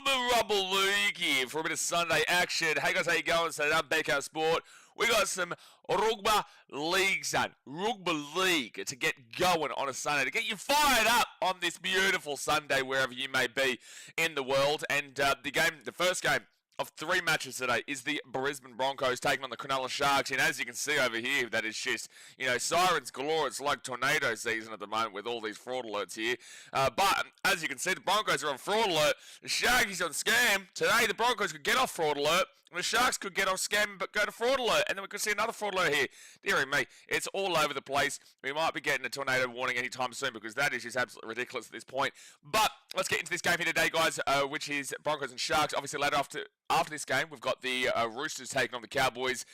the Rumble League here for a bit of Sunday action. Hey guys, how you going? So I'm BK Sport. We got some Rugby League, son. Rugby League to get going on a Sunday, to get you fired up on this beautiful Sunday wherever you may be in the world. And the first game of 3 matches today is the Brisbane Broncos taking on the Cronulla Sharks. And as you can see over here, that is just, sirens galore. It's like tornado season at the moment with all these fraud alerts here. But as you can see, the Broncos are on fraud alert. The Sharkies on scam. Today, the Broncos could get off fraud alert. And the Sharks could get off scam but go to fraud alert. And then we could see another fraud alert here. Dear me, it's all over the place. We might be getting a tornado warning anytime soon because that is just absolutely ridiculous at this point. But let's get into this game here today, guys, which is Broncos and Sharks. Obviously, later after this game, we've got the Roosters taking on the Cowboys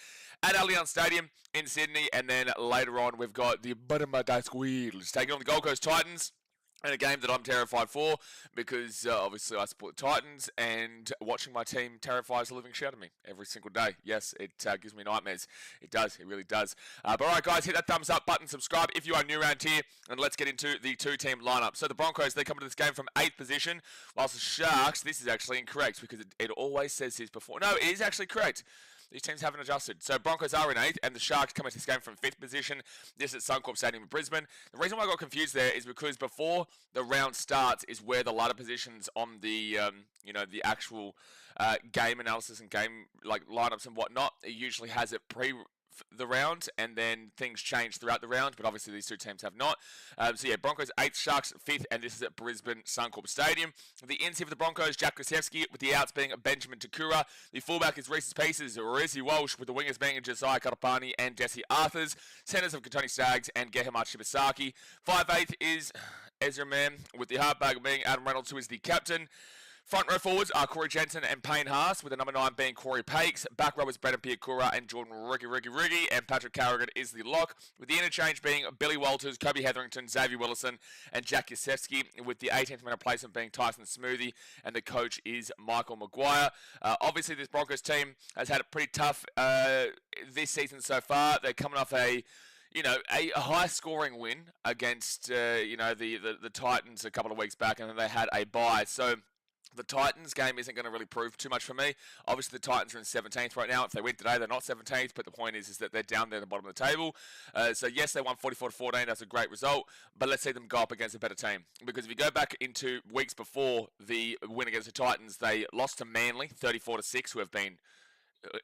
at Allianz Stadium in Sydney. And then later on, we've got the Brisbane Squeals taking on the Gold Coast Titans. And a game that I'm terrified for because obviously I support the Titans and watching my team terrifies the living shit out of me every single day. Yes, it gives me nightmares. It does. It really does. But alright guys, hit that thumbs up button, subscribe if you are new around here, and let's get into the 2-team lineup. So the Broncos, they come into this game from 8th position, whilst the Sharks, this is actually incorrect because it always says this before. No, it is actually correct. These teams haven't adjusted. So Broncos are in 8th, and the Sharks come into this game from 5th position. This is at Suncorp Stadium in Brisbane. The reason why I got confused there is because before the round starts is where the ladder positions on the, the actual game analysis and game lineups and whatnot. It usually has it the round, and then things change throughout the round, but obviously these two teams have not. So yeah, Broncos 8th, Sharks 5th, and this is at Brisbane Suncorp Stadium. The ins here for the Broncos, Jack Gosiewski, with the outs being Benjamin Takura. The fullback is Reese's Pieces, Rizzy Walsh, with the wingers being Josiah Karapani and Jesse Arthurs. Centers of Katoni Staggs and Gehamat Shibasaki. 5/8 is Ezra Mann, with the halfback being Adam Reynolds, who is the captain. Front row forwards are Corey Jensen and Payne Haas, with the number 9 being Corey Pakes. Back row is Brendan Piakura and Jordan Riggy, and Patrick Carrigan is the lock, with the interchange being Billy Walters, Kobe Hetherington, Xavier Willison, and Jack Yasevsky, with the 18th minute replacement being Tyson Smoothie, and the coach is Michael Maguire. Obviously, this Broncos team has had it pretty tough this season so far. They're coming off a high-scoring win against, the Titans a couple of weeks back, and then they had a bye. So the Titans game isn't going to really prove too much for me. Obviously, the Titans are in 17th right now. If they win today, they're not 17th, but the point is that they're down there at the bottom of the table. So yes, they won 44-14. That's a great result, but let's see them go up against a better team. Because if you go back into weeks before the win against the Titans, they lost to Manly 34-6, who have been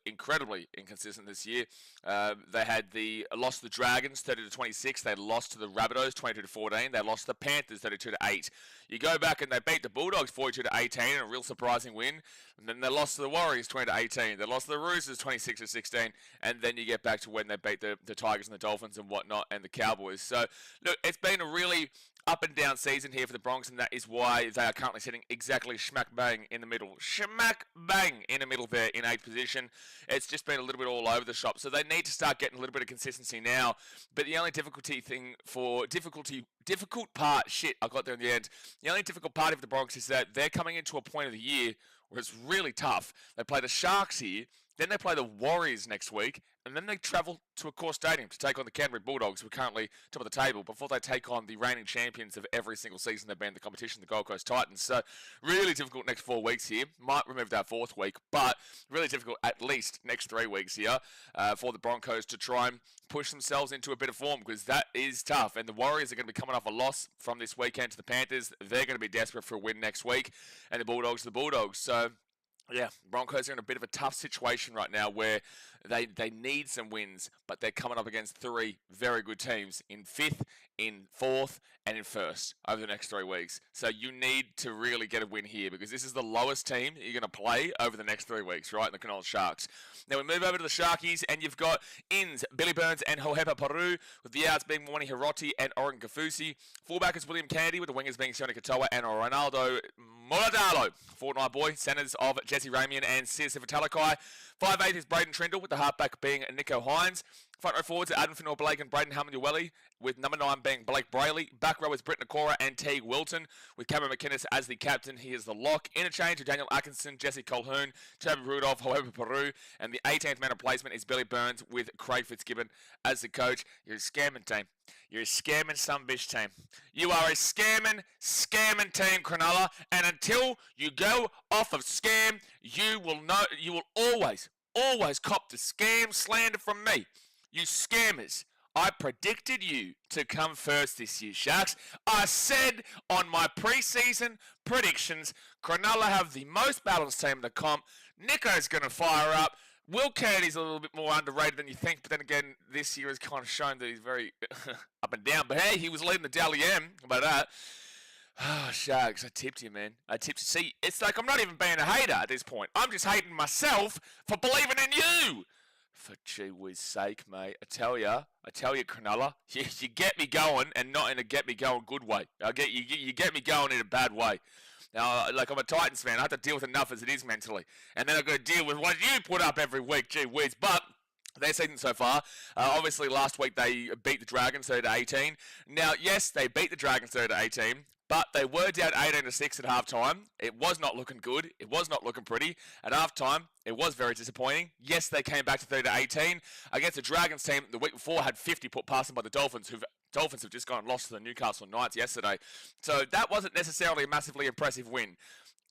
incredibly inconsistent this year. They had lost to the Dragons 30-26. They lost to the Rabbitohs 22-14. They lost to the Panthers 32-8. You go back and they beat the Bulldogs 42-18 in a real surprising win. And then they lost to the Warriors 20-18. They lost to the Roosters 26-16. And then you get back to when they beat the Tigers and the Dolphins and whatnot and the Cowboys. So look, it's been a really up and down season here for the Broncos, and that is why they are currently sitting exactly smack bang in the middle. Smack bang in the middle there in 8th position. It's just been a little bit all over the shop. So they need to start getting a little bit of consistency now. But the only difficult part, I got there in the end. The only difficult part of the Broncos is that they're coming into a point of the year where it's really tough. They play the Sharks here, then they play the Warriors next week, and then they travel to a core stadium to take on the Canterbury Bulldogs, who are currently top of the table, before they take on the reigning champions of every single season they've been in the competition, the Gold Coast Titans. So really difficult next 4 weeks here. Might remove that 4th week, but really difficult at least next 3 weeks here for the Broncos to try and push themselves into a bit of form, because that is tough. And the Warriors are going to be coming off a loss from this weekend to the Panthers. They're going to be desperate for a win next week, and the Bulldogs are the Bulldogs. So yeah, Broncos are in a bit of a tough situation right now where they need some wins, but they're coming up against 3 very good teams in 5th, in 4th, and in 1st over the next 3 weeks. So you need to really get a win here, because this is the lowest team you're going to play over the next 3 weeks, right? The Cronulla Sharks. Now we move over to the Sharkies, and you've got ins Billy Burns and Hohepa Paru, with the outs being Mwani Hiroti and Oren Kafusi. Fullback is William Candy, with the wingers being Sione Katoa and Ronaldo Moladalo. Fortnight boy, centers of Jesse Ramian and Sis Vitalakai. 5/8 is Braden Trindle, with with the halfback being Nico Hines. Front row forwards are Adam Finor-Blake and Braden Hamlin-Uele, with number 9 being Blake Brayley. Back row is Britt Nakora and Teague Wilton, with Cameron McInnes as the captain. He is the lock. Interchange of Daniel Atkinson, Jesse Colquhoun, Toby Rudolph, However Peru, and the 18th man replacement is Billy Burns with Craig Fitzgibbon as the coach. You're a scamming team. You're a scamming sumbitch team. You are a scamming team, Cronulla, and until you go off of scam, you will always cop the scam slander from me. You scammers, I predicted you to come first this year, Sharks. I said on my preseason predictions, Cronulla have the most balanced team in the comp. Nico's going to fire up. Will Curdy's a little bit more underrated than you think, but then again, this year has kind of shown that he's very up and down. But hey, he was leading the Dally M about that. Oh, Sharks, I tipped you, man. I tipped you. See, it's like I'm not even being a hater at this point. I'm just hating myself for believing in you. For gee whiz sake, mate. I tell you, Cronulla, you get me going, and not in a get me going good way. You get me going in a bad way. Now, like, I'm a Titans fan. I have to deal with enough as it is mentally. And then I've got to deal with what you put up every week, gee whiz. But their season so far, obviously last week they beat the Dragons 30-18. Now, yes, they beat the Dragons 30-18. But they were down 18-6 at halftime. It was not looking good. It was not looking pretty. At halftime, it was very disappointing. Yes, they came back to 30-18 against the Dragons team. The week before had 50 put past them by the Dolphins, Dolphins have just gone and lost to the Newcastle Knights yesterday. So that wasn't necessarily a massively impressive win.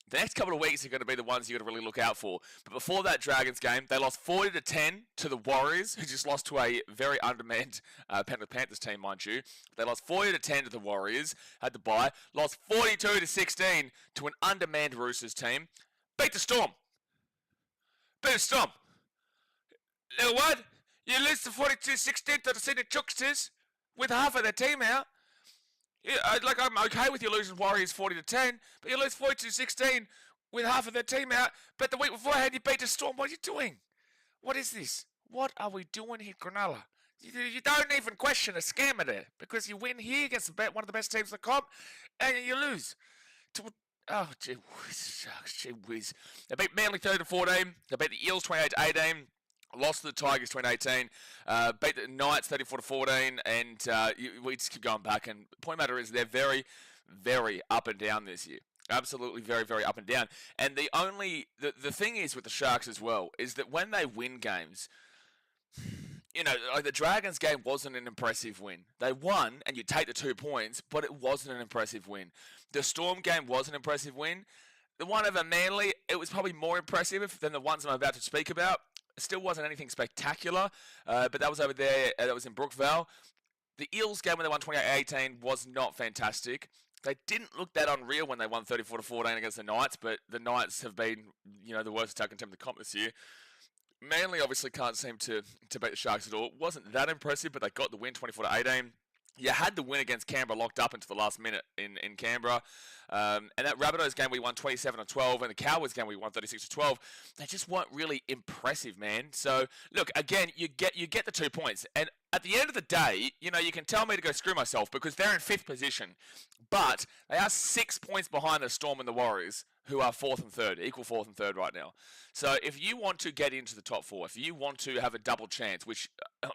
The next couple of weeks are going to be the ones you've got to really look out for. But before that Dragons game, they lost 40-10 to the Warriors, who just lost to a very undermanned Penrith Panthers team, mind you. They lost 40-10 to the Warriors, had to bye. Lost 42-16 to an undermanned Roosters team. Beat the Storm. Beat the Storm. You know what? You lose to 42-16 to the Sydney Chucksters with half of their team out. Yeah, I'm okay with you losing Warriors 40-10, but you lose 42-16 with half of their team out. But the week beforehand, you beat the Storm. What are you doing? What is this? What are we doing here, Cronulla? You don't even question a scammer there, because you win here against one of the best teams in the comp, and you lose. Oh, gee whiz, Sharks, gee whiz. They beat Manly 30-14. They beat the Eels 28-18. Lost to the Tigers 2018, beat the Knights 34-14, and we just keep going back. And the point matter is they're very, very up and down this year. Absolutely very, very up and down. And the thing is with the Sharks as well, is that when they win games, you know, like the Dragons game wasn't an impressive win. They won, and you take the 2 points, but it wasn't an impressive win. The Storm game was an impressive win. The one over Manly, it was probably more impressive than the ones I'm about to speak about. It still wasn't anything spectacular, but that was over there. That was in Brookvale. The Eels game when they won 28-18 was not fantastic. They didn't look that unreal when they won 34-14 against the Knights, but the Knights have been, you know, the worst attacking team in the comp this year. Manly obviously can't seem to beat the Sharks at all. It wasn't that impressive, but they got the win 24-18. You had the win against Canberra locked up into the last minute in Canberra. And that Rabbitohs game we won 27-12, and the Cowboys game we won 36-12. They just weren't really impressive, man. So, look, again, you get the 2 points. And at the end of the day, you know, you can tell me to go screw myself because they're in 5th position. But they are 6 points behind the Storm and the Warriors, who are 4th and 3rd, equal 4th and 3rd right now. So if you want to get into the top 4, if you want to have a double chance, which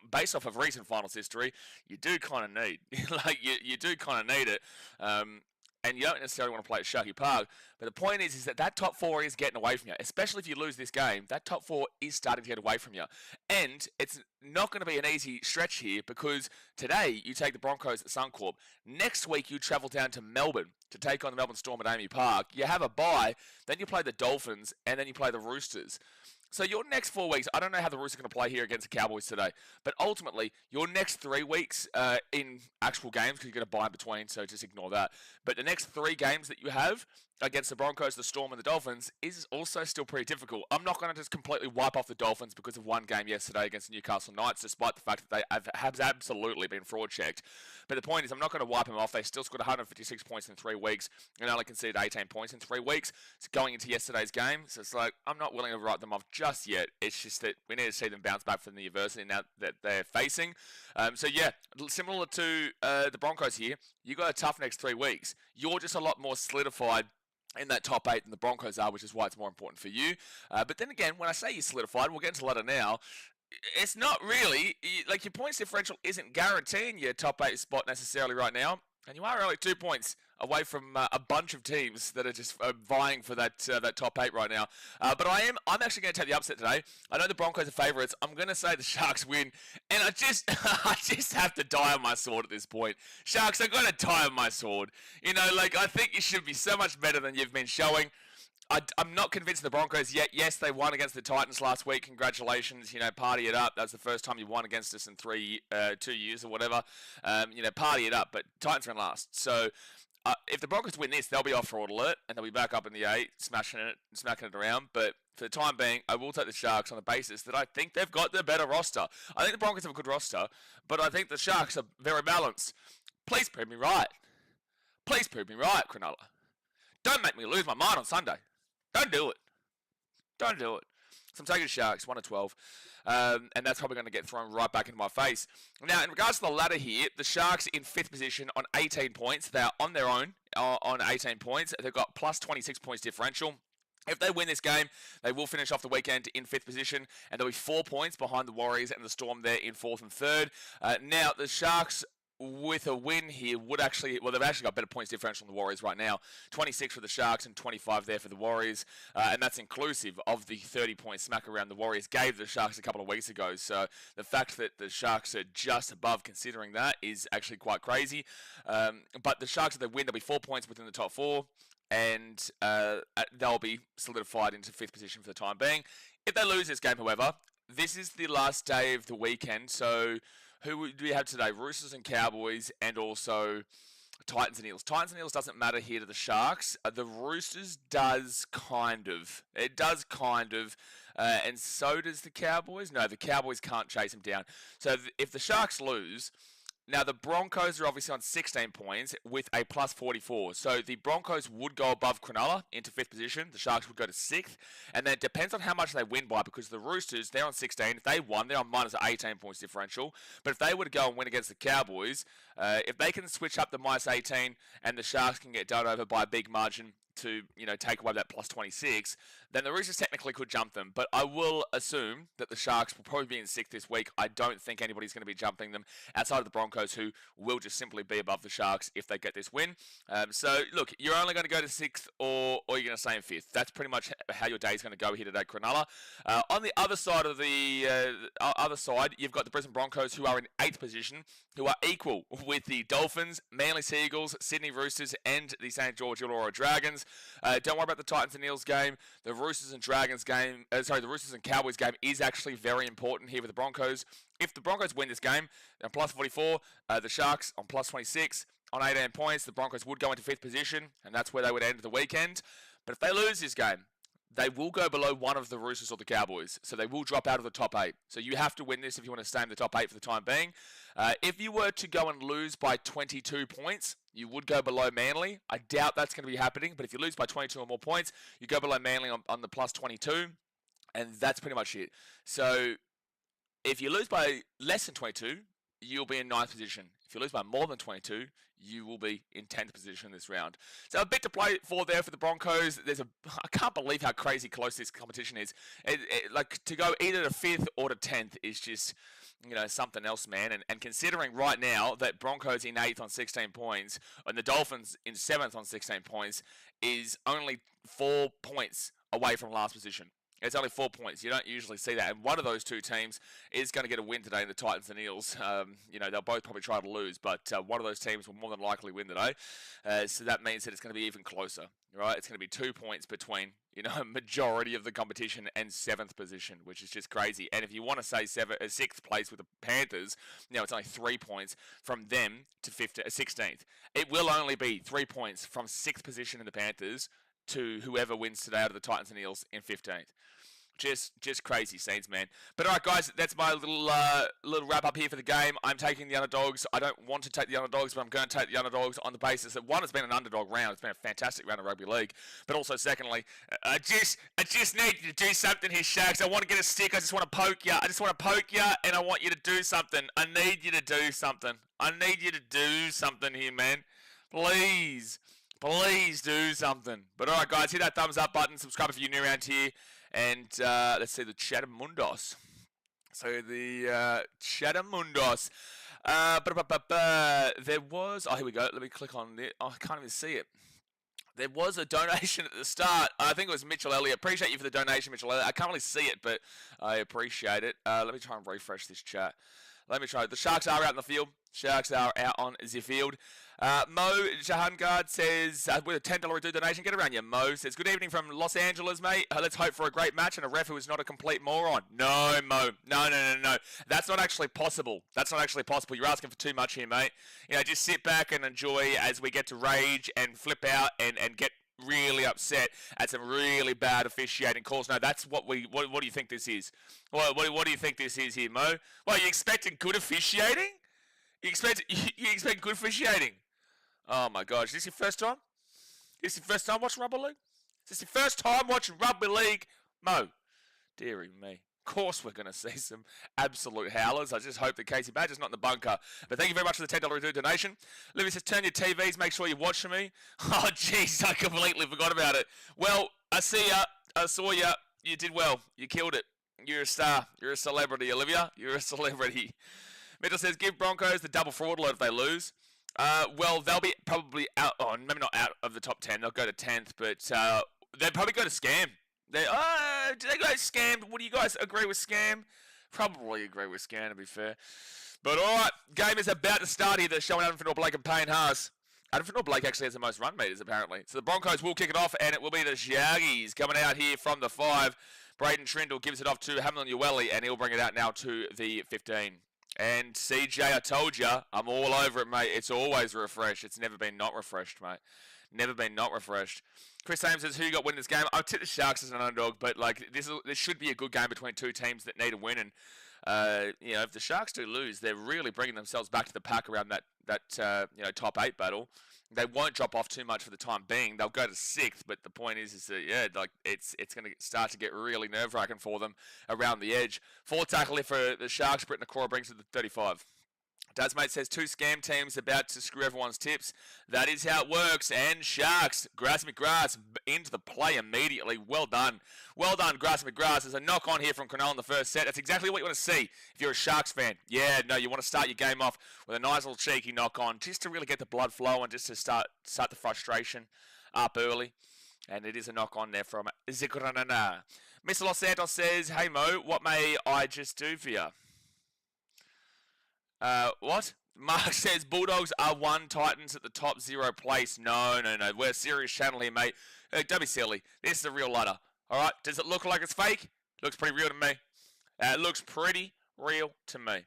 based off of recent finals history, you do kind of need. Like, you do kind of need it. And you don't necessarily want to play at Sharky Park. But the point is that top 4 is getting away from you. Especially if you lose this game, that top 4 is starting to get away from you. And it's not going to be an easy stretch here because today you take the Broncos at Suncorp. Next week you travel down to Melbourne to take on the Melbourne Storm at Amy Park. You have a bye, then you play the Dolphins, and then you play the Roosters. So your next 4 weeks, I don't know how the Roosters are going to play here against the Cowboys today, but ultimately, your next 3 weeks in actual games, because you're going to buy in between, so just ignore that. But the next 3 games that you have against the Broncos, the Storm, and the Dolphins is also still pretty difficult. I'm not going to just completely wipe off the Dolphins because of one game yesterday against the Newcastle Knights, despite the fact that they have absolutely been fraud-checked. But the point is, I'm not going to wipe them off. They still scored 156 points in 3 weeks and only conceded 18 points in 3 weeks. It's going into yesterday's game, so it's like, I'm not willing to write them off just yet. It's just that we need to see them bounce back from the adversity now that they're facing. So yeah, similar to the Broncos here, you got a tough next 3 weeks. You're just a lot more solidified in that top 8 than the Broncos are, which is why it's more important for you. But then again, when I say you're solidified, we'll get into the ladder now, it's not really. Like, your points differential isn't guaranteeing your top 8 spot necessarily right now. And you are only 2 points away from a bunch of teams that are just vying for that top 8 right now. But I'm actually going to take the upset today. I know the Broncos are favourites. I'm going to say the Sharks win, and I just I just have to die on my sword at this point. Sharks, I've got to die on my sword. You know, like, I think you should be so much better than you've been showing. I'm not convinced of the Broncos yet. Yes, they won against the Titans last week. Congratulations. You know, party it up. That's the first time you won against us in 2 years or whatever. You know, party it up. But Titans are in last. So if the Broncos win this, they'll be off fraud alert and they'll be back up in the 8, smashing it around. But for the time being, I will take the Sharks on the basis that I think they've got the better roster. I think the Broncos have a good roster, but I think the Sharks are very balanced. Please prove me right. Please prove me right, Cronulla. Don't make me lose my mind on Sunday. Don't do it. Don't do it. So I'm taking Sharks, 1-12. And that's probably going to get thrown right back into my face. Now, in regards to the ladder here, the Sharks in 5th position on 18 points. They are on their own on 18 points. They've got plus 26 points differential. If they win this game, they will finish off the weekend in 5th position, and they'll be 4 points behind the Warriors and the Storm there in 4th and 3rd. Now, the Sharks, with a win here, they've actually got better points differential than the Warriors right now. 26 for the Sharks and 25 there for the Warriors, and that's inclusive of the 30-point smack around the Warriors gave the Sharks a couple of weeks ago. So the fact that the Sharks are just above considering that is actually quite crazy. But the Sharks, if they win, they'll be 4 points within the top 4, and they'll be solidified into 5th position for the time being. If they lose this game, however, this is the last day of the weekend, so who do we have today? Roosters and Cowboys, and also Titans and Eels. Titans and Eels doesn't matter here to the Sharks. The Roosters does kind of. It does kind of. And so does the Cowboys. No, the Cowboys can't chase them down. So if the Sharks lose, now the Broncos are obviously on 16 points with a plus 44. So the Broncos would go above Cronulla into 5th position. The Sharks would go to 6th. And then it depends on how much they win by, because the Roosters, they're on 16. If they won, they're on minus 18 points differential. But if they were to go and win against the Cowboys, if they can switch up the minus 18 and the Sharks can get done over by a big margin to, you know, take away that plus 26, then the Roosters technically could jump them. But I will assume that the Sharks will probably be in 6th this week. I don't think anybody's going to be jumping them outside of the Broncos, who will just simply be above the Sharks if they get this win. So, look, you're only going to go to 6th or you're going to stay in 5th. That's pretty much how your day is going to go here today, Cronulla. On the other side of the you've got the Brisbane Broncos, who are in 8th position, who are equal with the Dolphins, Manly Seagulls, Sydney Roosters, and the St. George Illawarra Dragons. Don't worry about the Titans and Eels game. The Roosters and Cowboys game is actually very important here for the Broncos. If the Broncos win this game, they're on plus 44. The Sharks on plus 26 on 18 points. The Broncos would go into 5th position, and that's where they would end the weekend. But if they lose this game, they will go below one of the Roosters or the Cowboys. So they will drop out of the top 8. So you have to win this if you want to stay in the top 8 for the time being. If you were to go and lose by 22 points, you would go below Manly. I doubt that's going to be happening. But if you lose by 22 or more points, you go below Manly on the plus 22. And that's pretty much it. So if you lose by less than 22, you'll be in 9th position. If you lose by more than 22, you will be in 10th position this round. So a bit to play for there for the Broncos. I can't believe how crazy close this competition is. Like, to go either to 5th or to 10th is just, you know, something else, man. And considering right now that Broncos in 8th on 16 points and the Dolphins in 7th on 16 points is only 4 points away from last position. It's only 4 points. You don't usually see that. And one of those two teams is going to get a win today, the Titans and Eels. You know, they'll both probably try to lose, but one of those teams will more than likely win today. So that means that it's going to be even closer, right? It's going to be 2 points between, you know, majority of the competition and 7th position, which is just crazy. And if you want to say 6th place with the Panthers, you know, it's only 3 points from them to 16th. It will only be 3 points from 6th position in the Panthers to whoever wins today out of the Titans and Eels in 15th. Just crazy scenes, man. But all right, guys, that's my little wrap up here for the game. I'm taking the underdogs. I don't want to take the underdogs, but I'm going to take the underdogs on the basis that, one, it's been an underdog round. It's been a fantastic round of rugby league. But also, secondly, I just need you to do something here, Shags. I want to get a stick. I just want to poke you. And I want you to do something. I need you to do something. I need you to do something here, man. Please do something. But all right, guys, hit that thumbs up button. Subscribe if you're new around here. And let's see, the Chattermundos. So the Chatamundos. There was... Oh, here we go. Let me click on it. Oh, I can't even see it. There was a donation at the start. I think it was Mitchell Elliott. Appreciate you for the donation, Mitchell Elliott. I can't really see it, but I appreciate it. Let me try and refresh this chat. Let me try. The Sharks are out in the field. Sharks are out on the field. Mo Jahangard says, with a $10 donation, get around you, Mo. Says, good evening from Los Angeles, mate. Let's hope for a great match and a ref who is not a complete moron. No, Mo. No. That's not actually possible. That's not actually possible. You're asking for too much here, mate. You know, just sit back and enjoy as we get to rage and flip out and get really upset at some really bad officiating calls. No, that's what do you think this is? What do you think this is here, Mo? Well, you expecting good officiating? You expect good officiating? Oh my gosh, is this your first time? Is this your first time watching rugby league? Is this your first time watching rugby league? Mo, dearie me. Of course we're going to see some absolute howlers. I just hope that Casey Badger's not in the bunker. But thank you very much for the $10 donation. Livy says, turn your TVs, make sure you're watching me. Oh, jeez, I completely forgot about it. Well, I see ya. I saw ya. You did well. You killed it. You're a star. You're a celebrity, Olivia. You're a celebrity. Mitchell says, give Broncos the double fraud alert if they lose. Well, they'll be probably out, maybe not out of the top 10. They'll go to 10th, but they'll probably go to scam. Do they go scam? Would you guys agree with scam? Probably agree with scam, to be fair. But all right, game is about to start here. They're showing Adam Finnell-Blake and Payne Haas. Adam Finnell-Blake actually has the most run meters, apparently. So the Broncos will kick it off, and it will be the Sharkies coming out here from the 5. Braden Trindle gives it off to Hamlin Ueli, and he'll bring it out now to the 15. And CJ, I told you, I'm all over it, mate. It's always refreshed. It's never been not refreshed, mate. Never been not refreshed. Chris Ames says, who you got winning this game? I tipped the Sharks as an underdog, but like this should be a good game between two teams that need a win. And you know, if the Sharks do lose, they're really bringing themselves back to the pack around that top 8 battle. They won't drop off too much for the time being. They'll go to 6th, but the point is that it's going to start to get really nerve-wracking for them around the edge. 4 tackle here for the Sharks. Britton Nakora brings it to 35. Dad's mate says 2 scam teams about to screw everyone's tips. That is how it works. And Sharks, Grass McGrath into the play immediately. Well done. Well done, Grass McGrath. There's a knock on here from Cronulla in the first set. That's exactly what you want to see if you're a Sharks fan. Yeah, no, you want to start your game off with a nice little cheeky knock on just to really get the blood flowing, just to start the frustration up early. And it is a knock on there from Zikranana. Mr. Los Santos says, hey Mo, what may I just do for you? What? Mark says Bulldogs are 1, Titans at the top 0 place. No. We're a serious channel here, mate. Don't be silly. This is a real ladder. Alright? Does it look like it's fake? Looks pretty real to me. It looks pretty real to me.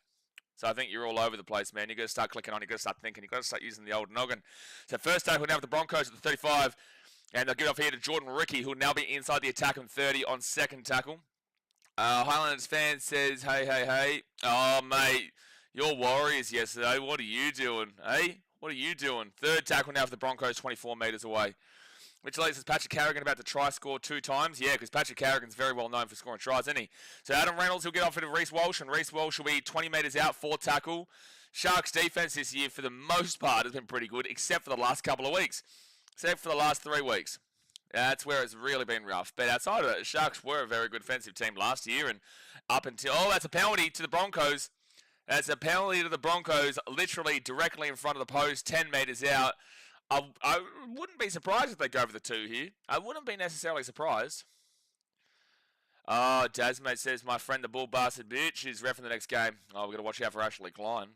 So I think you're all over the place, man. You've got to start clicking on. You've got to start thinking. You've got to start using the old noggin. So first tackle now with the Broncos at the 35. And they'll get off here to Jordan Ricky, who will now be inside the attack on 30 on second tackle. Highlanders fan says, hey. Oh, mate. Your Warriors yesterday, what are you doing, eh? What are you doing? Third tackle now for the Broncos, 24 metres away. Mitchell says Patrick Carrigan about to try score 2 times. Yeah, because Patrick Carrigan's very well known for scoring tries, isn't he? So Adam Reynolds will get off into Reece Walsh, and Reece Walsh will be 20 metres out, 4 tackle. Sharks defence this year, for the most part, has been pretty good, except for the last couple of weeks. Except for the last 3 weeks. That's where it's really been rough. But outside of it, Sharks were a very good defensive team last year, and up until... Oh, that's a penalty to the Broncos. That's a penalty to the Broncos, literally directly in front of the post, 10 metres out. I wouldn't be surprised if they go over the 2 here. I wouldn't be necessarily surprised. Oh, Dasmate says, my friend the bull bastard bitch is reffing the next game. Oh, we've got to watch out for Ashley Klein.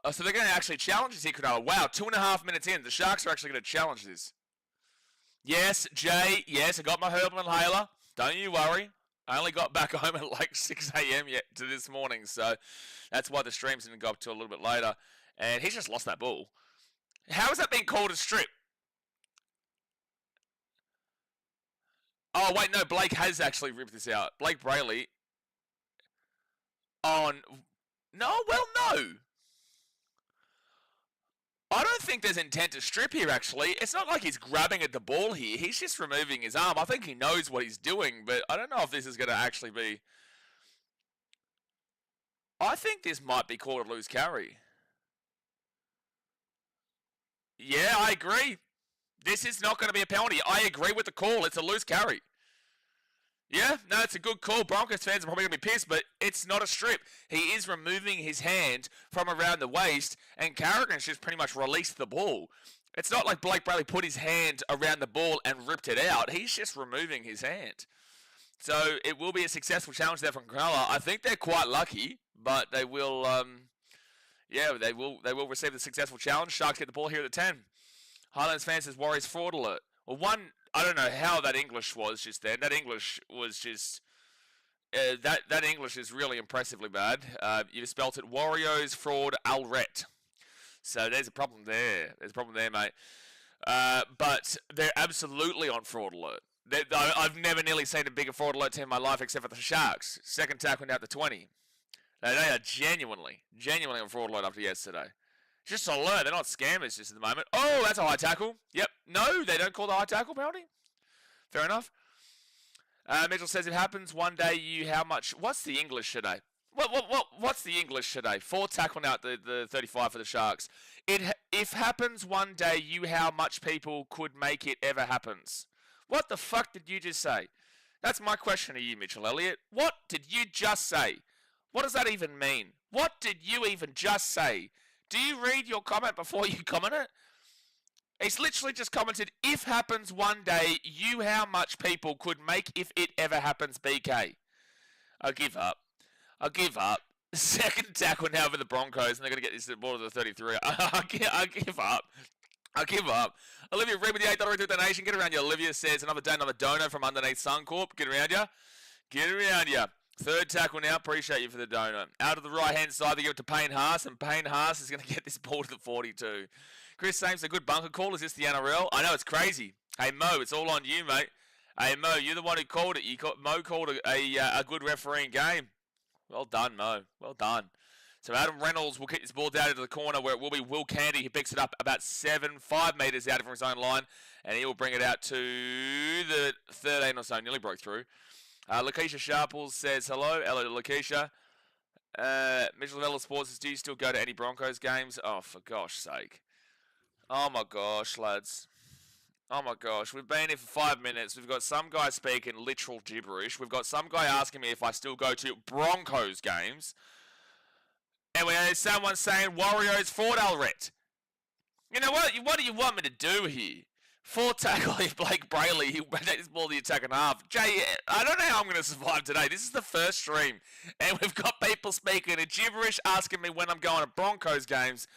Oh, so they're going to actually challenge this here, Cronulla. Wow, 2.5 minutes in. The Sharks are actually going to challenge this. Yes, Jay. Yes, I got my herbal inhaler. Don't you worry. I only got back home at like 6 a.m. yet to this morning, so that's why the streams didn't go up till a little bit later. And he's just lost that ball. How is that being called a strip? Oh, wait, no, Blake has actually ripped this out. Blake Brayley. Oh, no, well, no. I don't think there's intent to strip here, actually. It's not like he's grabbing at the ball here. He's just removing his arm. I think he knows what he's doing, but I don't know if this is going to actually be... I think this might be called a loose carry. Yeah, I agree. This is not going to be a penalty. I agree with the call. It's a loose carry. Yeah, no, it's a good call. Broncos fans are probably going to be pissed, but it's not a strip. He is removing his hand from around the waist, and Carrigan's just pretty much released the ball. It's not like Blake Brayley put his hand around the ball and ripped it out. He's just removing his hand. So it will be a successful challenge there from Cronulla. I think they're quite lucky, but they will, they will receive the successful challenge. Sharks get the ball here at the 10. Highlands fans says Warriors fraud alert. Well, I don't know how that English was just then. That English was just that English is really impressively bad. You spelt it Warriors fraud alret. So there's a problem there. There's a problem there, mate. But they're absolutely on fraud alert. I've never nearly seen a bigger fraud alert team in my life except for the Sharks. Second tackle out to 20. They are genuinely on fraud alert after yesterday. Just alert. They're not scammers just at the moment. Oh, that's a high tackle. Yep. No, they don't call the high tackle penalty. Fair enough. Mitchell says it happens one day. How much? What's the English today? What's the English today? 4 tackling out the 35 for the Sharks. If happens one day, how much people could make it ever happens. What the fuck did you just say? That's my question to you, Mitchell Elliott. What did you just say? What does that even mean? What did you even just say? Do you read your comment before you comment it? He's literally just commented, if happens one day, how much people could make if it ever happens, BK. I give up. Second tackle now for the Broncos, and they're going to get this ball to the 33. I give up. Olivia, read with the $8 donation. Get around you. Olivia says, another day, another donor from underneath Suncorp. Get around you. Third tackle now. Appreciate you for the donor. Out of the right-hand side, they give it to Payne Haas, and Payne Haas is going to get this ball to the 42. Chris Sames, a good bunker call. Is this the NRL? I know, it's crazy. Hey, Mo, it's all on you, mate. Hey, Mo, you're the one who called it. Mo called a good refereeing game. Well done, Mo. Well done. So Adam Reynolds will kick this ball down into the corner where it will be Will Candy. He picks it up about 5 metres out from his own line, and he will bring it out to the 13 or so. Nearly broke through. Lakeisha Sharples says, hello Lakeisha. Mitchell Vella Sports says, do you still go to any Broncos games? Oh, for gosh sake. Oh my gosh, lads. Oh my gosh, we've been here for 5 minutes. We've got some guy speaking literal gibberish. We've got some guy asking me if I still go to Broncos games. And we have someone saying Warriors Ford Alret. You know what? What do you want me to do here? 4 tackle if Blake Brayley. He'll take this ball to the attacking half. Jay, I don't know how I'm going to survive today. This is the first stream. And we've got people speaking in gibberish asking me when I'm going to Broncos games.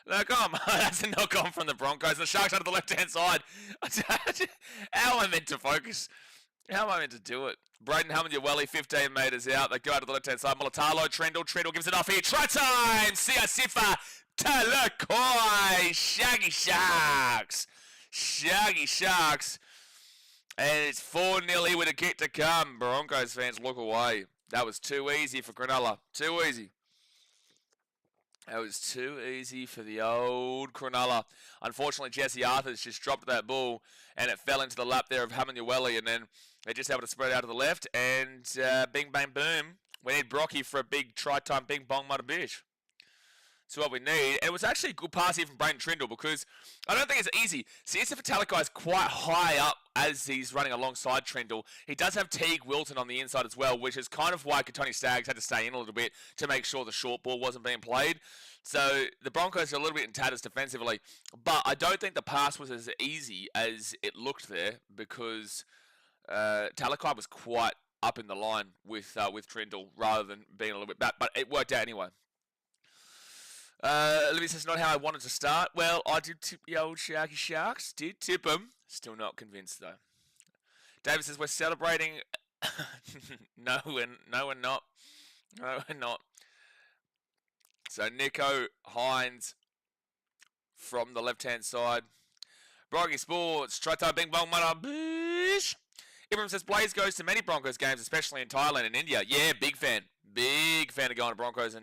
Look, that's a knock on from the Broncos. The Sharks out of the left-hand side. How am I meant to focus? How am I meant to do it? Braden Hammond-Yaweli, 15 metres out. They go out to the left-hand side. Mulatalo, Trindle gives it off here. Try time! Sifa, Talakoi, Shaggy Sharks. And it's 4-0 here with a kick to come. Broncos fans look away. That was too easy for Cronulla. Too easy. That was too easy for the old Cronulla. Unfortunately, Jesse Arthurs just dropped that ball, and it fell into the lap there of Hammond-Yaweli, and then they just able to spread out to the left, and bing, bang, boom. We need Brocky for a big try-time bing, bong, mudda, bish. That's what we need. And it was actually a good pass here from Braden Trindle, because I don't think it's easy. Sifa Talakai is quite high up as he's running alongside Trindle. He does have Teague Wilton on the inside as well, which is kind of why Katoni Staggs had to stay in a little bit to make sure the short ball wasn't being played. So the Broncos are a little bit in tatters defensively, but I don't think the pass was as easy as it looked there, because Talakai was quite up in the line with Trindle rather than being a little bit back, but it worked out anyway. Olivia says, not how I wanted to start. Well, I did tip the old Sharky Sharks. Did tip them. Still not convinced, though. David says, we're celebrating. No, we're not. No, we're not. So, Nico Hines from the left-hand side. Broggy Sports. Try time, bing, bong, mudda, bish. Ibrahim says, Blaze goes to many Broncos games, especially in Thailand and India. Yeah, big fan. Big fan of going to Broncos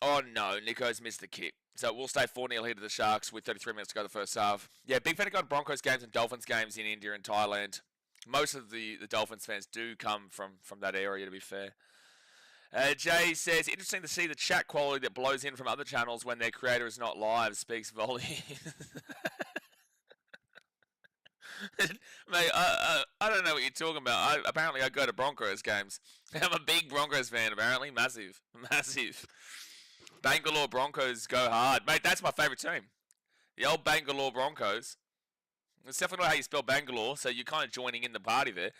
oh no, Nico's missed the kick. So we'll stay 4-0 here to the Sharks with 33 minutes to go the first half. Yeah, big fan of going to Broncos games and Dolphins games in India and Thailand. Most of the Dolphins fans do come from that area, to be fair. Jay says, interesting to see the chat quality that blows in from other channels when their creator is not live. Speaks volumes. Mate, I don't know what you're talking about. Apparently, I go to Broncos games. I'm a big Broncos fan, apparently. Massive. Massive. Bangalore Broncos go hard. Mate, that's my favourite team. The old Bangalore Broncos. It's definitely not how you spell Bangalore, so you're kind of joining in the party there.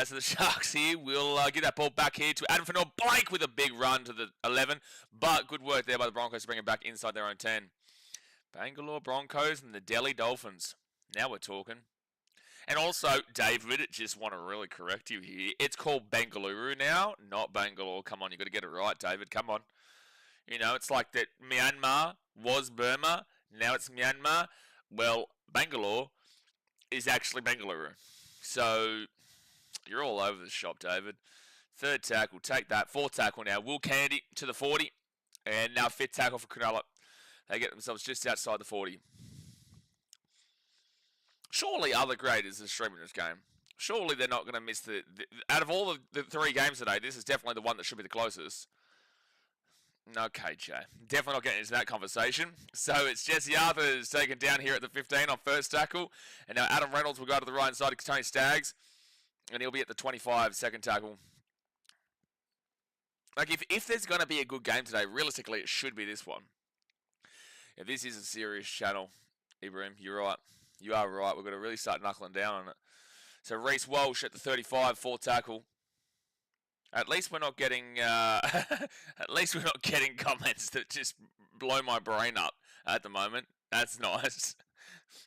So the Sharks here will get that ball back here to Adam Fennell. Blake with a big run to the 11, but good work there by the Broncos to bring it back inside their own 10. Bangalore Broncos and the Delhi Dolphins. Now we're talking. And also, David, just want to really correct you here. It's called Bengaluru now, not Bangalore. Come on, you got to get it right, David. Come on. You know, it's like that Myanmar was Burma. Now it's Myanmar. Well, Bangalore is actually Bengaluru. So, you're all over the shop, David. Third tackle, take that. Fourth tackle now. Will Kennedy to the 40. And now fifth tackle for Cronulla. They get themselves just outside the 40. Surely other graders are streaming this game. Surely they're not going to miss the out of all the 3 games today, this is definitely the one that should be the closest. Okay, Jay. Definitely not getting into that conversation. So it's Jesse Arthur's taken down here at the 15 on first tackle. And now Adam Reynolds will go to the right side to Tony Staggs. And he'll be at the 25, second tackle. Like, if there's going to be a good game today, realistically, it should be this one. If this is a serious channel, Ibrahim, you're right. You are right. We've got to really start knuckling down on it. So Reece Walsh at the 35, fourth tackle. At least we're not getting comments that just blow my brain up at the moment. That's nice.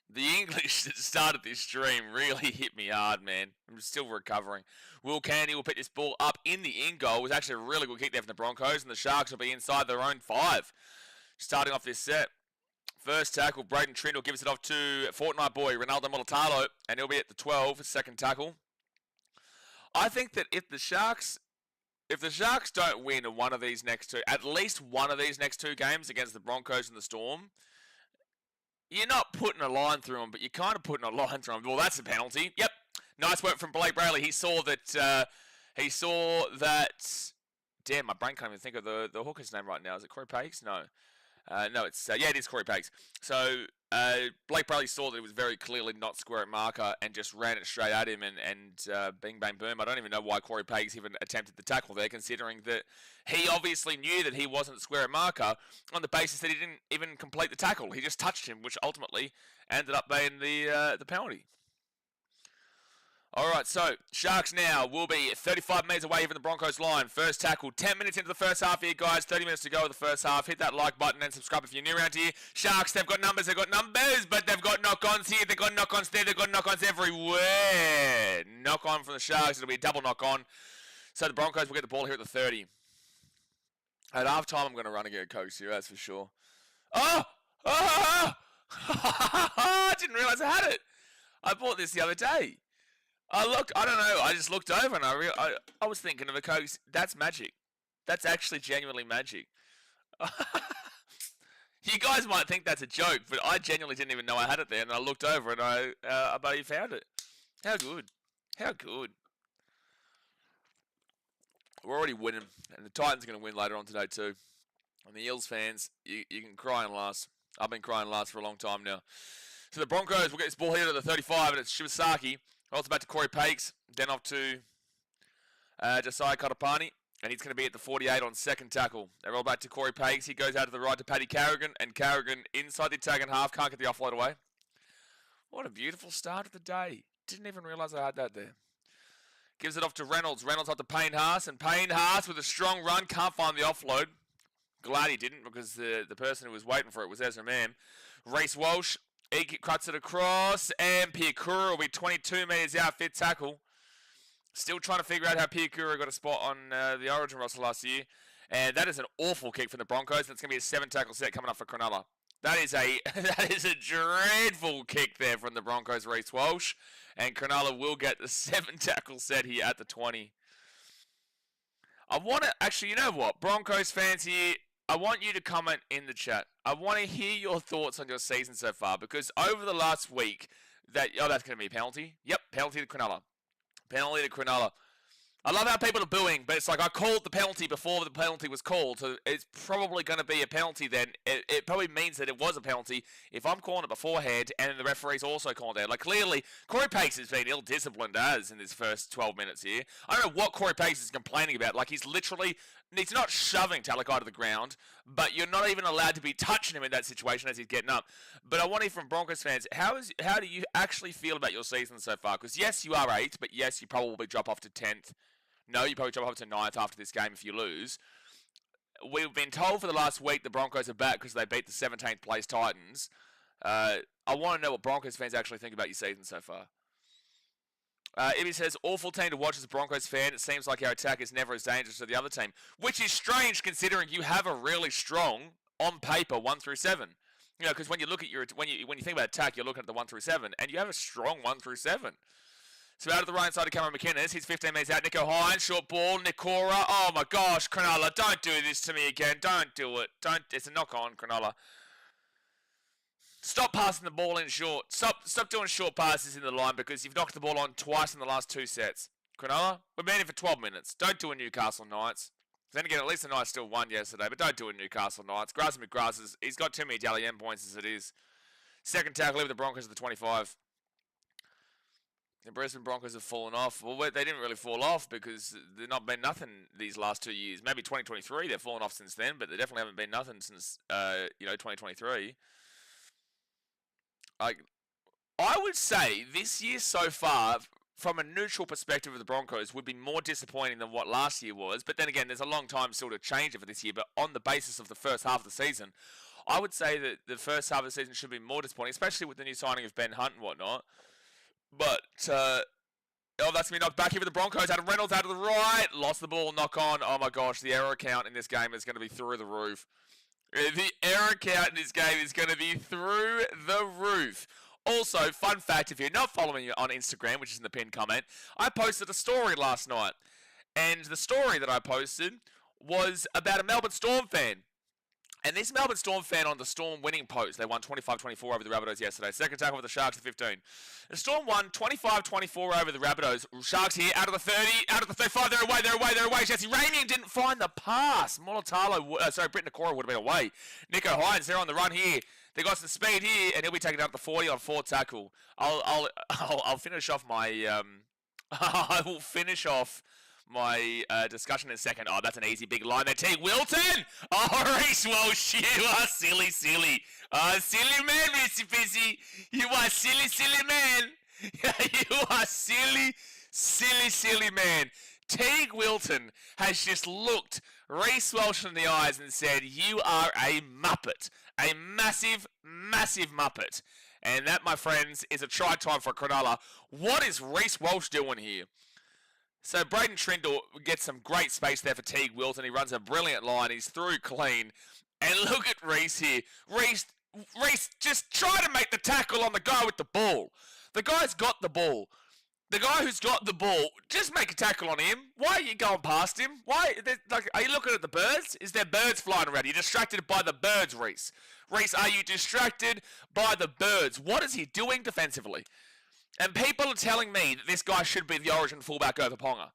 The English that started this stream really hit me hard, man. I'm still recovering. Will Candy will pick this ball up in the in goal. It was actually a really good kick there from the Broncos, and the Sharks will be inside their own 5. Starting off this set. First tackle, Braden Trindle gives it off to Fortnite boy, Ronaldo Molitalo, and he'll be at the 12, second tackle. I think that if the Sharks don't win one of these next 2, at least one of these next 2 games against the Broncos and the Storm, you're not putting a line through them, but you're kind of putting a line through them. Well, that's a penalty. Yep. Nice work from Blake Brayley. He saw that. Damn, my brain can't even think of the hooker's name right now. Is it Corey Pakes? No. No, it's it is Corey Pakes. So Blake Brayley saw that it was very clearly not square at marker and just ran it straight at him and bing bang boom. I don't even know why Corey Pakes even attempted the tackle there, considering that he obviously knew that he wasn't square at marker on the basis that he didn't even complete the tackle. He just touched him, which ultimately ended up being the penalty. All right, so Sharks now will be 35 metres away from the Broncos line. First tackle, 10 minutes into the first half here, guys. 30 minutes to go of the first half. Hit that like button and subscribe if you're new around here. Sharks, they've got numbers, but they've got knock-ons here. They've got knock-ons there. They've got knock-ons everywhere. Knock-on from the Sharks. It'll be a double knock-on. So the Broncos will get the ball here at the 30. At half-time, I'm going to run and get a Coke here, that's for sure. Oh! I didn't realise I had it. I bought this the other day. I don't know, I just looked over and I was thinking of a Coke. That's magic. That's actually genuinely magic. You guys might think that's a joke, but I genuinely didn't even know I had it there, and I looked over and I bloody found it. How good. How good. We're already winning, and the Titans are going to win later on today too. And the Eels fans, you can cry and last. I've been crying last for a long time now. So the Broncos will get this ball here to the 35, and it's Shibasaki. Also back to Corey Pakes, then off to Josiah Katapani, and he's going to be at the 48 on second tackle. They roll back to Corey Pakes. He goes out to the right to Paddy Carrigan, and Carrigan inside the attacking half, can't get the offload away. What a beautiful start of the day. Didn't even realise I had that there. Gives it off to Reynolds. Reynolds off to Payne Haas, and Payne Haas with a strong run, can't find the offload. Glad he didn't, because the person who was waiting for it was Ezra Mam. Reece Walsh. He cuts it across, and Piakura will be 22 metres out, fifth tackle. Still trying to figure out how Piakura got a spot on the Origin roster last year. And that is an awful kick from the Broncos, and it's going to be a 7-tackle set coming up for Cronulla. That is a dreadful kick there from the Broncos, Reece Walsh. And Cronulla will get the 7-tackle set here at the 20. I want to, actually, you know what? Broncos fans here, I want you to comment in the chat. I want to hear your thoughts on your season so far, because over the last week, that's going to be a penalty. Yep, penalty to Cronulla. Penalty to Cronulla. I love how people are booing, but it's like I called the penalty before the penalty was called, so it's probably going to be a penalty then. It probably means that it was a penalty if I'm calling it beforehand and the referee's also calling it. Like, clearly, Corey Pace has been ill-disciplined as in this first 12 minutes here. I don't know what Corey Pace is complaining about. Like, he's not shoving Talakai to the ground, but you're not even allowed to be touching him in that situation as he's getting up. But I want to hear from Broncos fans, how do you actually feel about your season so far? Because yes, you are 8th, but yes, you probably drop off to 10th. No, you probably drop up to 9th after this game if you lose. We've been told for the last week the Broncos are back because they beat the 17th place Titans. I want to know what Broncos fans actually think about your season so far. Ibby says, awful team to watch as a Broncos fan. It seems like our attack is never as dangerous as the other team, which is strange considering you have a really strong, on paper, 1 through 7. You know, because when you look at when you think about attack, you're looking at the 1 through 7, and you have a strong 1 through 7. So out of the right side of Cameron McInnes, he's 15 metres out. Nico Hines, short ball. Nikora. Oh my gosh, Cronulla, don't do this to me again. Don't do it. It's a knock on, Cronulla. Stop passing the ball in short. Stop doing short passes in the line because you've knocked the ball on twice in the last 2 sets. Cronulla, we've been here for 12 minutes. Don't do a Newcastle Knights. Then again, at least the Knights still won yesterday, but don't do a Newcastle Knights. Grass McGrass, he's got too many Dally M points as it is. Second tackle, leave the Broncos at the 25. The Brisbane Broncos have fallen off. Well, they didn't really fall off because they've not been nothing these last 2 years. Maybe 2023, they've fallen off since then, but they definitely haven't been nothing since, 2023. I would say this year so far, from a neutral perspective of the Broncos, would be more disappointing than what last year was. But then again, there's a long time still to change it for this year. But on the basis of the first half of the season, I would say that the first half of the season should be more disappointing, especially with the new signing of Ben Hunt and whatnot. But, that's me knocked back here with the Broncos. Adam Reynolds out of the right. Lost the ball, knock on. Oh my gosh, the error count in this game is going to be through the roof. The error count in this game is going to be through the roof. Also, fun fact, if you're not following me on Instagram, which is in the pinned comment, I posted a story last night. And the story that I posted was about a Melbourne Storm fan. And this Melbourne Storm fan on the Storm winning post, they won 25-24 over the Rabbitohs yesterday. Second tackle with the Sharks at 15. The Storm won 25-24 over the Rabbitohs. Sharks here, out of the 30, out of the 35, they're away. Jesse Ramian didn't find the pass. Britton Nikora would have been away. Nico Hines, they're on the run here. They got some speed here, and he'll be taken out the 40 on 4th tackle. I'll finish off my I will finish off my discussion in a second. Oh, that's an easy big line there. Teague Wilton! Oh, Reece Walsh, you are silly. Silly man, Missy Fizzy. You are silly man. You are silly man. Teague Wilton has just looked Reece Walsh in the eyes and said, you are a muppet. A massive muppet. And that, my friends, is a try time for Cronulla. What is Reece Walsh doing here? So Braden Trindle gets some great space there for Teague Wilton. He runs a brilliant line. He's through clean. And look at Reece here. Reece, just try to make the tackle on the guy with the ball. The guy's got the ball. The guy who's got the ball, just make a tackle on him. Why are you going past him? Are you looking at the birds? Is there birds flying around? Are you distracted by the birds, Reece? Reece, are you distracted by the birds? What is he doing defensively? And people are telling me that this guy should be the origin fullback over Ponga.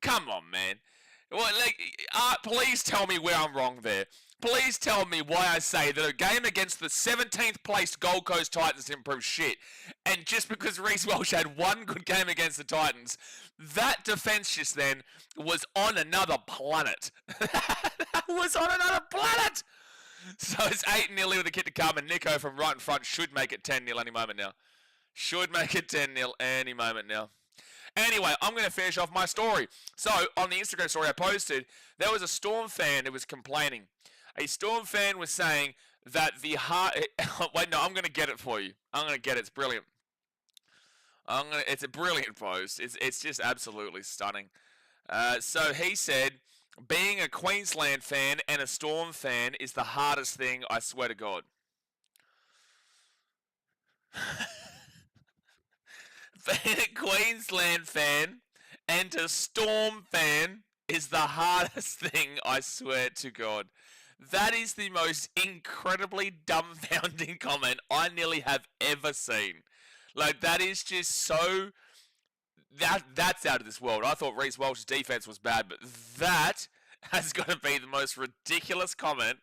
Come on, man. Please tell me where I'm wrong there. Please tell me why I say that a game against the 17th placed Gold Coast Titans improved shit. And just because Reece Walsh had one good game against the Titans, that defense just then was on another planet. That was on another planet! So it's 8-0 with the kid to come, and Nico from right in front should make it 10-0 any moment now. Should make it 10-0 any moment now. Anyway, I'm going to finish off my story. So, on the Instagram story I posted, there was a Storm fan who was complaining. A Storm fan was saying that the heart... Wait, no, I'm going to get it for you. I'm going to get it. It's brilliant. It's a brilliant post. It's just absolutely stunning. So he said, being a Queensland fan and a Storm fan is the hardest thing, I swear to God. Being a Queensland fan and a Storm fan is the hardest thing, I swear to God. That is the most incredibly dumbfounding comment I nearly have ever seen. Like, that is just so... That's out of this world. I thought Reece Walsh's defense was bad, but that has got to be the most ridiculous comment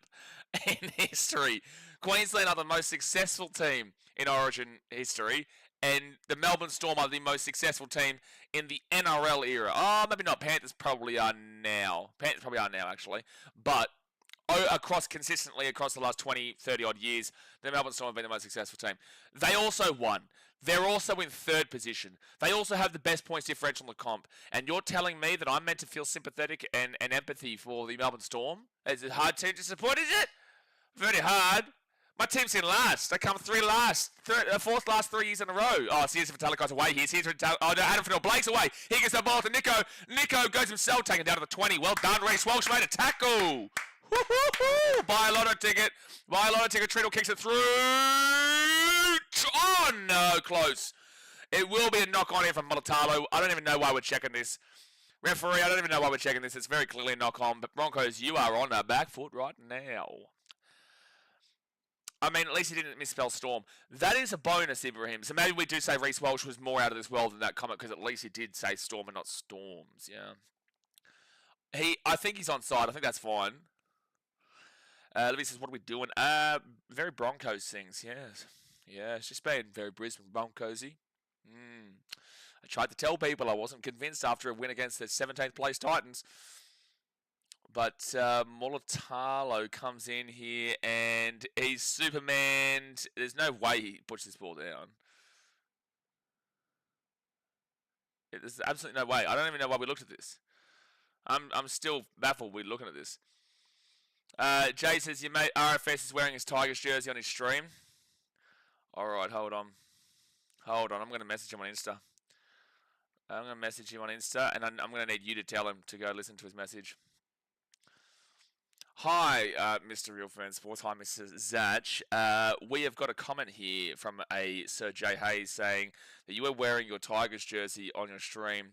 in history. Queensland are the most successful team in Origin history, and the Melbourne Storm are the most successful team in the NRL era. Oh, maybe not. Panthers probably are now. Panthers probably are now, actually. But consistently across the last 20, 30 odd years, the Melbourne Storm have been the most successful team. They also won. They're also in third position. They also have the best points differential in the comp. And you're telling me that I'm meant to feel sympathetic and empathy for the Melbourne Storm? Is it a hard team to support, is it? Very hard. My team's in last. They come fourth last 3 years in a row. Oh, Caesar Vitalico's away here. Adam Blake's away. He gets the ball to Nico. Nico goes himself, taken down to the 20. Well done, Reece Walsh made a tackle. Woo-hoo-hoo. Buy a lotto ticket. Triddle kicks it through. Oh, no, close. It will be a knock on here from Mulatalo. I don't even know why we're checking this. Referee, I don't even know why we're checking this. It's very clearly a knock on. But Broncos, you are on our back foot right now. I mean, at least he didn't misspell Storm. That is a bonus, Ibrahim. So maybe we do say Reece Walsh was more out of this world than that comment, because at least he did say Storm and not Storms, yeah. I think he's on side. I think that's fine. Libby says, what are we doing? Very Broncos things, yes. Yeah, it's just been very Brisbane Broncosy. I tried to tell people I wasn't convinced after a win against the 17th place Titans. But Mulatalo comes in here and he's Superman. There's no way he puts this ball down. There's absolutely no way. I don't even know why we looked at this. I'm still baffled we're looking at this. Jay says your mate RFS is wearing his Tigers jersey on his stream. Alright, hold on. I'm going to message him on Insta. I'm going to message him on Insta, and I'm going to need you to tell him to go listen to his message. Hi, Mr. Real Fan Sports. Hi, Mr. Zach. We have got a comment here from a Sir Jay Hayes saying that you were wearing your Tigers jersey on your stream.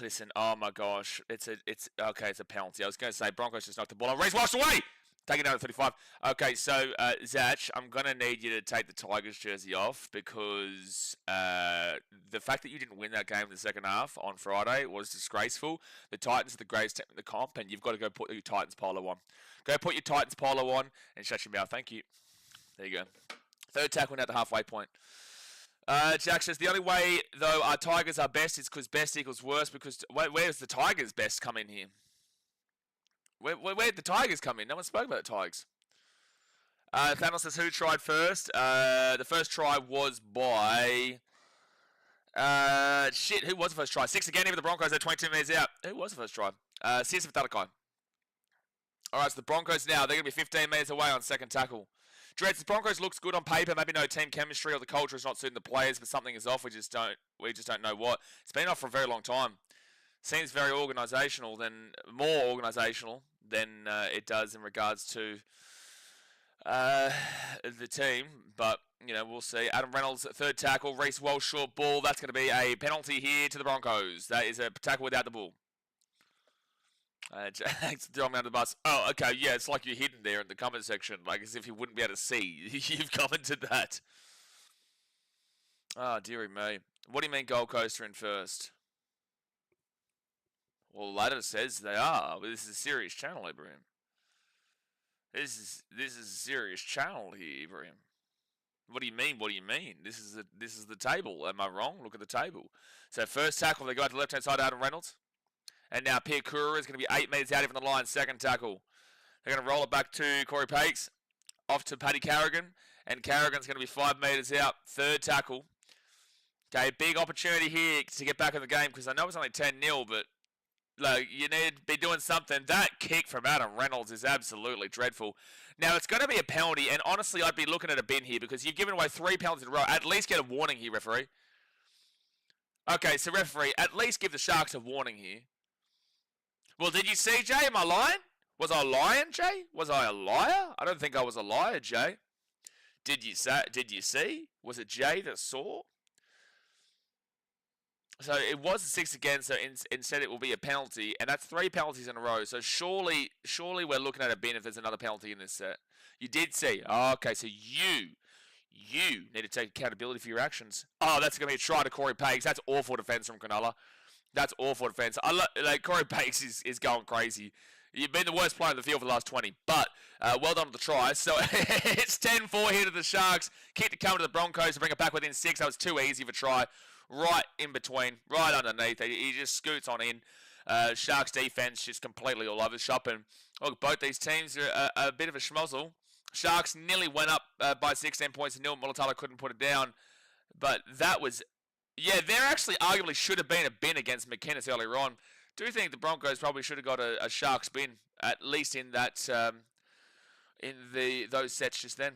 Listen, oh my gosh, it's a penalty. I was going to say Broncos just knocked the ball on. Reece Walsh away! Take it down to 35. Okay, so, Zach, I'm going to need you to take the Tigers jersey off because the fact that you didn't win that game in the second half on Friday was disgraceful. The Titans are the greatest team in the comp, and you've got to go put your Titans polo on. Go put your Titans polo on and shut your mouth. Thank you. There you go. Third tackle at the halfway point. Jack says, the only way, though, our Tigers are best is because best equals worst, because where's the Tigers' best come in here? Where did the Tigers come in? No one spoke about the Tigers. Thanos says, who tried first? The first try was by... who was the first try? 6 again, even the Broncos are 22 minutes out. Who was the first try? Caesar Vitalico. Alright, so the Broncos now, they're going to be 15 metres away on second tackle. Dreads, the Broncos looks good on paper. Maybe no team chemistry or the culture is not suiting the players, but something is off. We just don't know what. It's been off for a very long time. Seems very more organisational than it does in regards to the team. But, you know, we'll see. Adam Reynolds, third tackle. Reece Walsh, short ball. That's going to be a penalty here to the Broncos. That is a tackle without the ball. Throw me under the bus. Oh, okay, yeah, it's like you're hidden there in the comment section, like as if you wouldn't be able to see. You've commented that. Oh, dearie me. What do you mean Gold Coast are in first? Well, ladder says they are, but this is a serious channel, Ibrahim. This is a serious channel here, Ibrahim. What do you mean? What do you mean? This is the table. Am I wrong? Look at the table. So first tackle, they go to the left-hand side, Adam Reynolds. And now Pierre Kura is going to be 8 metres out from the line, second tackle. They're going to roll it back to Corey Pakes, off to Paddy Carrigan, and Carrigan's going to be 5 metres out, third tackle. Okay, big opportunity here to get back in the game, because I know it's only 10-0, but look, you need to be doing something. That kick from Adam Reynolds is absolutely dreadful. Now, it's going to be a penalty, and honestly, I'd be looking at a bin here, because you've given away 3 penalties in a row. At least get a warning here, referee. Okay, so referee, at least give the Sharks a warning here. Well, did you see, Jay? Am I lying? Was I lying, Jay? Was I a liar? I don't think I was a liar, Jay. Did you see? Was it Jay that saw? So it was a 6 again, so instead it will be a penalty, and that's 3 penalties in a row. So surely we're looking at a bin if there's another penalty in this set. You did see. Oh, okay, so You need to take accountability for your actions. Oh, that's going to be a try to Corey Pakes. That's awful defence from Cronulla. That's awful defence. Corey Pakes is going crazy. You've been the worst player in the field for the last 20, but well done with the try. So it's 10-4 here to the Sharks. Kick to come to the Broncos to bring it back within 6. That was too easy of a try. Right in between, right underneath. He just scoots on in. Sharks defense just completely all over the shop. And look, both these teams are a bit of a schmozzle. Sharks nearly went up by 16 points and Mulatalo couldn't put it down. But that was, yeah, there actually arguably should have been a bin against McInnes earlier on. Do think the Broncos probably should have got a Sharks bin, at least in that those sets just then.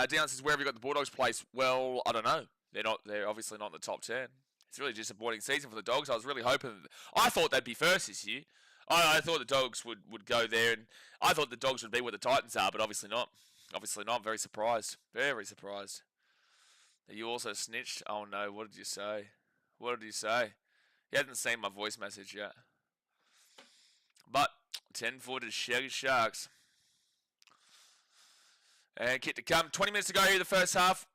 Dion says, where have you got the Bulldogs place? Well, I don't know. They're obviously not in the top 10. It's really disappointing season for the Dogs. I was really hoping, I thought they'd be first this year. I thought the Dogs would go there, and I thought the Dogs would be where the Titans are, but obviously not. Obviously not. Very surprised. Very surprised. You also snitched? Oh no, what did you say? What did you say? He hasn't seen my voice message yet. But 10-4 to Shaggy Sharks. And kit to come. 20 minutes to go here in the first half.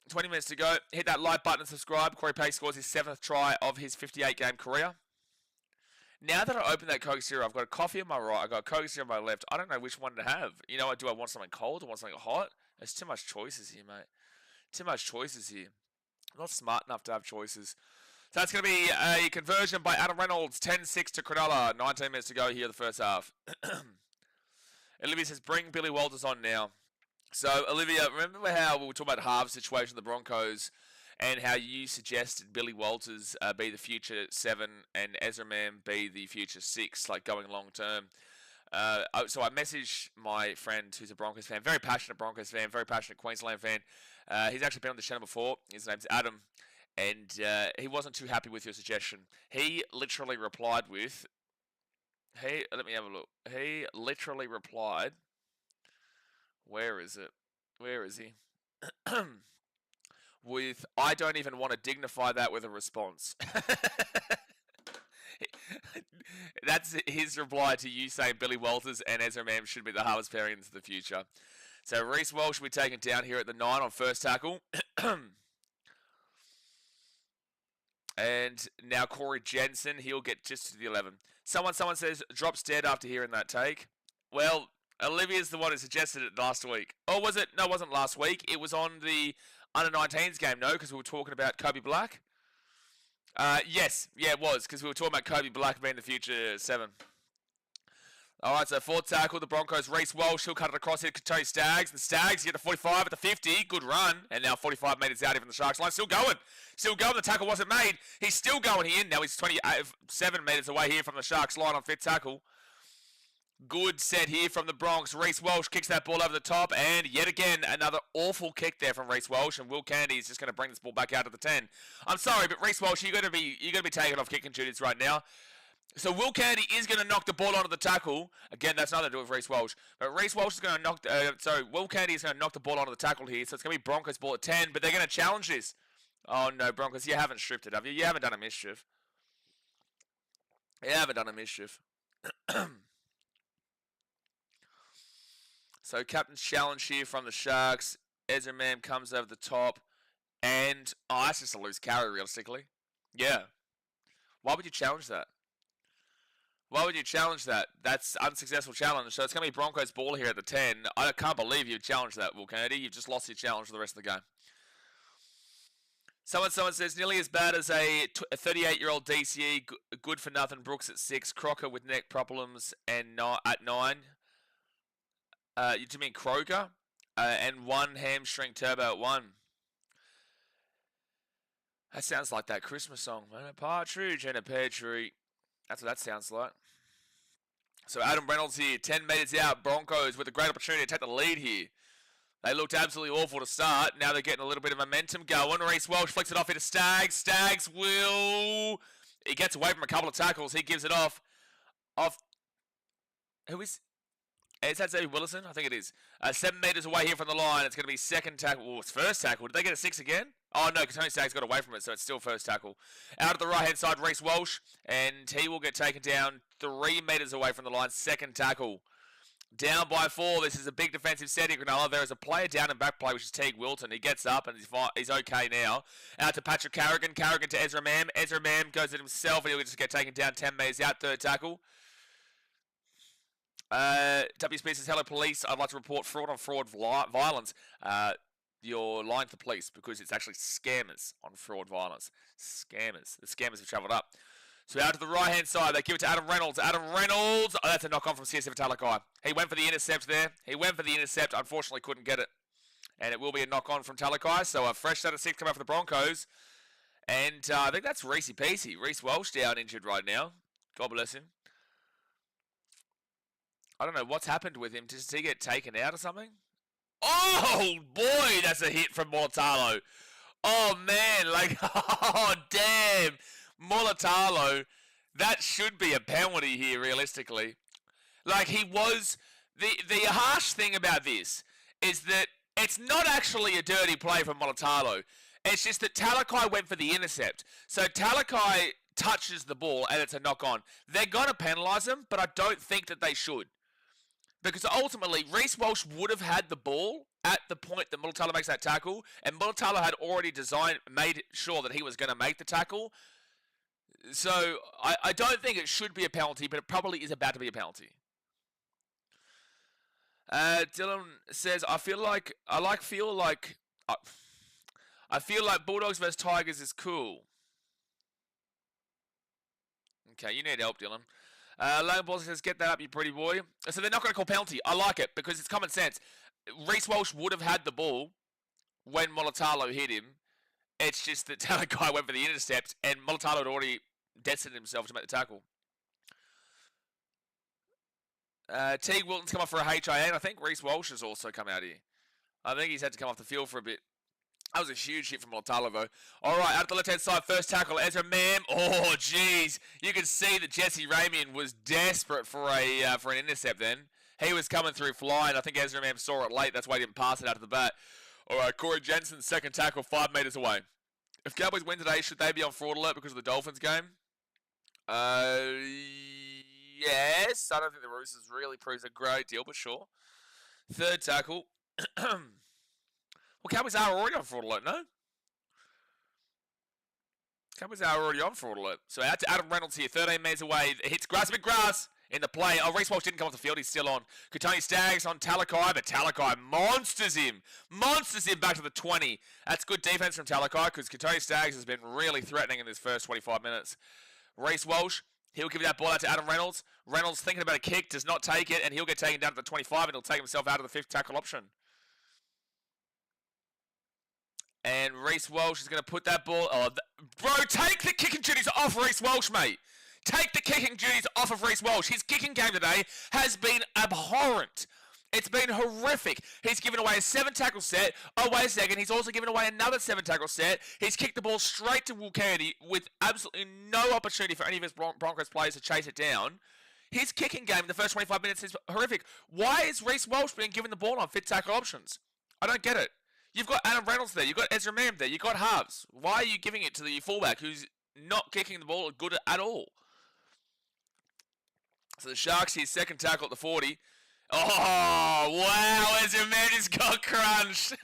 20 minutes to go. Hit that like button and subscribe. Corey Pakes scores his 7th try of his 58-game career. Now that I open that Coke Zero, I've got a coffee on my right. I've got a Coke Zero on my left. I don't know which one to have. You know, do I want something cold or want something hot? There's too much choices here, mate. Too much choices here. I'm not smart enough to have choices. So that's going to be a conversion by Adam Reynolds. 10-6 to Cronulla. 19 minutes to go here in the first half. Olivia says, bring Billy Walters on now. So, Olivia, remember how we were talking about halves situation of the Broncos and how you suggested Billy Walters be the future 7 and Ezra Mann be the future 6, like going long term? So I messaged my friend who's a Broncos fan, very passionate Broncos fan, very passionate Queensland fan. He's actually been on the channel before. His name's Adam. And he wasn't too happy with your suggestion. He literally replied with, let me have a look. He literally replied, where is it? Where is he? With, I don't even want to dignify that with a response. That's his reply to you saying Billy Walters and Ezra Mann should be the hardest pairing into the future. So Reece Walsh will be taken down here at the 9 on first tackle. And now Corey Jensen, he'll get just to the 11. Someone says, drops dead after hearing that take. Well, Olivia's the one who suggested it last week. Oh, was it? No, it wasn't last week. It was on the under-19s game, no, because we were talking about Kobe Black. Yes, yeah, it was, because we were talking about Kobe Black being the future 7. All right, so fourth tackle, the Broncos, Reece Walsh, he'll cut it across here to Tony Staggs. The Staggs get to 45 at the 50, good run. And now 45 metres out here from the Sharks line, still going. Still going, the tackle wasn't made. He's still going here, now he's 27 metres away here from the Sharks line on fifth tackle. Good set here from the Bronx. Reece Walsh kicks that ball over the top, and yet again, another awful kick there from Reece Walsh, and Will Candy is just going to bring this ball back out to the 10. I'm sorry, but Reece Walsh, you're going to be taken off kicking duties right now. So Will Candy is going to knock the ball onto the tackle. Again, that's nothing to do with Reece Walsh. But Reece Walsh is going to knock... Will Candy is going to knock the ball onto the tackle here. So it's going to be Broncos ball at 10. But they're going to challenge this. Oh, no, Broncos. You haven't stripped it, have you? You haven't done a mischief. You haven't done a mischief. So captain's challenge here from the Sharks. Ezra Mann comes over the top. And... oh, that's just a loose carry, realistically. Yeah. Why would you challenge that? Why would you challenge that? That's unsuccessful challenge. So it's going to be Broncos ball here at the 10. I can't believe you challenged that, Will Kennedy. You've just lost your challenge for the rest of the game. Someone says, nearly as bad as a 38-year-old DCE, good for nothing, Brooks at 6, Crocker with neck problems and at 9. Do you mean Croker? And 1 hamstring turbo at 1. That sounds like that Christmas song. And a partridge and a pear tree. That's what that sounds like. So Adam Reynolds here, 10 metres out. Broncos with a great opportunity to take the lead here. They looked absolutely awful to start. Now they're getting a little bit of momentum going. Reece Walsh flicks it off into Staggs. Staggs will... he gets away from a couple of tackles. He gives it off. Who is... is that Xavier Willison? I think it is. 7 metres away here from the line. It's going to be second tackle. Oh, it's first tackle. Did they get a 6 again? Oh, no, because Tony Staggs got away from it, so it's still first tackle. Out of the right-hand side, Reece Walsh, and he will get taken down 3 metres away from the line. Second tackle. Down by 4. This is a big defensive set in Cronulla. There is a player down and back play, which is Teague Wilton. He gets up and he's okay now. Out to Patrick Carrigan. Carrigan to Ezra Mam. Ezra Mam goes at himself and he'll just get taken down 10 metres out. Third tackle. W. Smith says, hello police. I'd like to report fraud on fraud violence. You're lying to the police because it's actually scammers on fraud violence. Scammers. The scammers have travelled up. So out to the right-hand side, they give it to Adam Reynolds. Adam Reynolds! Oh, that's a knock-on from CSF Talakai. He went for the intercept there. Unfortunately couldn't get it. And it will be a knock-on from Talakai. So a fresh set of 6 come out for the Broncos. And I think that's Reese Peasy. Reece Walsh down injured right now. God bless him. I don't know what's happened with him. Did he get taken out or something? Oh, boy, that's a hit from Mulatalo. Oh, man. Oh, damn. Mulatalo, that should be a penalty here, realistically. He was... The harsh thing about this is that it's not actually a dirty play from Mulatalo. It's just that Talakai went for the intercept. So Talakai touches the ball and it's a knock-on. They're going to penalise him, but I don't think that they should. Because ultimately, Reece Walsh would have had the ball at the point that Mulatalo makes that tackle, and Mulatalo had already made sure that he was going to make the tackle. So I don't think it should be a penalty, but it probably is about to be a penalty. Dylan says, I feel like Bulldogs versus Tigers is cool. Okay, you need help, Dylan. Logan Paul says, get that up, you pretty boy. So they're not going to call penalty. I like it because it's common sense. Reece Walsh would have had the ball when Mulatalo hit him. It's just that Talakai went for the intercept and Mulatalo had already destined himself to make the tackle. Teague Wilton's come off for a HIA, and I think Reece Walsh has also come out here. I think he's had to come off the field for a bit. That was a huge hit from Mulatalo, though. All right, out at the left-hand side, first tackle, Ezra Mam. Oh, jeez. You can see that Jesse Ramian was desperate for an intercept then. He was coming through flying. I think Ezra Mam saw it late. That's why he didn't pass it out of the bat. All right, Corey Jensen's second tackle, 5 metres away. If Cowboys win today, should they be on fraud alert because of the Dolphins game? Yes. I don't think the Roosters really proves a great deal, but sure. Third tackle. Well, Cowboys are already on fraud alert, no? Cowboys are already on fraud alert. So out to Adam Reynolds here, 13 metres away. Hits grass, big grass in the play. Oh, Reece Walsh didn't come off the field. He's still on. Katoni Staggs on Talakai, but Talakai monsters him. Monsters him back to the 20. That's good defense from Talakai because Katoni Staggs has been really threatening in this first 25 minutes. Reece Walsh, he'll give that ball out to Adam Reynolds. Reynolds thinking about a kick, does not take it, and he'll get taken down to the 25, and he'll take himself out of the fifth tackle option. And Reece Walsh is going to put that ball... Oh, bro, take the kicking duties off Reece Walsh, mate. Take the kicking duties off of Reece Walsh. His kicking game today has been abhorrent. It's been horrific. He's given away a 7-tackle set. Oh, wait a second. He's also given away another 7-tackle set. He's kicked the ball straight to Will Kennedy with absolutely no opportunity for any of his Broncos players to chase it down. His kicking game in the first 25 minutes is horrific. Why is Reece Walsh being given the ball on 5th tackle options? I don't get it. You've got Adam Reynolds there. You've got Ezra Mam there. You've got halves. Why are you giving it to the fullback who's not kicking the ball good at all? So the Sharks here, 2nd tackle at the 40. Oh, wow. Ezra Mam just got crunched.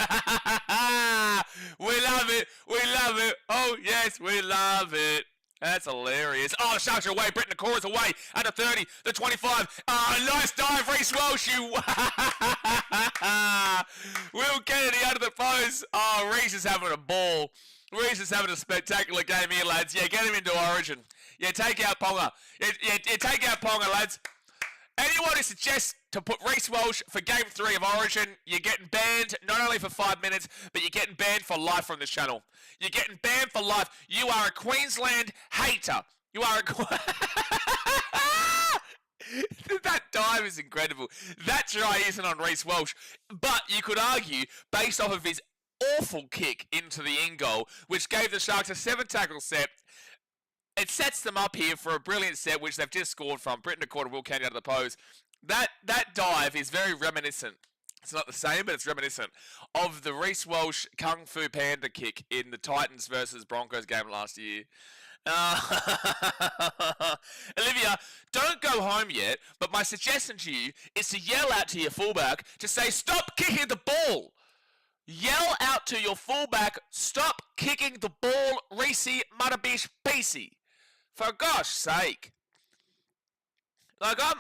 We love it. We love it. Oh, yes, we love it. That's hilarious. Oh, the Sharks are away. Britton Nakora away. Under 30. The 25. Oh, nice dive, Reece Walsh. Will Kennedy under the post. Oh, Reece is having a ball. Reece is having a spectacular game here, lads. Yeah, get him into Origin. Yeah, take out Ponga. Yeah, take out Ponga, lads. Anyone who suggests to put Reece Walsh for Game 3 of Origin, you're getting banned not only for 5 minutes, but you're getting banned for life from this channel. You're getting banned for life. You are a Queensland hater. You are a... That dive is incredible. That try isn't on Reece Walsh. But you could argue, based off of his awful kick into the in goal, which gave the Sharks a 7-tackle set, it sets them up here for a brilliant set, which they've just scored from. Britton Nakora, Will Kennedy out of the pose. That dive is very reminiscent. It's not the same, but it's reminiscent of the Reece Walsh Kung Fu Panda kick in the Titans versus Broncos game last year. Olivia, don't go home yet, but my suggestion to you is to yell out to your fullback to say, stop kicking the ball. Yell out to your fullback, stop kicking the ball, Reese Mutabish Pacey. For gosh sake. Like, I'm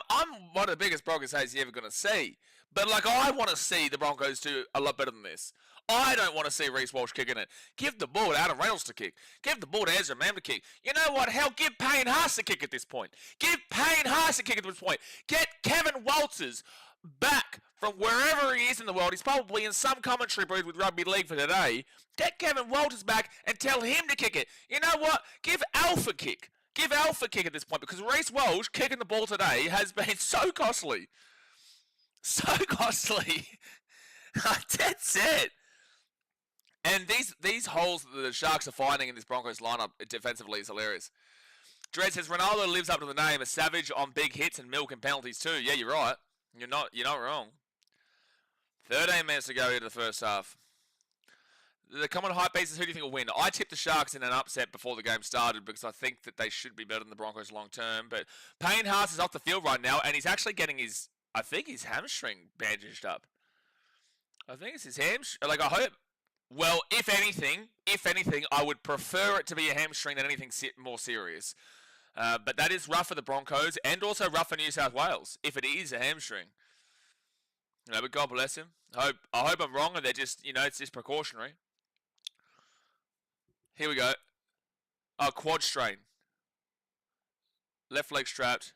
one of the biggest Broncos haters you're ever going to see. But, like, I want to see the Broncos do a lot better than this. I don't want to see Reece Walsh kicking it. Give the ball to Adam Reynolds to kick. Give the ball to Ezra Mam to kick. You know what? Hell, give Payne Haas a kick at this point. Give Payne Haas a kick at this point. Get Kevin Walters back from wherever he is in the world. He's probably in some commentary booth with Rugby League for today. Get Kevin Walters back and tell him to kick it. You know what? Give Alf a kick. Give Alf a kick at this point, because Reece Walsh kicking the ball today has been so costly. So costly. That's it. And these holes that the Sharks are finding in this Broncos lineup defensively is hilarious. Dredd says Ronaldo lives up to the name, a savage on big hits and milk and penalties too. Yeah, you're right. You're not wrong. 13 minutes to go into the first half. The common hype basis, who do you think will win? I tipped the Sharks in an upset before the game started because I think that they should be better than the Broncos long term. But Payne Haas is off the field right now, and he's actually getting his hamstring bandaged up. I think it's his hamstring. Like, I hope. Well, if anything, I would prefer it to be a hamstring than anything more serious. But that is rough for the Broncos and also rough for New South Wales if it is a hamstring. You know, but God bless him. I hope I'm wrong and they're just, it's just precautionary. Here we go. Oh, quad strain. Left leg strapped.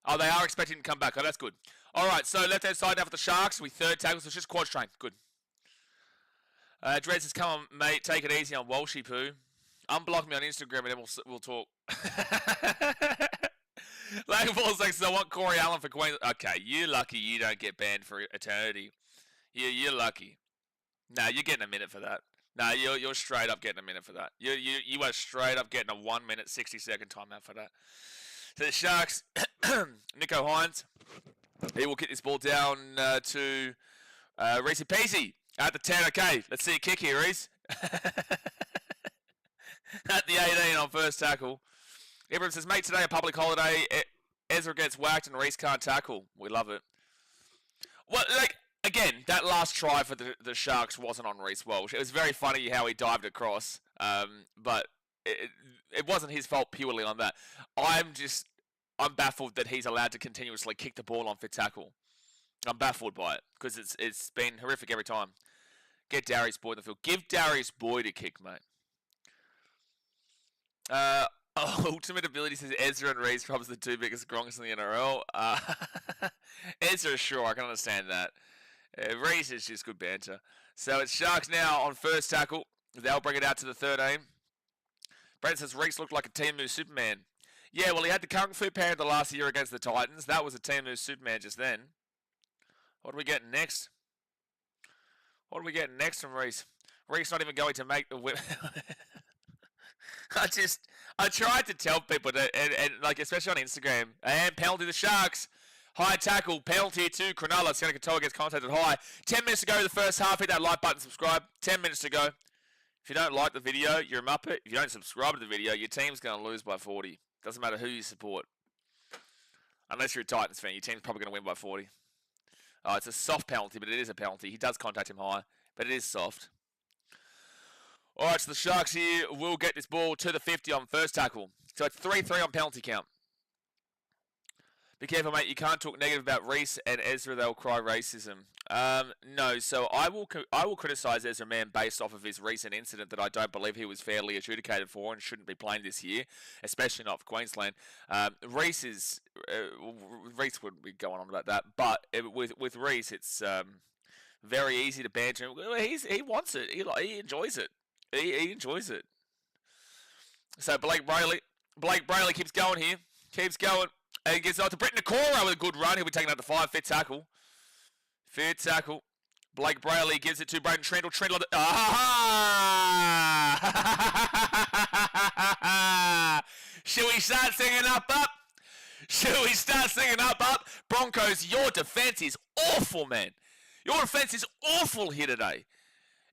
Oh, they are expecting to come back. Oh, that's good. All right, so left-hand side now for the Sharks. We third tackle, so it's just quad strain. Good. Dredd says, come on, mate. Take it easy on Walshy Poo. Unblock me on Instagram and then we'll talk. Lakenfall says, I want Corey Allen for Queensland. Okay, you're lucky you don't get banned for eternity. You're lucky. No, you're getting a minute for that. No, you're straight up getting a minute for that. You are straight up getting a 1 minute 60-second timeout for that. So the Sharks, Nico Hines, he will kick this ball down to Reese Peasy at the 10. Okay, let's see a kick here, Reese. At the 18 on first tackle. Ibrahim says, mate, today a public holiday. Ezra gets whacked and Reese can't tackle. We love it. Well, like, again, that last try for the Sharks wasn't on Reece Walsh. It was very funny how he dived across, but it wasn't his fault purely on that. I'm baffled that he's allowed to continuously kick the ball on for tackle. I'm baffled by it because it's been horrific every time. Get Darius Boyd in the field. Give Darius Boyd a kick, mate. Ultimate Ability says Ezra and Reece probably the two biggest gronks in the NRL. Ezra, sure, I can understand that. Reece is just good banter. So it's Sharks now on first tackle. They'll bring it out to the 13. Brent says Reece looked like a Teemu Superman. Yeah, well, he had the Kung Fu Panda the last year against the Titans. That was a Teemu Superman just then. What are we getting next? What are we getting next from Reece? Reece not even going to make the whip. I tried to tell people that, and like, especially on Instagram, and penalty the Sharks. High tackle, penalty to Cronulla. Sienna Katoa gets contacted high. 10 minutes to go to the first half. Hit that like button, subscribe. 10 minutes to go. If you don't like the video, you're a muppet. If you don't subscribe to the video, your team's going to lose by 40. Doesn't matter who you support. Unless you're a Titans fan, your team's probably going to win by 40. Oh, it's a soft penalty, but it is a penalty. He does contact him high, but it is soft. All right, so the Sharks here will get this ball to the 50 on first tackle. So it's 3-3 on penalty count. Be careful, mate. You can't talk negative about Reece and Ezra. They'll cry racism. No, so I will criticise Ezra Mann based off of his recent incident that I don't believe he was fairly adjudicated for and shouldn't be playing this year, especially not for Queensland. Reece wouldn't be going on about that, but with Reece, it's very easy to banter. He wants it. He enjoys it. He enjoys it. So Blake Brayley keeps going here. Keeps going. And he gets out to Britton Nakora with a good run. He'll be taken out to 5. Fit tackle. Blake Brayley gives it to Braden Trindle. Should we start singing up? Should we start singing up? Broncos, your defense is awful, man. Your defense is awful here today.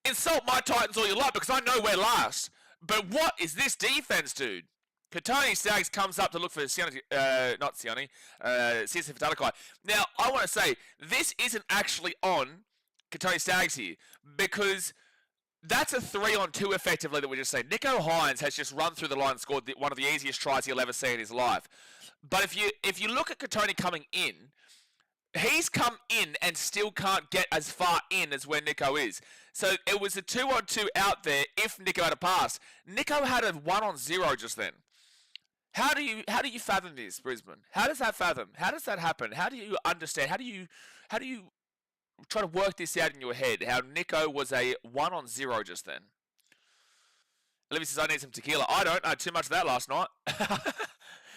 Insult my Titans all you like because I know we're last. But what is this defense, dude? Kotoni Staggs comes up to look for Sione, Sione Fatalikai. Now, I want to say, this isn't actually on Kotoni Staggs here, because that's a 3-on-2 effectively that we're just saying. Nicho Hynes has just run through the line and scored one of the easiest tries he'll ever see in his life. But if you look at Kotoni coming in, he's come in and still can't get as far in as where Nicho is. So it was a 2-on-2 out there if Nicho had a pass. Nicho had a 1-on-0 just then. How do you fathom this, Brisbane? How does that fathom? How does that happen? How do you understand? How do you try to work this out in your head? How Nicho was a 1-on-0 just then. Olivia says, I need some tequila. I don't. I had too much of that last night.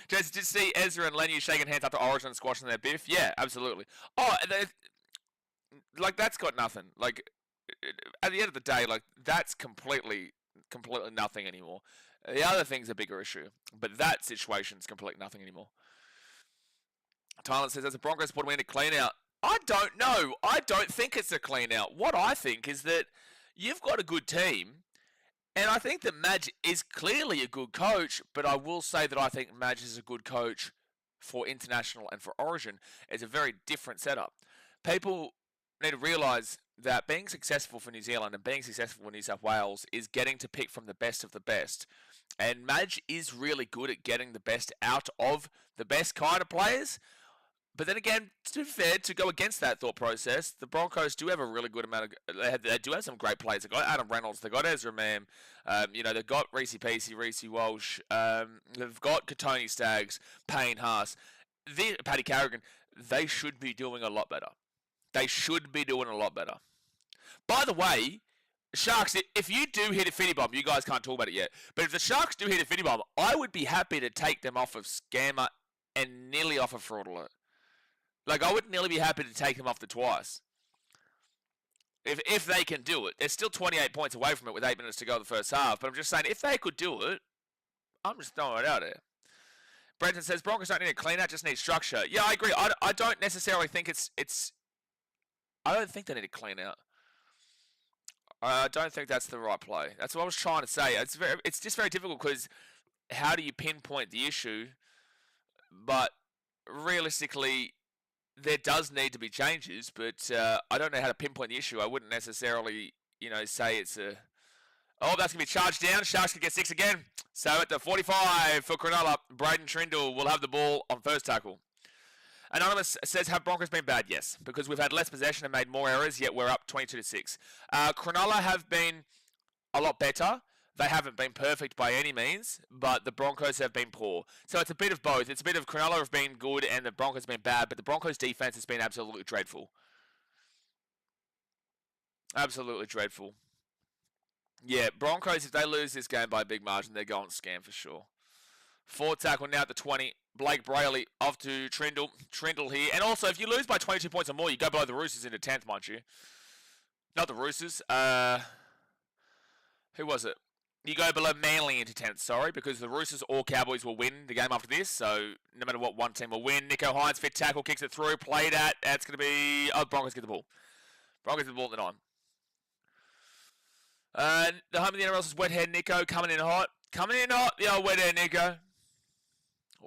Just did see Ezra and Lenu shaking hands after Origin and squashing their biff? Yeah, absolutely. Oh, like, that's got nothing. Like, at the end of the day, like, that's completely nothing anymore. The other thing's a bigger issue, but that situation's completely nothing anymore. Tyler says, as a Broncos supporter, we need a clean out. I don't know. I don't think it's a clean out. What I think is that you've got a good team, and I think that Madge is clearly a good coach, but I will say that I think Madge is a good coach for international and for Origin. It's a very different setup. People need to realise that being successful for New Zealand and being successful for New South Wales is getting to pick from the best of the best. And Madge is really good at getting the best out of the best kind of players. But then again, to be fair, to go against that thought process, the Broncos do have a really good amount of... They do have some great players. They've got Adam Reynolds. They've got Ezra Mam. They've got Reese Peasy, Reese Walsh. They've got Kotoni Staggs, Payne Haas. Paddy Carrigan. They should be doing a lot better. They should be doing a lot better. By the way, Sharks, if you do hit a Fitty Bomb, you guys can't talk about it yet, but if the Sharks do hit a Fitty Bomb, I would be happy to take them off of Scammer and nearly off of Fraud Alert. Like, I would nearly be happy to take them off the twice. If they can do it. They're still 28 points away from it with 8 minutes to go in the first half, but I'm just saying, if they could do it, I'm just throwing it out there. Brenton says, Broncos don't need a clean out, just need structure. Yeah, I agree. I don't necessarily think it's... I don't think they need a clean out. I don't think that's the right play. That's what I was trying to say. It's just very difficult because how do you pinpoint the issue? But realistically, there does need to be changes. But I don't know how to pinpoint the issue. I wouldn't necessarily, say it's a... Oh, that's going to be charged down. Sharks can get 6 again. So at the 45 for Cronulla, Braden Trindle will have the ball on first tackle. Anonymous says, have Broncos been bad? Yes, because we've had less possession and made more errors, yet we're up 22-6. Cronulla have been a lot better. They haven't been perfect by any means, but the Broncos have been poor. So it's a bit of both. It's a bit of Cronulla have been good and the Broncos have been bad, but the Broncos' defense has been absolutely dreadful. Absolutely dreadful. Yeah, Broncos, if they lose this game by a big margin, they're going scam for sure. Fourth tackle now at the 20. Blake Brayley off to Trindle. Trindle here. And also, if you lose by 22 points or more, you go below the Roosters into 10th, mind you. Not the Roosters. Who was it? You go below Manly into 10th, sorry, because the Roosters or Cowboys will win the game after this. So, no matter what, one team will win. Nicho Hynes, fit tackle, kicks it through, played at. That's going to be... Oh, Broncos get the ball. Broncos get the ball at the 9. The home of the NRL is Wet-Head Nicho coming in hot. Coming in hot, the old Wet-Head Nicho.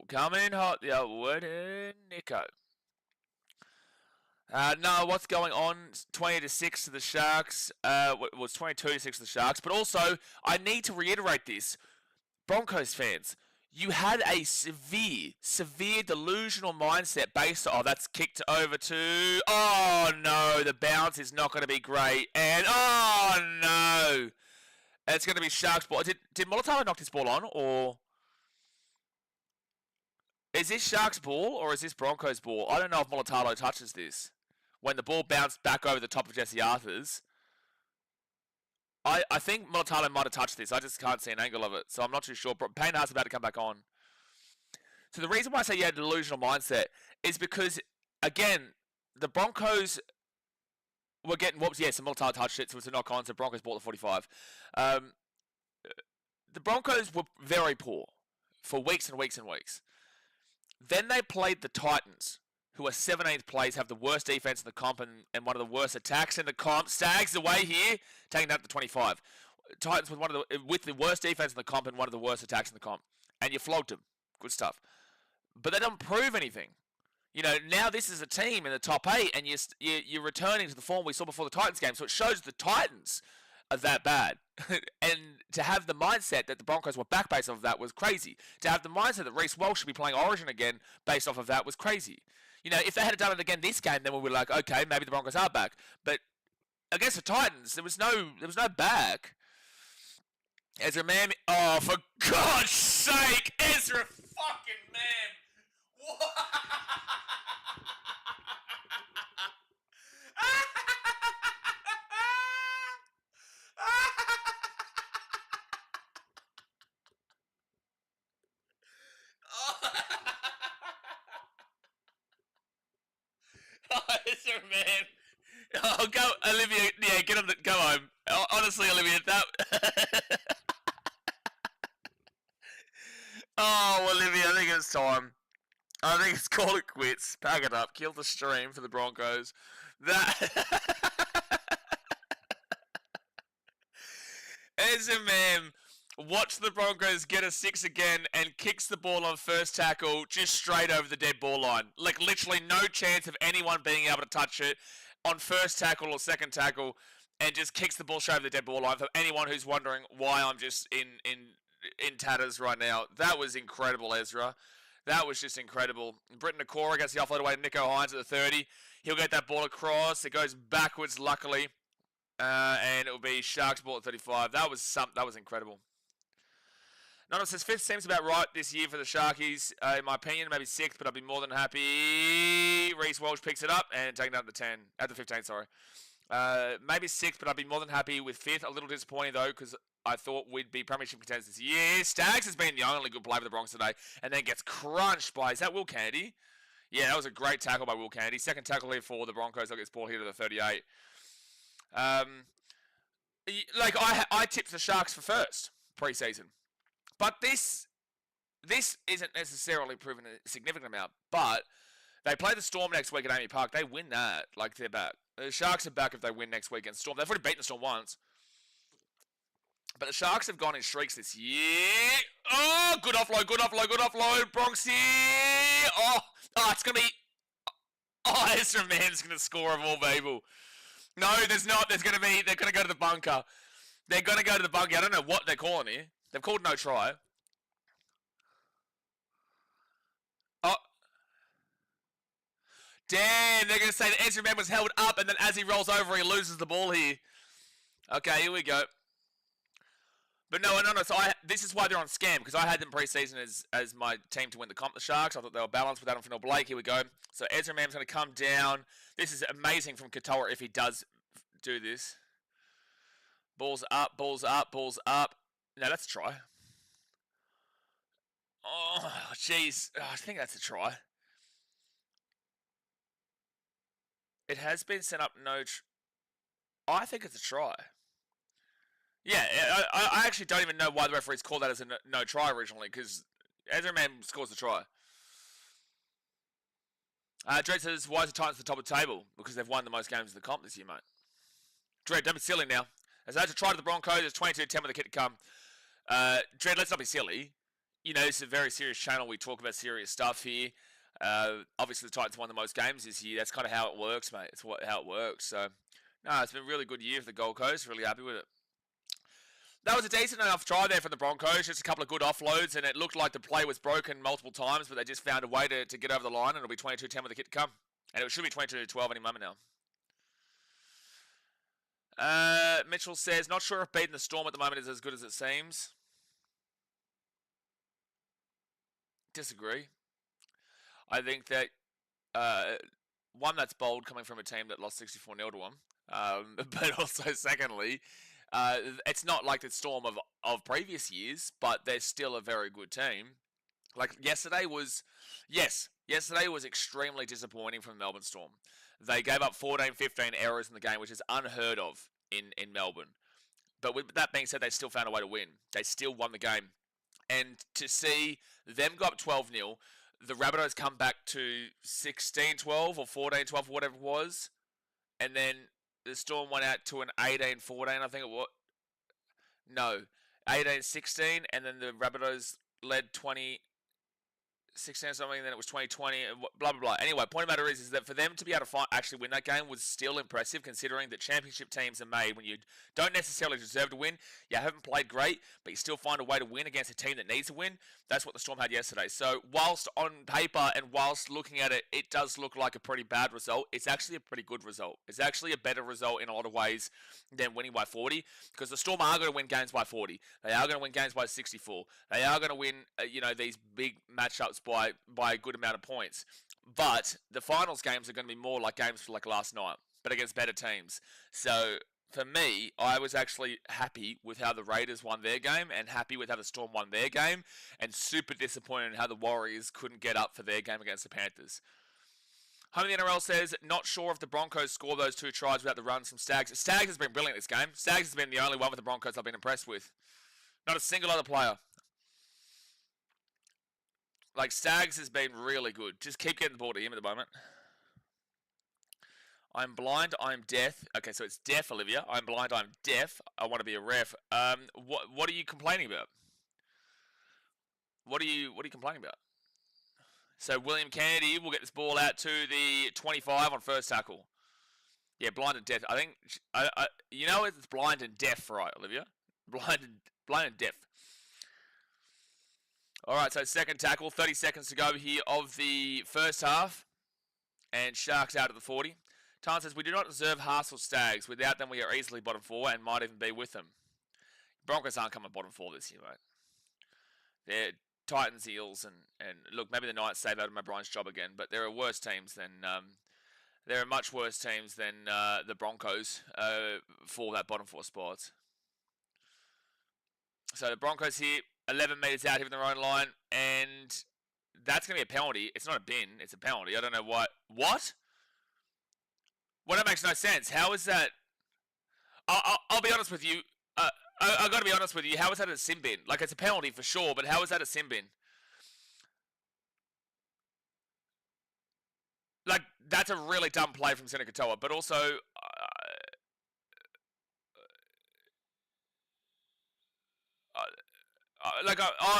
Coming in hot, the old Wet-Head Nicho. No, what's going on? 20-6 to the Sharks. It was 22-6 to the Sharks. But also, I need to reiterate this. Broncos fans, you had a severe delusional mindset based on, that's kicked over to, oh no, the bounce is not going to be great. And, oh no, it's going to be Sharks ball. Did Mulatalo knock this ball on, or... Is this Sharks ball or is this Broncos ball? I don't know if Mulatalo touches this. When the ball bounced back over the top of Jesse Arthur's. I think Mulatalo might have touched this. I just can't see an angle of it. So I'm not too sure. Payne Haas about to come back on. So the reason why I say you had a delusional mindset is because, again, the Broncos were getting whoops. Yes, and Mulatalo touched it, so it's a knock on. So Broncos bought the 45. The Broncos were very poor for weeks and weeks and weeks. Then they played the Titans, who are 17th place, have the worst defense in the comp and one of the worst attacks in the comp. Stags away here, taking that to 25. Titans with the worst defense in the comp and one of the worst attacks in the comp, and you flogged them. Good stuff. But they don't prove anything. Now this is a team in the top 8, and you're returning to the form we saw before the Titans game. So it shows the Titans are that bad. And to have the mindset that the Broncos were back based off of that was crazy. To have the mindset that Reece Walsh should be playing Origin again based off of that was crazy. If they had done it again this game, then we were like, okay, maybe the Broncos are back. But against the Titans, there was no back. Ezra Mam. Oh, for God's sake, Ezra fucking Mam. What? Oh, Ezra Mam. Oh, go, Olivia. Yeah, get on the. Go home. Honestly, Olivia, that. Oh, Olivia, I think it's time. I think it's call it quits. Pack it up. Kill the stream for the Broncos. Ezra Mam, watch the Broncos get a 6 again and kicks the ball on first tackle just straight over the dead ball line. Like, literally no chance of anyone being able to touch it on first tackle or second tackle, and just kicks the ball straight over the dead ball line. For anyone who's wondering why I'm just in tatters right now, that was incredible, Ezra. That was just incredible. Britton Nakora gets the offload away to Nico Hines at the 30. He'll get that ball across. It goes backwards, luckily. And it will be Sharks ball at 35. That was incredible. Nona says 5th seems about right this year for the Sharkies. In my opinion, maybe 6th, but I'd be more than happy. Reece Walsh picks it up and taking it up to 10. At the 15, sorry. Maybe 6th, but I'd be more than happy with 5th. A little disappointing, though, because I thought we'd be premiership contenders this year. Staggs has been the only good play for the Broncos today, and then gets crunched by, is that Will Kennedy? Yeah, that was a great tackle by Will Kennedy. Second tackle here for the Broncos. I'll get this ball here to the 38. I tipped the Sharks for first pre-season. But this isn't necessarily proven a significant amount. But they play the Storm next week at Amy Park. They win that. Like, they're back. The Sharks are back if they win next week against Storm. They've already beaten the Storm once. But the Sharks have gone in streaks this year. Oh, good offload. Bronx here. Oh, it's going to be... Oh, Ezra Mann's going to score of all people. No, there's not. They're going to go to the bunker. They're going to go to the bunker. I don't know what they're calling here. They've called no try. Oh. Damn, they're going to say that Ezra Mann was held up, and then as he rolls over, he loses the ball here. Okay, here we go. But no. So this is why they're on scam, because I had them pre-season as my team to win the comp, the Sharks. I thought they were balanced with Adam Fennell-Blake. Here we go. So Ezra Mann's going to come down. This is amazing from Katoa if he does do this. Balls up. No, that's a try. Oh, jeez. Oh, I think that's a try. It has been sent up I think it's a try. Yeah, I actually don't even know why the referees called that as a no try originally, because Ezra Mann scores the try. Dredd says, why is the Titans at the top of the table? Because they've won the most games in the comp this year, mate. Dredd, don't be silly now. As that's a try to the Broncos, it's 22-10 with the kit to come. Dredd, let's not be silly. This is a very serious channel. We talk about serious stuff here. Obviously, the Titans won the most games this year. That's kind of how it works, mate. It's how it works. So, no, it's been a really good year for the Gold Coast. Really happy with it. That was a decent enough try there for the Broncos. Just a couple of good offloads, and it looked like the play was broken multiple times, but they just found a way to get over the line, and it'll be 22-10 with the kit to come. And it should be 22-12 any moment now. Mitchell says, not sure if beating the Storm at the moment is as good as it seems. Disagree. I think that, one, that's bold coming from a team that lost 64-0 to them. But also, secondly, it's not like the Storm of previous years, but they're still a very good team. Like, yesterday was extremely disappointing from the Melbourne Storm. They gave up 14-15 errors in the game, which is unheard of in Melbourne. But with that being said, they still found a way to win. They still won the game. And to see them go up 12-0, the Rabbitohs come back to 16-12 or 14-12, whatever it was, and then the Storm went out to an 18-14, I think it was. No, 18-16, and then the Rabbitohs led 20. 16 or something, and then it was 2020, and blah, blah, blah. Anyway, point of the matter is that for them to be able to actually win that game was still impressive, considering that championship teams are made when you don't necessarily deserve to win. You haven't played great, but you still find a way to win against a team that needs to win. That's what the Storm had yesterday. So whilst on paper and whilst looking at it, it does look like a pretty bad result, it's actually a pretty good result. It's actually a better result in a lot of ways than winning by 40, because the Storm are going to win games by 40. They are going to win games by 64. They are going to win, these big matchups by a good amount of points. But the finals games are going to be more like games like last night, but against better teams. So for me, I was actually happy with how the Raiders won their game and happy with how the Storm won their game, and super disappointed in how the Warriors couldn't get up for their game against the Panthers. Home of the NRL says, not sure if the Broncos score those 2 tries without the runs from Stags. Stags has been brilliant this game. Stags has been the only one with the Broncos I've been impressed with. Not a single other player. Like, Stags has been really good. Just keep getting the ball to him at the moment. I'm blind, I'm deaf. Okay, so it's deaf, Olivia. I'm blind, I'm deaf. I want to be a ref. What are you complaining about? What are you complaining about? So William Kennedy will get this ball out to the 25 on first tackle. Yeah, blind and deaf. I think it's blind and deaf, right, Olivia? Blind and deaf. All right, so second tackle, 30 seconds to go here of the first half, and Sharks out at the 40. Tan says, we do not deserve Haas or Stags. Without them, we are easily bottom 4 and might even be with them. Broncos aren't coming bottom 4 this year, mate. They're Titans, Eels, and look, maybe the Knights save out of my Brian's job again, but there are worse teams than there are much worse teams than the Broncos for that bottom 4 spots. So the Broncos here, 11 metres out, hitting their own line, and that's going to be a penalty. It's not a bin, it's a penalty. I don't know what. What? Well, that makes no sense. How is that? I'll be honest with you. I've got to be honest with you. How is that a sin bin? Like, it's a penalty for sure, but how is that a sin bin? Like, that's a really dumb play from Seneca Toa, but also...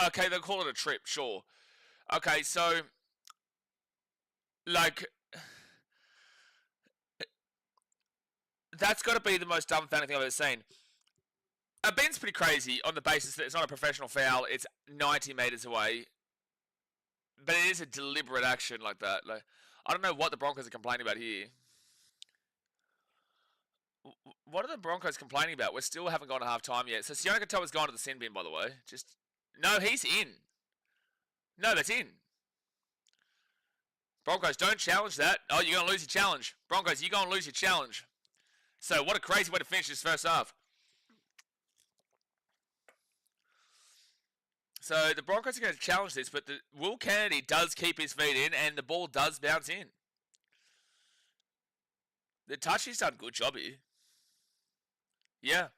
okay, they'll call it a trip, sure. Okay, so... Like... That's got to be the most dumbfounding thing I've ever seen. A bin's pretty crazy on the basis that it's not a professional foul. It's 90 metres away. But it is a deliberate action like that. Like, I don't know what the Broncos are complaining about here. What are the Broncos complaining about? We still haven't gone to half-time yet. So Sione Katoa's gone to the sin bin, by the way. No, he's in. No, that's in. Broncos, don't challenge that. Oh, you're going to lose your challenge. Broncos, you're going to lose your challenge. So what a crazy way to finish this first half. So the Broncos are going to challenge this, but Will Kennedy does keep his feet in, and the ball does bounce in. The touchy's done a good job here. Yeah.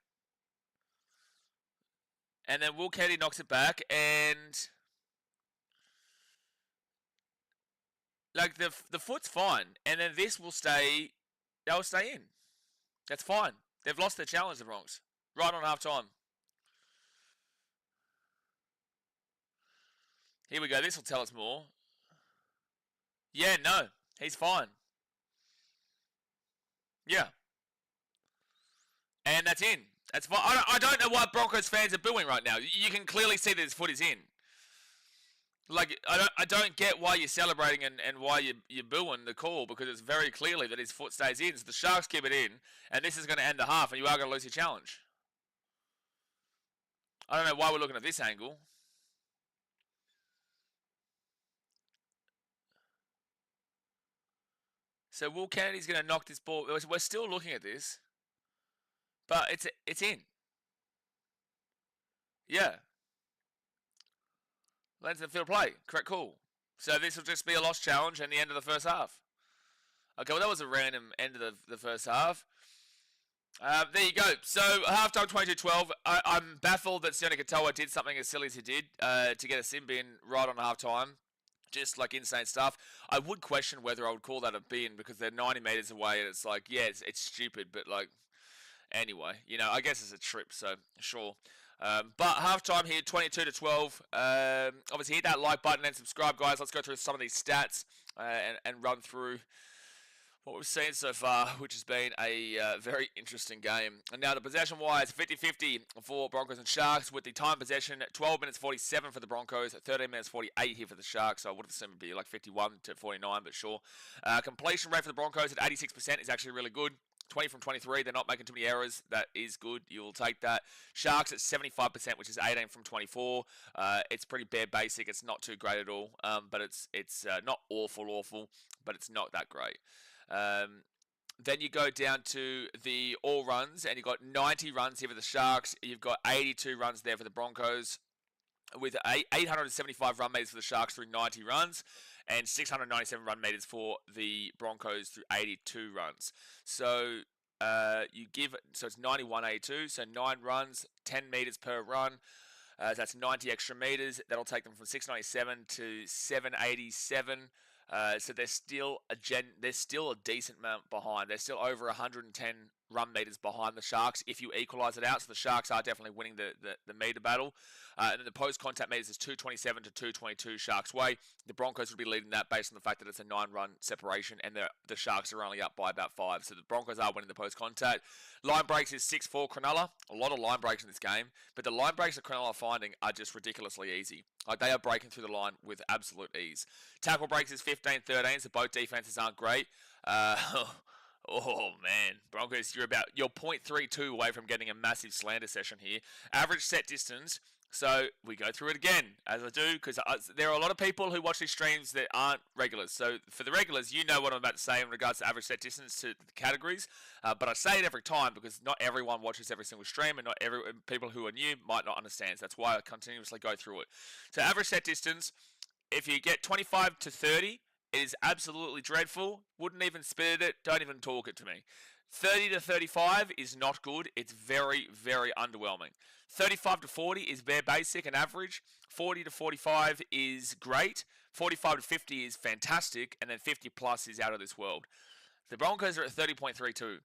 And then Will Kennedy knocks it back, and... Like, the foot's fine, and then this will stay... They'll stay in. That's fine. They've lost their challenge, the Bronx. Right on half-time. Here we go. This will tell us more. Yeah, no. He's fine. Yeah. And that's in. That's fine. I don't know why Broncos fans are booing right now. You can clearly see that his foot is in. Like, I don't get why you're celebrating and why you're booing the call, because it's very clearly that his foot stays in. So the Sharks keep it in, and this is going to end the half, and you are going to lose your challenge. I don't know why we're looking at this angle. So Will Kennedy's going to knock this ball. We're still looking at this, but it's in. Yeah. Lands in the field play. Correct call. So this will just be a lost challenge and the end of the first half. Okay, well, that was a random end of the first half. There you go. So, halftime 22-12. I'm baffled that Sione Katoa did something as silly as he did to get a sin bin right on halftime. Just, like, insane stuff. I would question whether I would call that a bin because they're 90 metres away and it's like, yeah, it's stupid, but, like... anyway, you know, I guess it's a trip, so sure. But halftime here, 22-12. Obviously, hit that like button and subscribe, guys. Let's go through some of these stats and run through what we've seen so far, which has been a very interesting game. And now the possession-wise, 50-50 for Broncos and Sharks, with the time possession, 12 minutes 47 for the Broncos, 13 minutes 48 here for the Sharks. So I would have assumed it would be like 51-49, but sure. Completion rate for the Broncos at 86% is actually really good. 20 from 23, they're not making too many errors. That is good. You'll take that. Sharks at 75%, which is 18 from 24. It's pretty bare basic. It's not too great at all, but it's not awful, but it's not that great. Then you go down to the all runs, and you've got 90 runs here for the Sharks. You've got 82 runs there for the Broncos, with 875 run meters for the Sharks through 90 runs, and 697 run meters for the Broncos through 82 runs. So it's 91-82, so 9 runs, 10 meters per run. That's 90 extra meters. That'll take them from 697 to 787. So they're still a decent amount behind. They're still over 110 run meters behind the Sharks if you equalise it out. So the Sharks are definitely winning the meter battle. And then the post-contact meters is 227 to 222 Sharks way. The Broncos would be leading that based on the fact that it's a 9-run separation, and the Sharks are only up by about 5. So the Broncos are winning the post-contact. Line breaks is 6-4 Cronulla. A lot of line breaks in this game, but the line breaks that Cronulla are finding are just ridiculously easy. Like, they are breaking through the line with absolute ease. Tackle breaks is 15-13, so both defenses aren't great. Oh man, Broncos, you're 0.32 away from getting a massive slander session here. Average set distance. So we go through it again, as I do, because there are a lot of people who watch these streams that aren't regulars. So for the regulars, you know what I'm about to say in regards to average set distance to the categories. But I say it every time because not everyone watches every single stream, and people who are new might not understand. So that's why I continuously go through it. So average set distance, if you get 25 to 30, it is absolutely dreadful. Wouldn't even spit it. Don't even talk it to me. 30 to 35 is not good. It's very, very underwhelming. 35 to 40 is bare basic and average. 40 to 45 is great. 45 to 50 is fantastic. And then 50 plus is out of this world. The Broncos are at 30.32.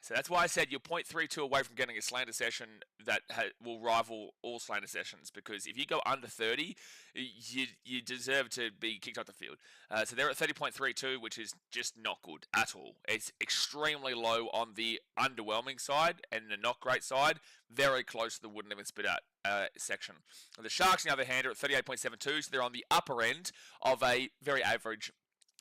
So that's why I said you're 0.32 away from getting a slander session that will rival all slander sessions. Because if you go under 30, you deserve to be kicked off the field. So they're at 30.32, which is just not good at all. It's extremely low on the underwhelming side and the not great side. Very close to the wouldn't even spit out section. The Sharks, on the other hand, are at 38.72, so they're on the upper end of a very average,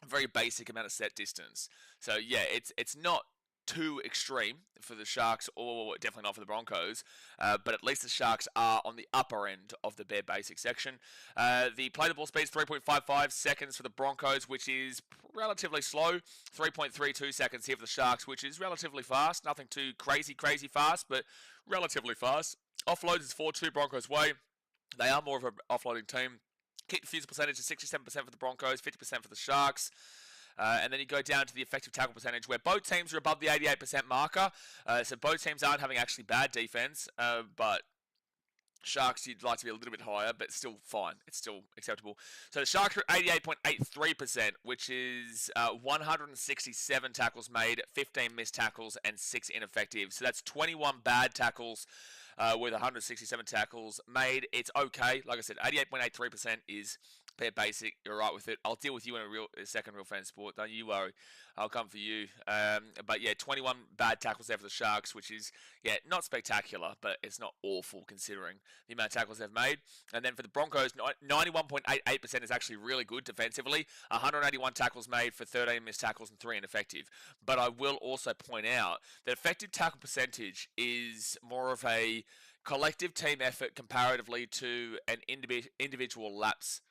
very basic amount of set distance. So yeah, it's not too extreme for the Sharks, or definitely not for the Broncos, but at least the Sharks are on the upper end of the bare basic section. The play the ball speed is 3.55 seconds for the Broncos, which is relatively slow. 3.32 seconds here for the Sharks, which is relatively fast. Nothing too crazy fast, but relatively fast. Offloads is 4-2 Broncos way. They are more of an offloading team. Kick defusal percentage is 67% for the Broncos, 50% for the Sharks. And then you go down to the effective tackle percentage, where both teams are above the 88% marker. So both teams aren't having actually bad defense, but Sharks, you'd like to be a little bit higher, but still fine. It's still acceptable. So the Sharks are at 88.83%, which is 167 tackles made, 15 missed tackles, and 6 ineffective. So that's 21 bad tackles with 167 tackles made. It's okay. Like I said, 88.83% is bare basic. You're right with it. I'll deal with you in a second, Real Fan Sport. Don't you worry. I'll come for you. But yeah, 21 bad tackles there for the Sharks, which is, yeah, not spectacular, but it's not awful considering the amount of tackles they've made. And then for the Broncos, 91.88% is actually really good defensively. 181 tackles made for 13 missed tackles and 3 ineffective. But I will also point out that effective tackle percentage is more of a collective team effort comparatively to an individual lapse,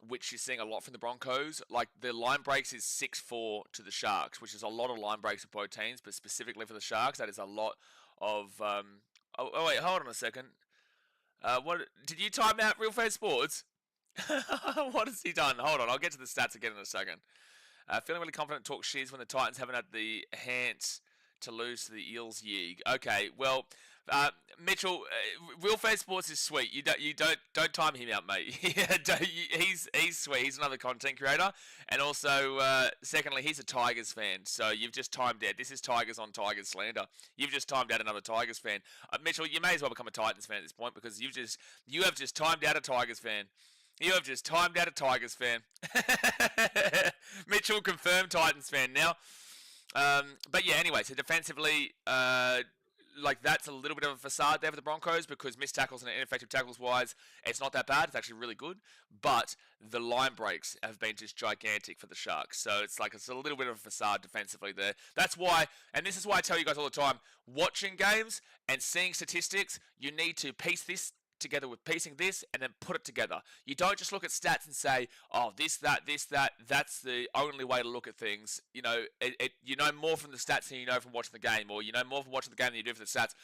which you're seeing a lot from the Broncos. Like, the line breaks is 6-4 to the Sharks, which is a lot of line breaks for both teams, but specifically for the Sharks, that is a lot of... Oh, wait, hold on a second. What did you time out Real Fan Sports? What has he done? Hold on, I'll get to the stats again in a second. Feeling really confident to talk shiz when the Titans haven't had the hands to lose to the Eels Yeeg. Okay, well, Mitchell, Real Fair Sports is sweet. You don't time him out, mate. He's sweet. He's another content creator, and also secondly, he's a Tigers fan. So you've just timed out. This is Tigers on Tigers slander. You've just timed out another Tigers fan. Mitchell, you may as well become a Titans fan at this point because you have just timed out a Tigers fan. You have just timed out a Tigers fan. Mitchell, confirmed Titans fan now. But yeah, anyway, so defensively, like that's a little bit of a facade there for the Broncos because missed tackles and ineffective tackles wise, it's not that bad. It's actually really good. But the line breaks have been just gigantic for the Sharks. So it's a little bit of a facade defensively there. That's why, and this is why I tell you guys all the time, watching games and seeing statistics, you need to piece this together with piecing this and then put it together. You don't just look at stats and say, oh, this, that's the only way to look at things. You know, you know more from the stats than you know from watching the game, or you know more from watching the game than you do from the stats.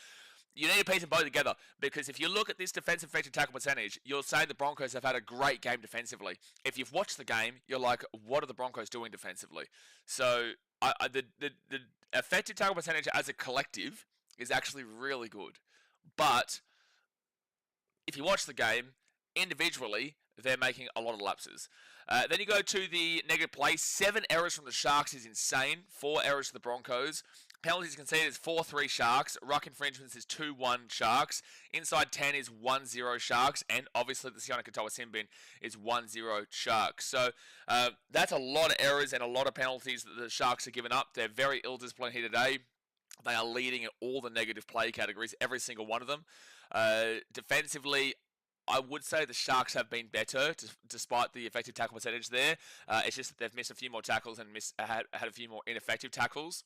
You need to piece them both together because if you look at this defensive effective tackle percentage, you'll say the Broncos have had a great game defensively. If you've watched the game, you're like, what are the Broncos doing defensively? So the effective tackle percentage as a collective is actually really good. But if you watch the game, individually, they're making a lot of lapses. Then you go to the negative play. 7 errors from the Sharks is insane. 4 errors to the Broncos. Penalties conceded is 4-3 Sharks. Ruck infringements is 2-1 Sharks. Inside 10 is 1-0 Sharks. And obviously the Sione Katoa sin bin is 1-0 Sharks. So that's a lot of errors and a lot of penalties that the Sharks are giving up. They're very ill-disciplined here today. They are leading in all the negative play categories, every single one of them. Defensively, I would say the Sharks have been better despite the effective tackle percentage there. It's just that they've missed a few more tackles and had a few more ineffective tackles.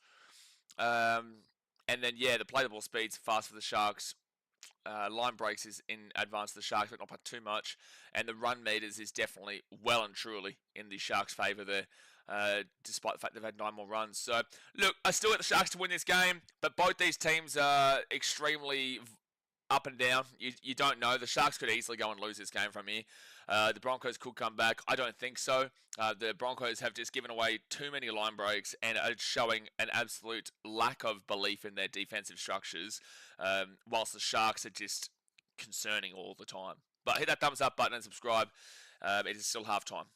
And then, yeah, the play the ball speed's fast for the Sharks. Line breaks is in advance of the Sharks, but not by too much. And the run meters is definitely well and truly in the Sharks' favour there. Despite the fact they've had 9 more runs. So, look, I still want the Sharks to win this game, but both these teams are extremely up and down. You don't know. The Sharks could easily go and lose this game from here. The Broncos could come back. I don't think so. The Broncos have just given away too many line breaks and are showing an absolute lack of belief in their defensive structures, whilst the Sharks are just concerning all the time. But hit that thumbs up button and subscribe. It is still halftime.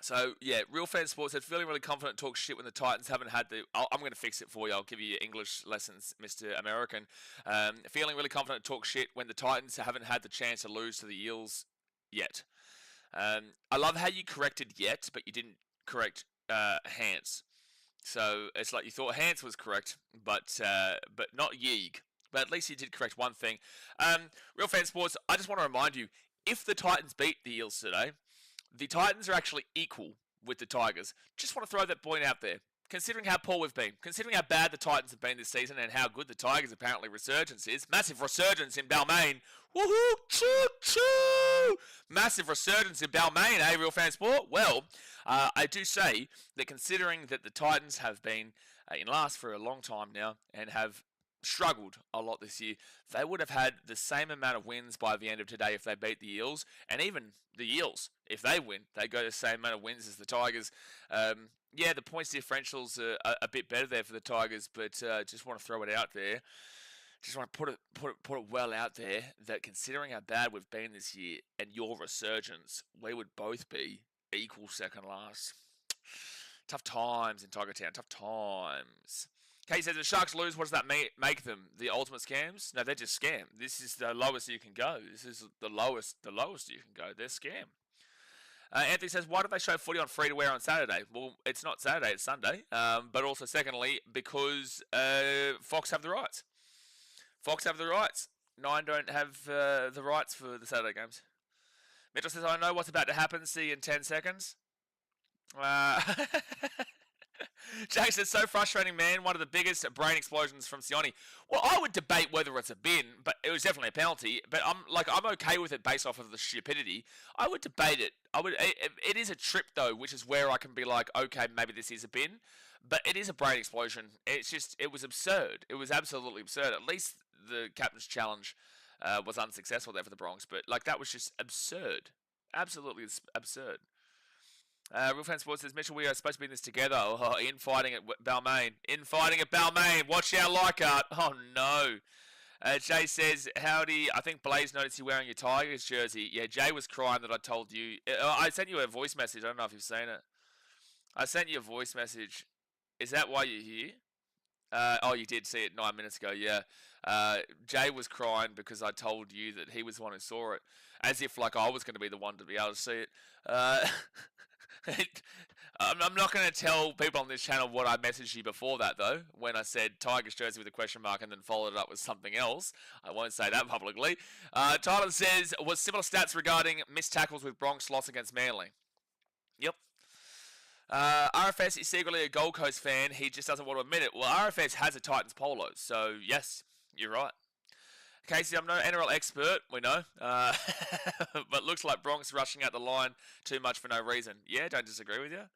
So, yeah, Real Fan Sports said, feeling really confident to talk shit when the Titans haven't had the... I'm going to fix it for you. I'll give you your English lessons, Mr. American. Feeling really confident to talk shit when the Titans haven't had the chance to lose to the Eels yet. I love how you corrected yet, but you didn't correct Hans. So, it's like you thought Hans was correct, but not Yeeg. But at least you did correct one thing. Real Fan Sports, I just want to remind you, if the Titans beat the Eels today... The Titans are actually equal with the Tigers. Just want to throw that point out there. Considering how poor we've been, considering how bad the Titans have been this season and how good the Tigers apparently resurgence is. Massive resurgence in Balmain. Woohoo! Choo-choo! Massive resurgence in Balmain, eh, Real Fan Sport? Well, I do say that considering that the Titans have been in last for a long time now and have struggled a lot this year, they would have had the same amount of wins by the end of today if they beat the Eels, and even the Eels, if they win, they go the same amount of wins as the Tigers. Yeah, the points differentials are a bit better there for the Tigers, but just want to throw it out there. Just want to put it well out there that considering how bad we've been this year and your resurgence, we would both be equal second last. Tough times in Tiger Town. Tough times. Kate says, the Sharks lose, what does that make them? The ultimate scams? No, they're just scam. This is the lowest you can go. This is the lowest you can go. They're scam. Anthony says, why do they show footy on free-to-wear on Saturday? Well, it's not Saturday, it's Sunday. But also, secondly, because Fox have the rights. Fox have the rights. Nine don't have the rights for the Saturday games. Mitchell says, I know what's about to happen. See you in 10 seconds. Jack says, so frustrating, man. One of the biggest brain explosions from Sione. Well, I would debate whether it's a bin, but it was definitely a penalty. But I'm okay with it based off of the stupidity. I would debate it. It is a trip though, which is where I can be like, okay, maybe this is a bin, but it is a brain explosion. It was absurd. It was absolutely absurd. At least the captain's challenge was unsuccessful there for the Bronx, but that was just absurd. Absolutely absurd. Real Fan Sports says, Mitchell, we are supposed to be in this together. Oh, infighting at Balmain. Infighting at Balmain. Watch out, Leichhardt. Oh, no. Jay says, howdy, I think Blaze noticed you wearing your Tigers jersey. Yeah, Jay was crying that I told you. I sent you a voice message. I don't know if you've seen it. I sent you a voice message. Is that why you're here? Oh, you did see it 9 minutes ago, yeah. Jay was crying because I told you that he was the one who saw it. As if, like, I was going to be the one to be able to see it. I'm not going to tell people on this channel what I messaged you before that, though, when I said Tigers jersey with a question mark and then followed it up with something else. I won't say that publicly. Tyler says, was similar stats regarding missed tackles with Bronx loss against Manly. Yep. RFS is secretly a Gold Coast fan. He just doesn't want to admit it. Well, RFS has a Titans polo, so yes, you're right. Casey, I'm no NRL expert, we know, but looks like Bronx rushing out the line too much for no reason. Yeah, don't disagree with you.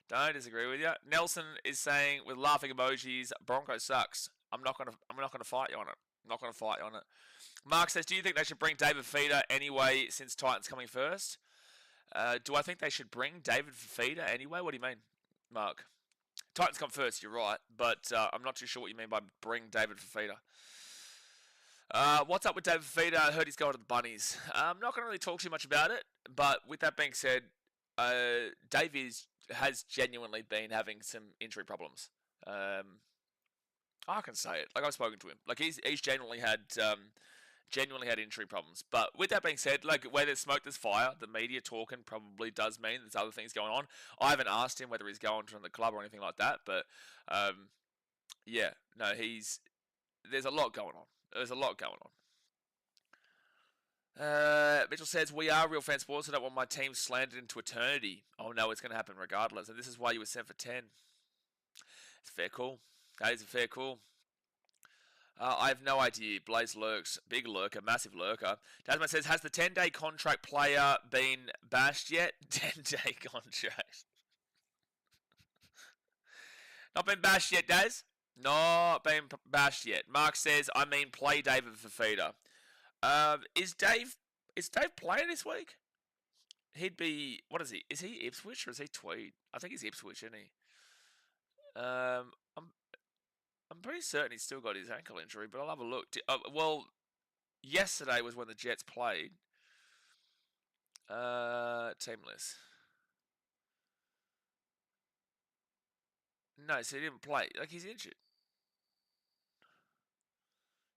Don't disagree with you. Nelson is saying with laughing emojis, Broncos sucks. I'm not gonna fight you on it. I'm not gonna fight you on it. Mark says, do you think they should bring David Fifita anyway since Titans coming first? Do I think they should bring David Fifita anyway? What do you mean, Mark? Titans come first, you're right, but I'm not too sure what you mean by bring David Fifita. What's up with David Fifita? I heard he's going to the Bunnies. I'm not going to really talk too much about it, but with that being said, Dave has genuinely been having some injury problems. I can say it. Like, I've spoken to him. Like, he's genuinely had injury problems. But with that being said, like, where there's smoke, there's fire. The media talking probably does mean there's other things going on. I haven't asked him whether he's going to the club or anything like that, but yeah, no, there's a lot going on. There's a lot going on. Mitchell says, we are real fan sports. I don't want my team slandered into eternity. Oh no, it's going to happen regardless. And this is why you were sent for 10. It's a fair call. That is a fair call. I have no idea. Blaze lurks. Big lurker. Massive lurker. Tasman says, has the 10-day contract player been bashed yet? 10-day contract. Not been bashed yet, Daz? Not been bashed yet. Mark says, I mean play David Fifita. Is Dave playing this week? He'd be, what is he? Is he Ipswich or is he Tweed? I think he's Ipswich, isn't he? I'm pretty certain he's still got his ankle injury, but I'll have a look. Well, yesterday was when the Jets played. Team list. No, so he didn't play. Like, he's injured.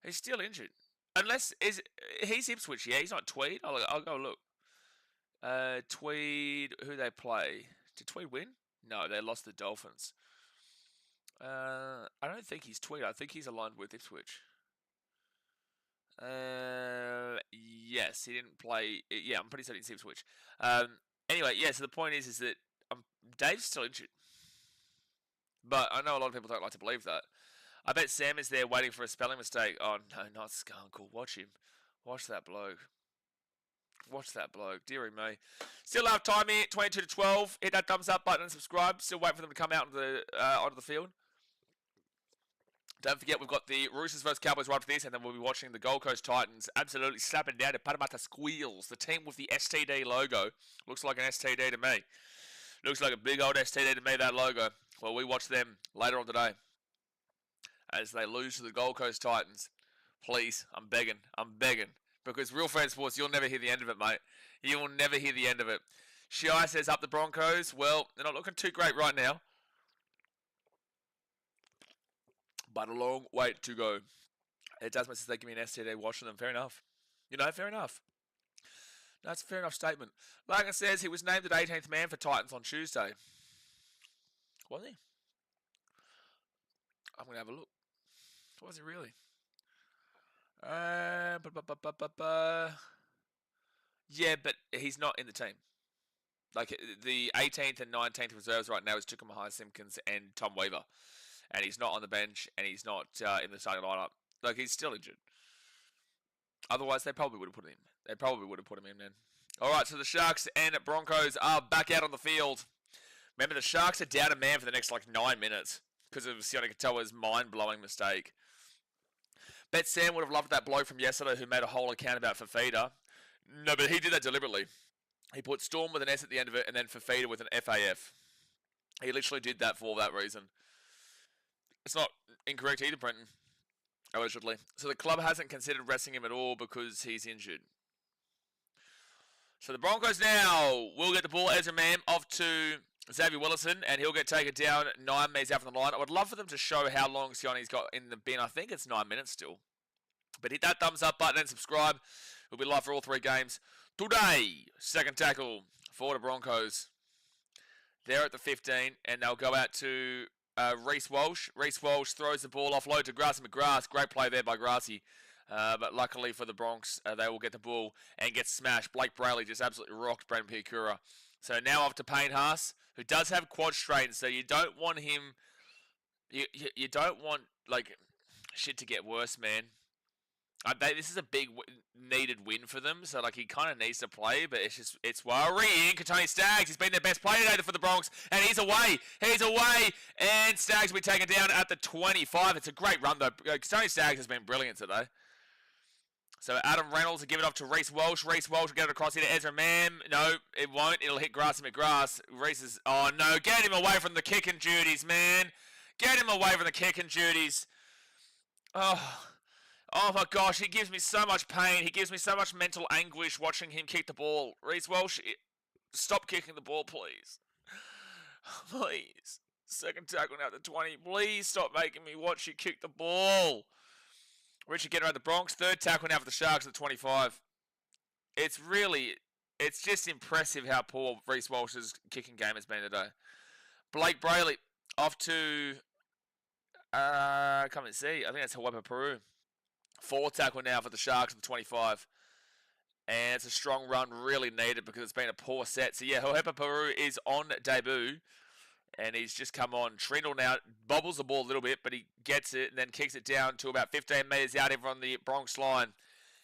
He's still injured. Unless, he's Ipswich, yeah? He's not Tweed? I'll go look. Tweed, who they play? Did Tweed win? No, they lost the Dolphins. I don't think he's Tweed. I think he's aligned with Ipswich. Yes, he didn't play. Yeah, I'm pretty certain he's Ipswich. Anyway, yeah, so the point is that Dave's still injured. But I know a lot of people don't like to believe that. I bet Sam is there waiting for a spelling mistake. Oh, no, not Skunkle. Watch him. Watch that bloke. Watch that bloke. Dearie me. Still have time here. 22 to 12. Hit that thumbs up button and subscribe. Still waiting for them to come out onto the field. Don't forget, we've got the Roosters versus Cowboys right after this, and then we'll be watching the Gold Coast Titans absolutely slapping down to Parramatta Squeals, the team with the STD logo. Looks like an STD to me. Looks like a big old STD to me, that logo. Well, we watch them later on today as they lose to the Gold Coast Titans. Please, I'm begging. Because real fan sports, you'll never hear the end of it, mate. You will never hear the end of it. Shai says up the Broncos. Well, they're not looking too great right now. But a long wait to go. It does says they give me an STD watching them. Fair enough. You know, fair enough. That's a fair enough statement. Logan says he was named at 18th man for Titans on Tuesday. Was he? I'm going to have a look. Was he really? Yeah, but he's not in the team. Like, the 18th and 19th reserves right now is Chukwamahai Simpkins and Tom Weaver. And he's not on the bench, and he's not in the starting lineup. Like, he's still injured. Otherwise, they probably would have put him in. They probably would have put him in, man. All right, so the Sharks and Broncos are back out on the field. Remember, the Sharks are down a man for the next, 9 minutes because of Sione Katoa's mind-blowing mistake. Bet Sam would have loved that bloke from yesterday who made a whole account about Fifita. No, but he did that deliberately. He put Storm with an S at the end of it and then Fifita with an FAF. He literally did that for that reason. It's not incorrect either, Brenton. allegedly. So the club hasn't considered resting him at all because he's injured. So the Broncos now will get the ball. Ezra Mam off to Xavier Willison, and he'll get taken down 9 metres out from the line. I would love for them to show how long Sioni's got in the bin. I think it's 9 minutes still. But hit that thumbs up button and subscribe. We'll be live for all 3 games today. Second tackle for the Broncos. They're at the 15, and they'll go out to Reece Walsh. Reece Walsh throws the ball offload to Grassy McGrath. Great play there by Grassy. But luckily for the Bronx, they will get the ball and get smashed. Blake Brayley just absolutely rocked Brandon Piakura. So now off to Payne Haas, who does have quad strain, so you don't want him... You don't want, like, shit to get worse, man. This is a big needed win for them, so like he kind of needs to play, but it's worrying. Tony Staggs, he's been their best player today for the Bronx, and he's away, and Staggs will be taken down at the 25. It's a great run though. Tony Staggs has been brilliant today. So Adam Reynolds will give it off to Reece Walsh. Reece Walsh will get it across here to Ezra Mam. No, it won't. It'll hit Grassy McGrath. Reece is... Oh, no. Get him away from the kicking duties, man. Get him away from the kicking duties. Oh my gosh, he gives me so much pain. He gives me so much mental anguish watching him kick the ball. Reece Walsh, stop kicking the ball, please. Please. Second tackle now at the 20. Please stop making me watch you kick the ball. Richard getting around the Bronx. Third tackle now for the Sharks at the 25. It's just impressive how poor Reece Walsh's kicking game has been today. Blake Brayley off to, come and see. I think that's Hawepa Peru. Fourth tackle now for the Sharks at the 25. And it's a strong run, really needed because it's been a poor set. So yeah, Hawepa Peru is on debut. And he's just come on. Trindle now bobbles the ball a little bit, but he gets it and then kicks it down to about 15 metres out over on the Bronx line.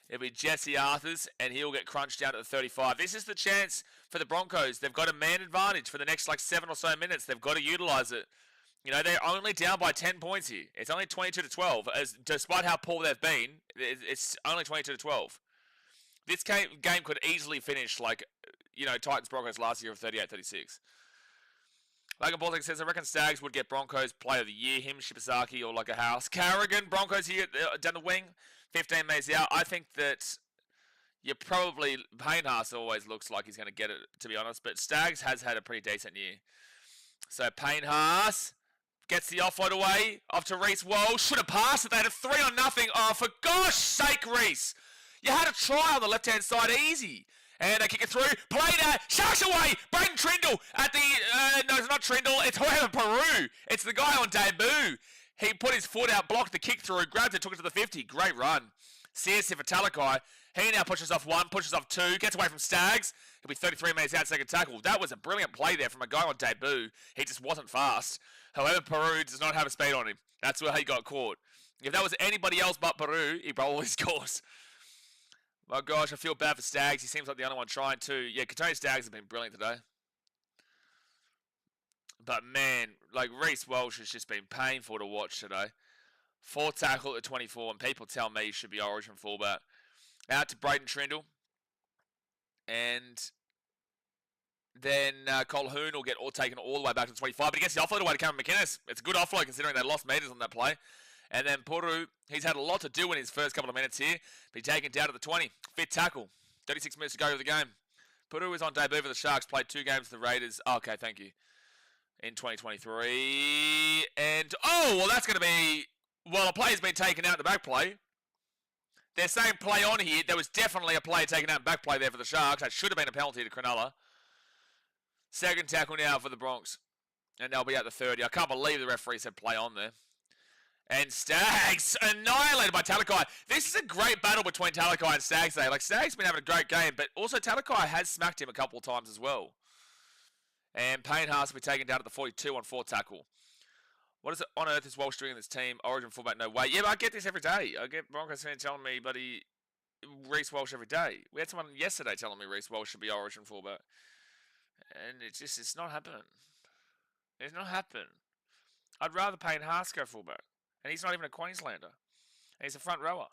It'll be Jesse Arthurs, and he'll get crunched down at the 35. This is the chance for the Broncos. They've got a man advantage for the next 7 or so minutes. They've got to utilise it. You know, they're only down by 10 points here. It's only 22-12. Despite how poor they've been, it's only 22-12. This game could easily finish Titans-Broncos last year of 38-36. Logan Baltic says, I reckon Staggs would get Broncos Player of the Year. Him, Shibasaki, or like a house. Carrigan, Broncos here down the wing. 15 metres out. I think that Payne Haas always looks like he's going to get it, to be honest. But Staggs has had a pretty decent year. So Payne Haas gets the offload away. Off to Reece Walsh. Should have passed it. They had a 3-0. Oh, for gosh sake, Reece. You had a try on the left-hand side. Easy. And they kick it through. Played at Sharks away. Braden Trindle at the... no, it's not Trindle. It's Hawepa Peru. It's the guy on debut. He put his foot out, blocked the kick through, grabbed it, took it to the 50. Great run. CSC for Talakai. He now pushes off 1, pushes off 2, gets away from Staggs. He'll be 33 metres out, second tackle. That was a brilliant play there from a guy on debut. He just wasn't fast. However, Peru does not have a speed on him. That's where he got caught. If that was anybody else but Peru, he probably scores. My gosh, I feel bad for Staggs. He seems like the only one trying to. Yeah, Katoni Staggs has been brilliant today. But man, Reece Walsh has just been painful to watch today. 4th tackle at 24, and people tell me he should be Origin fullback. Out to Braden Trindle. And then Colhoun will get taken all the way back to 25, but he gets the offload away to Cameron McInnes. It's a good offload considering they lost metres on that play. And then Puru, he's had a lot to do in his first couple of minutes here. Be taken down to the 20. 5th tackle. 36 minutes to go of the game. Puru is on debut for the Sharks. Played 2 games for the Raiders. Okay, thank you. In 2023. And, that's going to be... Well, a play's been taken out in the back play. They're saying play on here. There was definitely a play taken out in back play there for the Sharks. That should have been a penalty to Cronulla. Second tackle now for the Bronx. And they'll be at the 30. I can't believe the referee said play on there. And Staggs annihilated by Talakai. This is a great battle between Talakai and Staggs today. Staggs been having a great game, but also Talakai has smacked him a couple of times as well. And Payne Haas will be taken down at the 42 on 4th tackle. What on earth is Walsh doing in this team? Origin fullback, no way. Yeah, but I get this every day. I get Broncos fans telling me, Reece Walsh every day. We had someone yesterday telling me Reece Walsh should be Origin fullback. And it's not happening. It's not happening. I'd rather Payne Haas go fullback. And he's not even a Queenslander. And he's a front rower.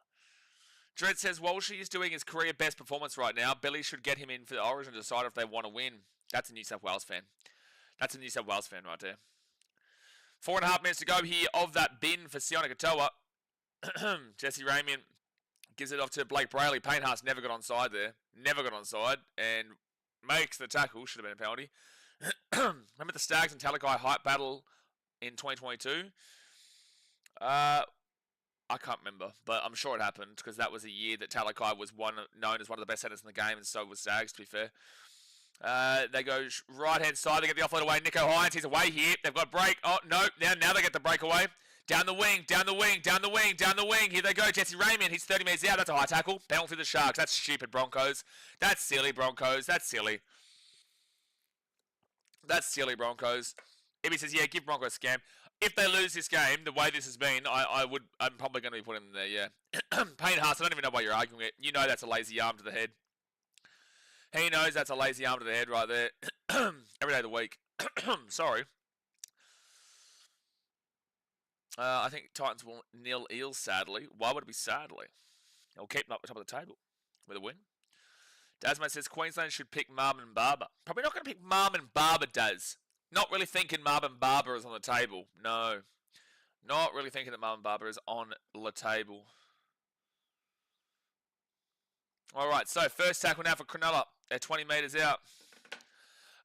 Dredd says, Walshy is doing his career best performance right now. Billy should get him in for the Origin to decide if they want to win. That's a New South Wales fan. That's a New South Wales fan right there. 4.5 minutes to go here of that bin for Sione Katoa. Jesse Ramian gives it off to Blake Brayley. Payne Haas never got onside there. Never got onside. And makes the tackle. Should have been a penalty. Remember the Stags and Talakai hype battle in 2022? I can't remember, but I'm sure it happened because that was a year that Talakai was known as one of the best centers in the game, and so was Stags, to be fair. They go right-hand side. They get the offload away. Nico Hines, he's away here. They've got break. Oh, no. Now they get the breakaway. Down the wing, down the wing, down the wing, down the wing. Here they go. Jesse Ramian, he's 30 metres out. That's a high tackle. Penalty for the Sharks. That's stupid, Broncos. That's silly, Broncos. That's silly. That's silly, Broncos. Ibby says, yeah, give Broncos a scam. If they lose this game, the way this has been, I'm probably going to be putting them there, yeah. Payne Haas, I don't even know why you're arguing it. You know that's a lazy arm to the head. He knows that's a lazy arm to the head right there. Every day of the week. Sorry. I think Titans will nil Eels, sadly. Why would it be sadly? They'll keep them up the top of the table with a win. Dasmo says Queensland should pick Marvin Barber. Probably not going to pick Marvin Barber, Daz. Not really thinking Marvin Barber is on the table. No. Not really thinking that Marvin Barber is on the table. Alright, so first tackle now for Cronulla. They're 20 metres out.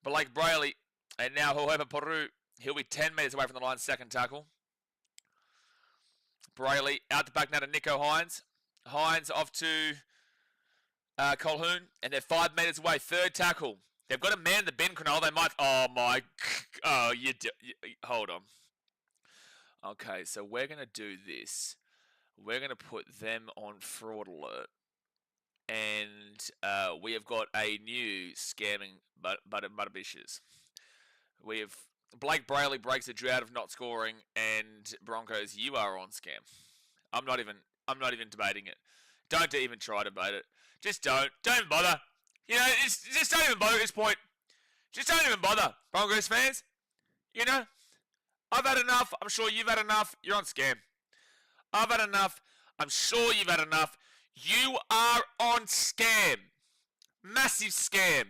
Blake Brayley and now Hohepa Peru. He'll be 10 metres away from the line, second tackle. Brayley out the back now to Nico Hines. Hines off to Colhoun, and they're 5 metres away. Third tackle. They've got a man in the bin, Cronulla. They might... Oh, my... Oh, hold on. Okay, so we're going to do this. We're going to put them on fraud alert. And we have got a new scamming Butterdishes. We have... Blake Brayley breaks a drought of not scoring, and Broncos, you are on scam. I'm not even debating it. Don't even try to debate it. Just don't. Don't even bother. You know, just don't even bother at this point. Just don't even bother, Broncos fans. You know, I've had enough. I'm sure you've had enough. You're on scam. I've had enough. I'm sure you've had enough. You are on scam. Massive scam.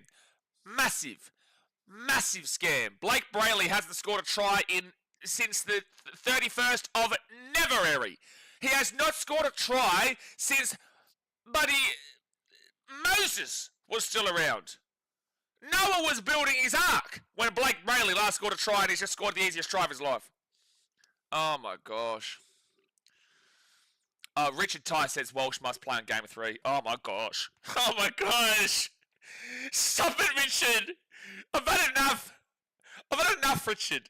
Massive scam. Blake Brayley hasn't scored a try since the 31st of February. He has not scored a try since Buddy Moses was still around. Noah was building his ark when Blake Brayley last scored a try, and he's just scored the easiest try of his life. Oh my gosh. Richard Ty says Walsh must play in Game 3. Oh my gosh. Oh my gosh. Stop it, Richard. I've had enough. I've had enough, Richard.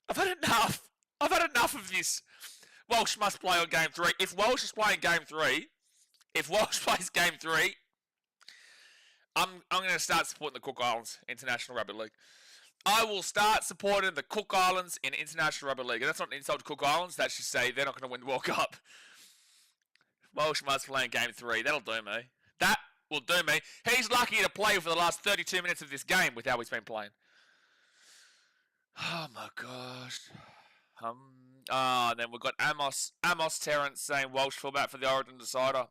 I've had enough. I've had enough of this. Walsh must play on Game 3. If Walsh is playing Game 3, if Walsh plays Game 3, I'm going to start supporting the Cook Islands International Rugby League. I will start supporting the Cook Islands in International Rugby League. And that's not an insult to Cook Islands. That's just say they're not going to win the World Cup. Walsh must play in Game 3. That'll do me. That will do me. He's lucky to play for the last 32 minutes of this game with how he's been playing. Oh my gosh. And then we've got Amos Terrence saying Walsh fullback for the Origin decider.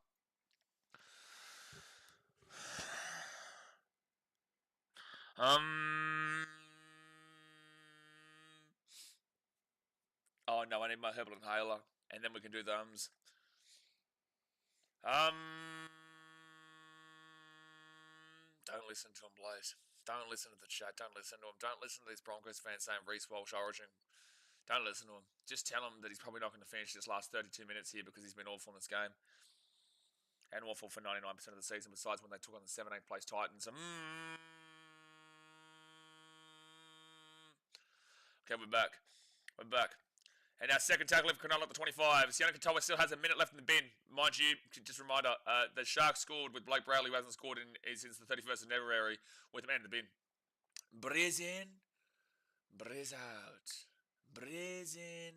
Oh no, I need my herbal inhaler, and then we can do the Don't listen to him, Blaze. Don't listen to the chat. Don't listen to him. Don't listen to these Broncos fans saying Reece Walsh Origin. Don't listen to him. Just tell him that he's probably not going to finish this last 32 minutes here because he's been awful in this game. And awful for 99% of the season, besides when they took on the 17th place Titans. Okay, we're back. We're back. And our second tackle for Cronulla at the 25. Sione Katoa still has a minute left in the bin. Mind you, just a reminder, the Sharks scored with Blake Brayley, who hasn't scored since the 31st of February, with a man in the bin. Breeze in, breeze out. Breeze in,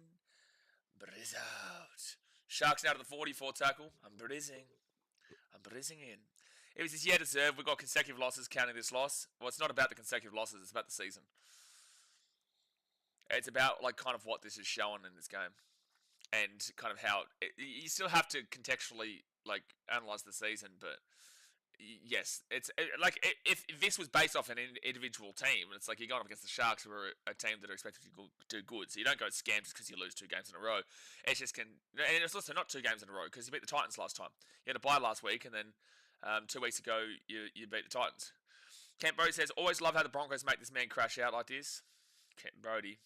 breeze out. Sharks now to the 44 tackle. I'm breezing in. It was this year deserved. We've got consecutive losses counting this loss. Well, it's not about the consecutive losses. It's about the season. It's about like kind of what this is showing in this game, and kind of how you still have to contextually like analyze the season, but yes, it's if this was based off an individual team, it's like you're going up against the Sharks, who are a team that are expected to do good. So you don't go scam just because you lose 2 games in a row. It's just and it's also not 2 games in a row because you beat the Titans last time. You had a bye last week, and then 2 weeks ago you beat the Titans. Kent Brody says, always love how the Broncos make this man crash out like this. Kent Brody.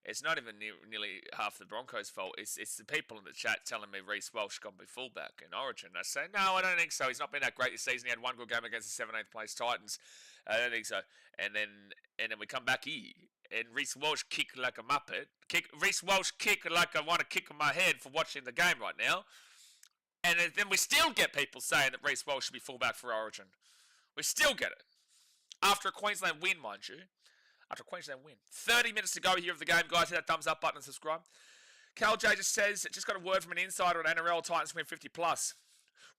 It's not even nearly half the Broncos' fault. It's the people in the chat telling me Reece Walsh got to be fullback in Origin. I say, no, I don't think so. He's not been that great this season. He had 1 good game against the 17th place Titans. I don't think so. And then we come back here, and Reece Walsh kick like a muppet. Reece Walsh kick like I want to kick on my head for watching the game right now. And then we still get people saying that Reece Walsh should be fullback for Origin. We still get it. After a Queensland win, mind you. After a Queensland win. 30 minutes to go here of the game, guys. Hit that thumbs up button and subscribe. Cal J just says, just got a word from an insider on NRL, Titans win 50 plus.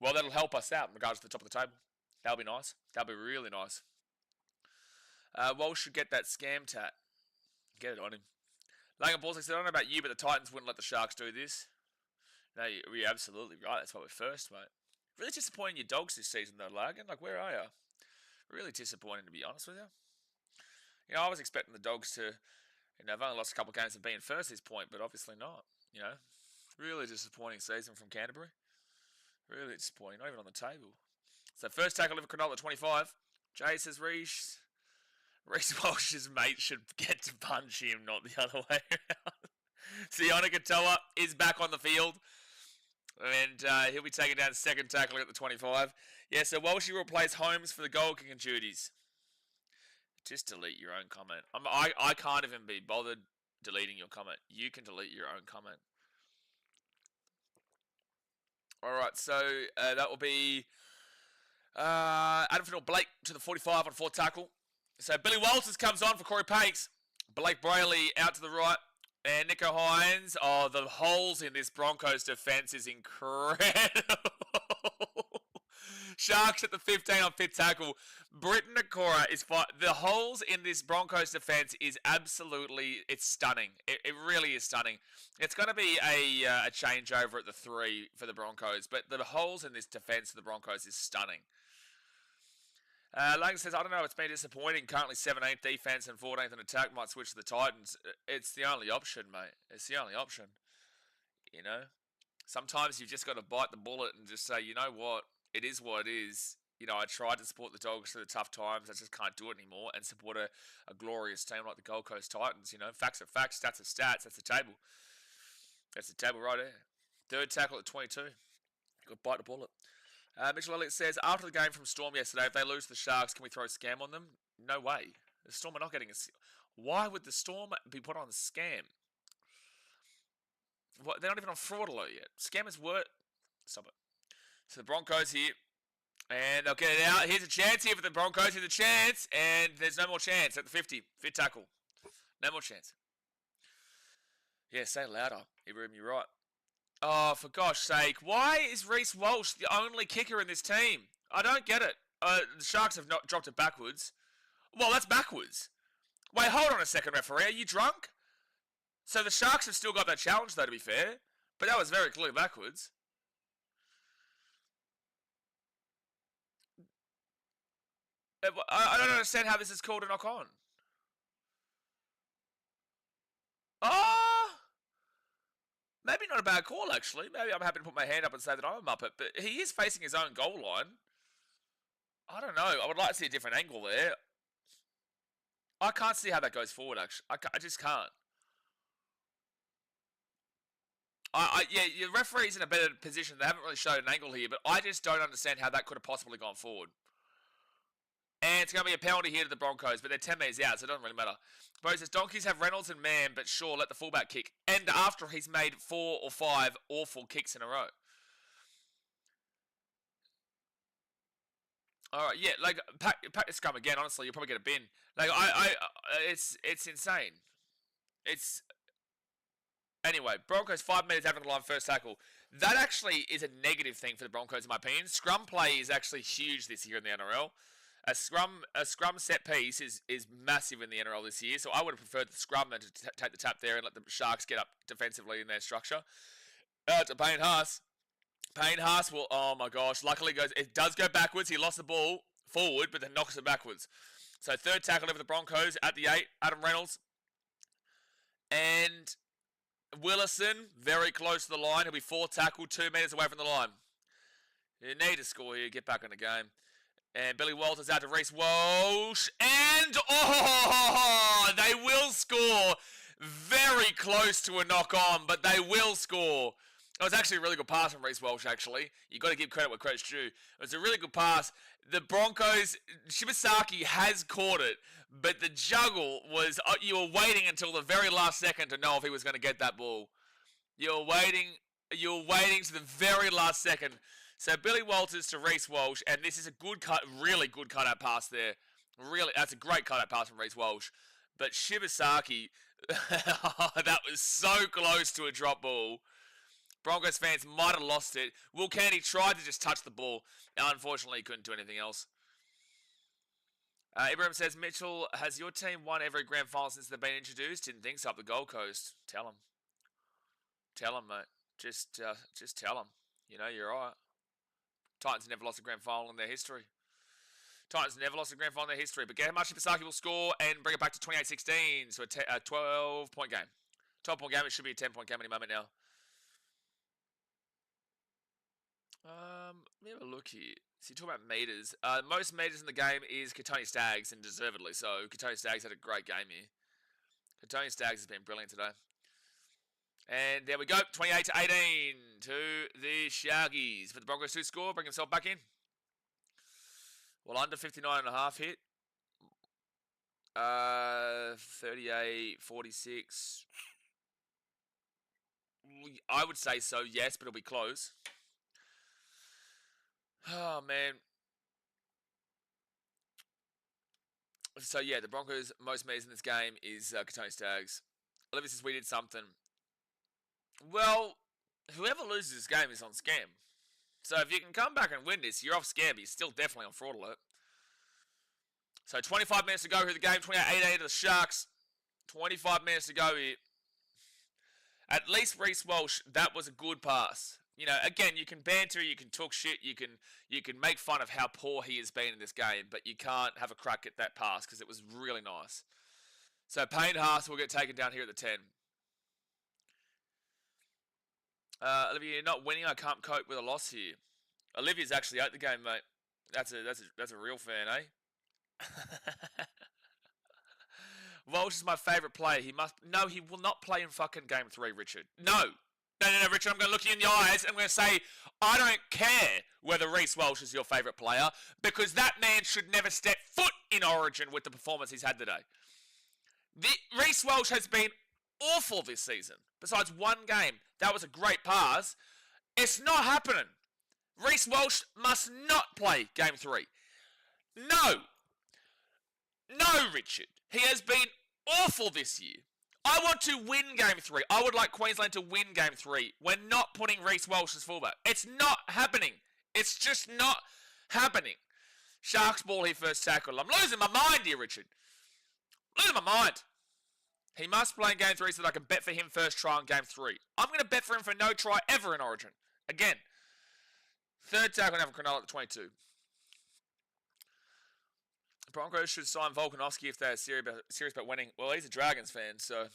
Well, that'll help us out in regards to the top of the table. That'll be nice. That'll be really nice. Walsh should get that scam tat. Get it on him. Logan Balls said, I don't know about you, but the Titans wouldn't let the Sharks do this. No, you're absolutely right. That's why we're first, mate. Really disappointing your Dogs this season, though, Logan. Like, where are you? Really disappointing, to be honest with you. You know, I was expecting the Dogs to, they've only lost a couple of games of being first at this point, but obviously not. You know, really disappointing season from Canterbury. Really disappointing, not even on the table. So first tackle over Cronulla at 25. Jay says Reece Walsh's mate should get to punch him, not the other way around. Siona Katoa is back on the field. And he'll be taking down second tackle at the 25. Yeah, so Walsh will replace Holmes for the goal kicking duties. Just delete your own comment. I can't even be bothered deleting your comment. You can delete your own comment. Alright, so that will be Adam Finnell-Blake to the 45 on 4th tackle. So Billy Walters comes on for Corey Pakes. Blake Brayley out to the right. And Nico Hines. Oh, the holes in this Broncos defense is incredible. Sharks at the 15 on 5th tackle. Britton Nakora is fine. The holes in this Broncos defense is absolutely, it's stunning. It really is stunning. It's going to be a changeover at the 3 for the Broncos, but the holes in this defense of the Broncos is stunning. Lang says, I don't know, it's been disappointing. Currently 17th defense and 14th in attack. Might switch to the Titans. It's the only option, mate. It's the only option. You know? Sometimes you've just got to bite the bullet and just say, you know what? It is what it is. You know, I tried to support the Dogs through the tough times. I just can't do it anymore. And support a glorious team like the Gold Coast Titans. You know, facts are facts, stats are stats. That's the table. That's the table right there. 3rd tackle at 22. You've got to bite the bullet. Mitchell Elliott says, after the game from Storm yesterday, if they lose to the Sharks, can we throw a scam on them? No way. The Storm are not getting a... Why would the Storm be put on scam? What? They're not even on fraud alert yet. Scammers were... Stop it. So the Broncos here. And they'll get it out. Here's a chance here for the Broncos. Here's a chance. And there's no more chance at the 50. 5th tackle. No more chance. Yeah, say it louder. Ibrahim, you're right. Oh, for gosh sake. Why is Reece Walsh the only kicker in this team? I don't get it. The Sharks have not dropped it backwards. Well, that's backwards. Wait, hold on a second, referee. Are you drunk? So the Sharks have still got that challenge, though, to be fair. But that was very clearly backwards. I don't understand how this is called a knock-on. Maybe not a bad call, actually. Maybe I'm happy to put my hand up and say that I'm a muppet. But he is facing his own goal line. I don't know. I would like to see a different angle there. I can't see how that goes forward, actually. I just can't. Yeah, the referee's in a better position. They haven't really showed an angle here, but I just don't understand how that could have possibly gone forward. And it's going to be a penalty here to the Broncos, but they're 10 metres out, so it doesn't really matter. Bro says, Donkeys have Reynolds and Mann, but sure, let the fullback kick. And after he's made 4 or 5 awful kicks in a row. Alright, yeah, like, pack this scum again, honestly, you'll probably get a bin. Like, it's insane. It's... Anyway, Broncos 5 metres out of the line, first tackle. That actually is a negative thing for the Broncos, in my opinion. Scrum play is actually huge this year in the NRL. A scrum set piece is massive in the NRL this year, so I would have preferred the scrum than to take the tap there and let the Sharks get up defensively in their structure. To Payne Haas, Payne Haas will, oh my gosh, luckily it does go backwards. He lost the ball forward, but then knocks it backwards. So third tackle over the Broncos at the 8, Adam Reynolds. And Willison, very close to the line. He'll be 4 tackled, 2 metres away from the line. You need to score here, get back in the game. And Billy Walters out to Reece Walsh. And, they will score. Very close to a knock-on, but they will score. It was actually a really good pass from Reece Walsh, actually. You've got to give credit where credit's due. It was a really good pass. The Broncos, Shibasaki has caught it, but the juggle was, you were waiting until the very last second to know if he was going to get that ball. You were waiting to the very last second. So Billy Walters to Reece Walsh, and this is a good cut, really good cut-out pass there. Really, that's a great cut-out pass from Reece Walsh. But Shibasaki, that was so close to a drop ball. Broncos fans might have lost it. Will Candy tried to just touch the ball. Unfortunately, he couldn't do anything else. Ibrahim says, Mitchell, has your team won every grand final since they've been introduced? Didn't think so up the Gold Coast. Tell him. Tell him, mate. Just tell him. You know, you're all right. Titans never lost a grand final in their history. Titans never lost a grand final in their history. But get how much Shibasaki will score and bring it back to 28-16. So a 12-point game. 12-point game. It should be a 10-point game any moment now. Let me have a look here. So you talk about meters. Most meters in the game is Katoni Staggs, and deservedly so. Katoni Staggs had a great game here. Katoni Staggs has been brilliant today. And there we go, 28-18 to the Sharkies. For the Broncos to score, bring himself back in. Well, under 59.5 hit. 38-46. I would say so, yes, but it'll be close. Oh, man. So, yeah, the Broncos' most meters in this game is Katoni Staggs. Olivia says we did something. Well, whoever loses this game is on scam. So, if you can come back and win this, you're off scam, but you're still definitely on fraud alert. So, 25 minutes to go here the game. 28-18 to the Sharks. 25 minutes to go here. At least Reece Walsh, that was a good pass. You know, again, you can banter, you can talk shit, you can make fun of how poor he has been in this game, but you can't have a crack at that pass because it was really nice. So Payne Haas will get taken down here at the 10. Olivia, you're not winning. I can't cope with a loss here. Olivia's actually out the game, mate. That's a real fan, eh? Walsh is my favourite player. He will not play in fucking game 3, Richard. No, Richard, I'm going to look you in the eyes and I'm going to say, I don't care whether Reece Walsh is your favourite player because that man should never step foot in Origin with the performance he's had today. Reece Walsh has been awful this season. Besides one game, that was a great pass. It's not happening. Reece Walsh must not play game 3. No, Richard. He has been awful this year. I want to win game 3. I would like Queensland to win game 3. We're not putting Reece Walsh as fullback. It's not happening. It's just not happening. Sharks ball here first tackle. I'm losing my mind here, Richard. Losing my mind. He must play in game 3 so that I can bet for him first try in game 3. I'm going to bet for him for no try ever in Origin. Again. Third tackle now for Cronulla at the 22. Broncos should sign Volkanovski if they're serious about winning. Well, he's a Dragons fan, so...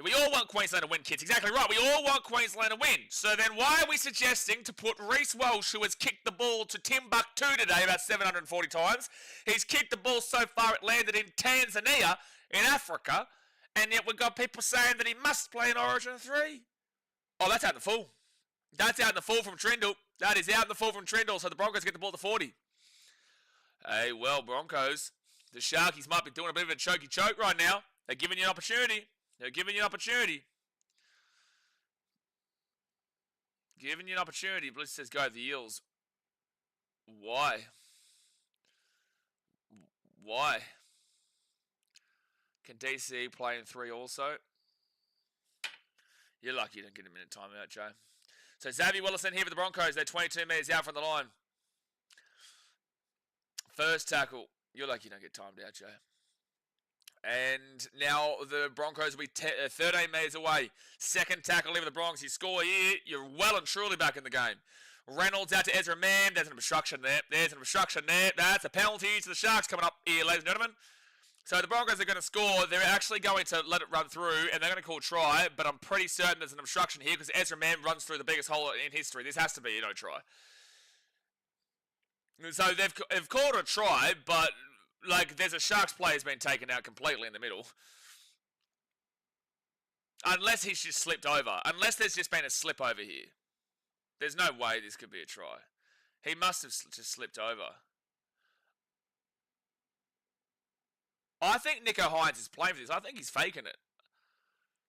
We all want Queensland to win, kids. Exactly right. We all want Queensland to win. So then why are we suggesting to put Reece Walsh, who has kicked the ball to Timbuktu today about 740 times? He's kicked the ball so far it landed in Tanzania, in Africa, and yet we've got people saying that he must play in Origin 3. Oh, that's out in the full. That's out in the full from Trindle. That is out in the full from Trindle, so the Broncos get the ball to 40. Hey, well, Broncos, the Sharkies might be doing a bit of a chokey choke right now. They're giving you an opportunity. They're giving you an opportunity. Giving you an opportunity. Bliss says go the Eels. Why? Why? Can DC play in 3 also? You're lucky you didn't get a minute timeout, Joe. So Xavier Willison here for the Broncos. They're 22 metres out from the line. First tackle. You're lucky you don't get timed out, Joe. And now the Broncos will be 13 metres away. Second tackle over the Broncos. You score here, you're well and truly back in the game. Reynolds out to Ezra Mann. There's an obstruction there. There's an obstruction there. That's a penalty to the Sharks coming up here, ladies and gentlemen. So the Broncos are going to score. They're actually going to let it run through, and they're going to call try, but I'm pretty certain there's an obstruction here because Ezra Mann runs through the biggest hole in history. This has to be a try. So they've called a try, but like there's a Sharks player has been taken out completely in the middle. Unless he's just slipped over. Unless there's just been a slip over here. There's no way this could be a try. He must have just slipped over. I think Nico Hines is playing for this. I think he's faking it.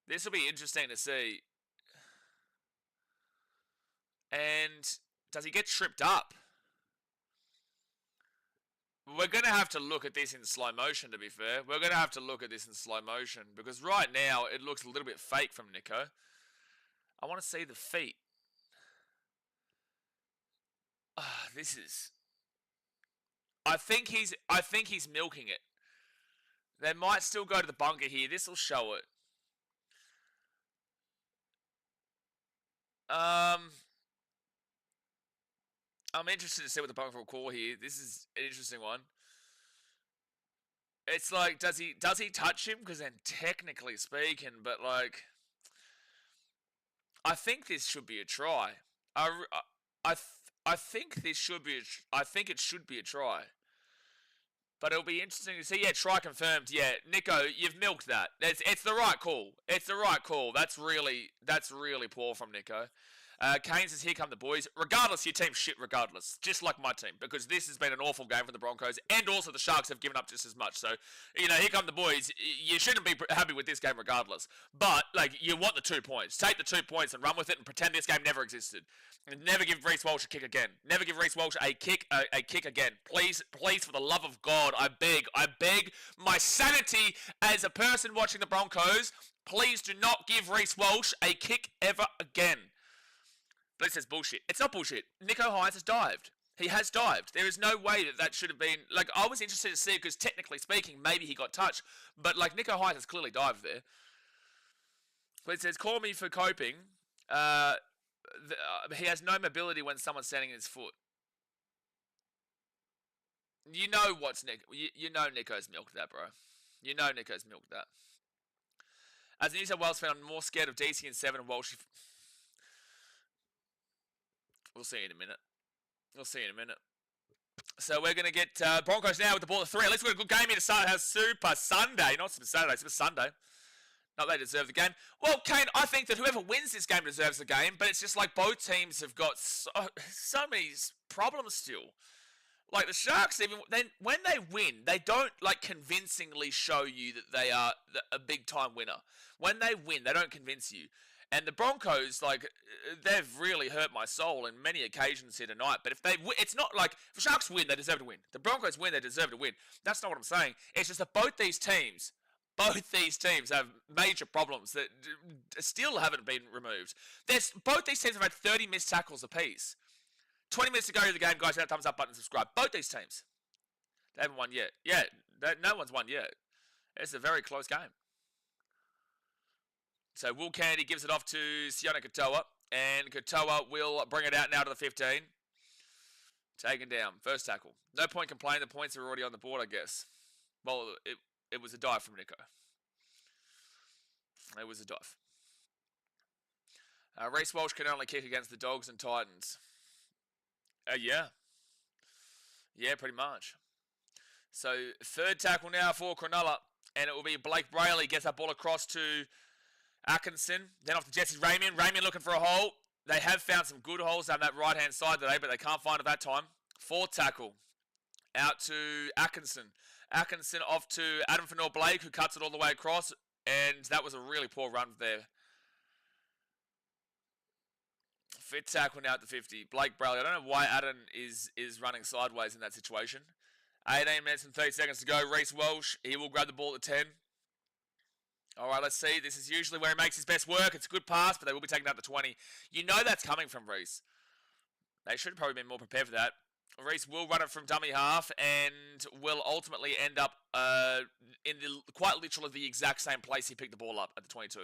This will be interesting to see. And does he get tripped up? We're going to have to look at this in slow motion, to be fair. We're going to have to look at this in slow motion. Because right now, it looks a little bit fake from Nico. I want to see the feet. This is... I think he's milking it. They might still go to the bunker here. This will show it. I'm interested to see what the bunker will call here. This is an interesting one. It's like, does he touch him? Because then technically speaking, but like, I think this should be a try. I think this should be. I think it should be a try. But it'll be interesting to see. Yeah, try confirmed. Yeah, Nico, you've milked that. It's the right call. It's the right call. That's really poor from Nico. Kane says, here come the boys. Regardless, your team's shit regardless. Just like my team. Because this has been an awful game for the Broncos. And also the Sharks have given up just as much. So, here come the boys. You shouldn't be happy with this game regardless. But, like, you want the 2 points. Take the 2 points and run with it and pretend this game never existed. And never give Reece Walsh a kick again. Never give Reece Walsh a kick again. Please, for the love of God, I beg my sanity as a person watching the Broncos. Please do not give Reece Walsh a kick ever again. But it says bullshit. It's not bullshit. Nico Hines has dived. He has dived. There is no way that should have been... Like, I was interested to see because technically speaking, maybe he got touched. But, like, Nico Hines has clearly dived there. But it says, call me for coping. He has no mobility when someone's standing in his foot. You know what's Nick. You know Nico's milked that, bro. You know Nico's milked that. As a New South Wales fan, I'm more scared of DC and 7 and Walsh. We'll see in a minute. So we're going to get Broncos now with the ball at 3. At least we've got a good game here to start. Has Super Sunday. Not Super Saturday, Super Sunday. Not they deserve the game. Well, Kane, I think that whoever wins this game deserves the game, but it's just like both teams have got so many problems still. Like the Sharks, even when they win, they don't like convincingly show you that they are a big time winner. When they win, they don't convince you. And the Broncos, like, they've really hurt my soul in many occasions here tonight. But if they it's not like, if the Sharks win, they deserve to win. The Broncos win, they deserve to win. That's not what I'm saying. It's just that both these teams have major problems that still haven't been removed. Both these teams have had 30 missed tackles apiece. 20 minutes to go to the game, guys. Hit that thumbs up button and subscribe. Both these teams. They haven't won yet. Yeah, no one's won yet. It's a very close game. So Will Kennedy gives it off to Sione Katoa. And Katoa will bring it out now to the 15. Taken down. First tackle. No point complaining. The points are already on the board, I guess. Well, it was a dive from Nico. It was a dive. Reece Walsh can only kick against the Dogs and Titans. Yeah. Yeah, pretty much. So, third tackle now for Cronulla. And it will be Blake Brayley gets that ball across to Atkinson. Then off to Jesse Ramian. Ramian looking for a hole. They have found some good holes down that right-hand side today, but they can't find it that time. Fourth tackle. Out to Atkinson. Atkinson off to Adam Fanor-Blake, who cuts it all the way across. And that was a really poor run there. Fifth tackle now at the 50. Blake Brayley. I don't know why Adam is running sideways in that situation. 18 minutes and 30 seconds to go. Reece Walsh, he will grab the ball at 10. All right, let's see. This is usually where he makes his best work. It's a good pass, but they will be taking out the 20. You know that's coming from Reece. They should have probably been more prepared for that. Reese will run it from dummy half and will ultimately end up in the quite literally the exact same place he picked the ball up at the 22.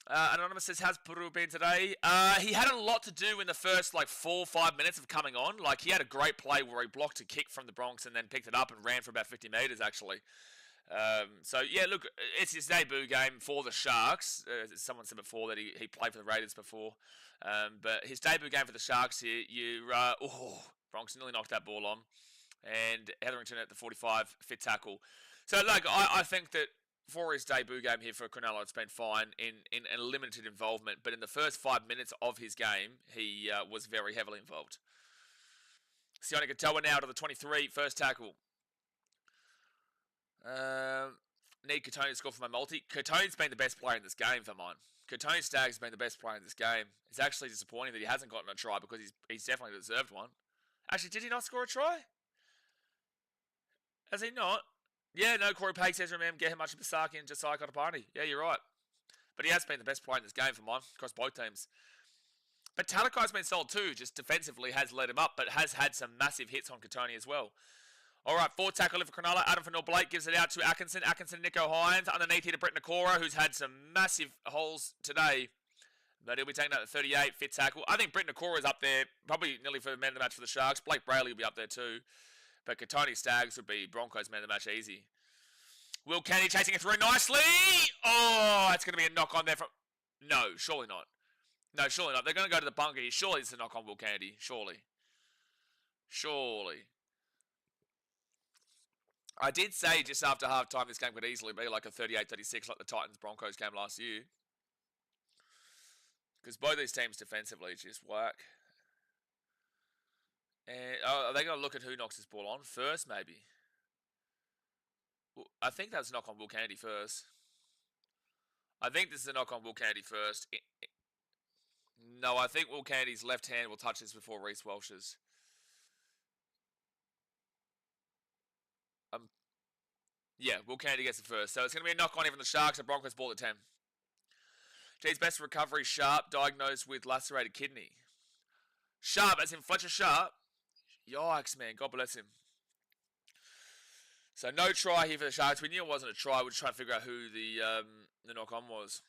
Anonymous says, how's Peru been today? He had a lot to do in the first, 4 or 5 minutes of coming on. He had a great play where he blocked a kick from the Bronx and then picked it up and ran for about 50 metres, actually. Yeah, look, it's his debut game for the Sharks. Someone said before that he played for the Raiders before. But his debut game for the Sharks, Bronx nearly knocked that ball on. And Hetherington at the 45, fit tackle. So, I think that for his debut game here for Cronulla, it's been fine in a limited involvement. But in the first 5 minutes of his game, he was very heavily involved. Sione Katoa now to the 23, first tackle. Need Katoni to score for my multi. Katoni's been the best player in this game for mine. Katoni Stagg's been the best player in this game. It's actually disappointing that he hasn't gotten a try because he's definitely deserved one. Actually, did he not score a try? Has he not? Yeah, no, Corey Pake says, remember, get him much of Basaki and Josiah Kotapani. Yeah, you're right. But he has been the best player in this game for mine, across both teams. But Talakai's been solid too, just defensively has led him up, but has had some massive hits on Katoni as well. All right, fourth tackle for Cronulla. Adam Fanor-Blake gives it out to Atkinson. Atkinson, Nico Hines. Underneath here to Brett Nakora, who's had some massive holes today. But he'll be taking out the 38, fifth tackle. I think Brett Nakora is up there, probably nearly for man of the match for the Sharks. Blake Brayley will be up there too. But Katoni Staggs would be Broncos man of the match easy. Will Kennedy chasing it through nicely. Oh, it's going to be a knock on there from... No, surely not. No, surely not. They're going to go to the bunker here. Surely it's a knock on Will Kennedy. Surely. I did say just after halftime this game could easily be like a 38-36 like the Titans-Broncos game last year. Because both these teams defensively just whack. And are they going to look at who knocks this ball on first, maybe? I think that's a knock on Will Kennedy first. I think this is a knock on Will Kennedy first. No, I think Will Kennedy's left hand will touch this before Reece Welsh's. Yeah, Will Kennedy gets it first. So it's going to be a knock on even the Sharks. The Broncos ball at 10. G's best recovery, Sharp, diagnosed with lacerated kidney. Sharp, as in Fletcher Sharp. Yikes, man. God bless him. So no try here for the Sharks. We knew it wasn't a try. We're just trying to figure out who the knock-on was.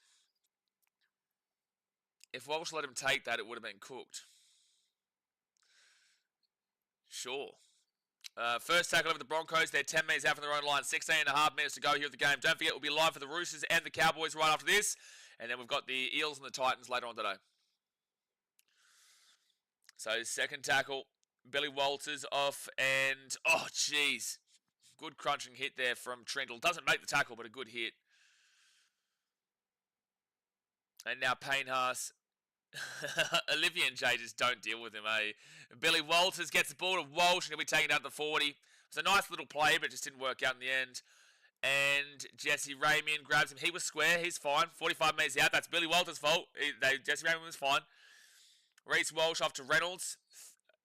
If Walsh let him take that, it would have been cooked. Sure. First tackle over the Broncos. They're 10 metres out from their own line. 16.5 minutes to go here of the game. Don't forget, we'll be live for the Roosters and the Cowboys right after this. And then we've got the Eels and the Titans later on today. So second tackle. Billy Walters off. And, oh, jeez. Good crunching hit there from Trindle. Doesn't make the tackle, but a good hit. And now Payne Haas. Olivia and Jay just don't deal with him, eh? Billy Walters gets the ball to Walsh and he'll be taken out to the 40. It was a nice little play, but just didn't work out in the end. And Jesse Ramian grabs him. He was square. He's fine. 45 metres out. That's Billy Walters' fault. Jesse Ramian was fine. Reece Walsh off to Reynolds.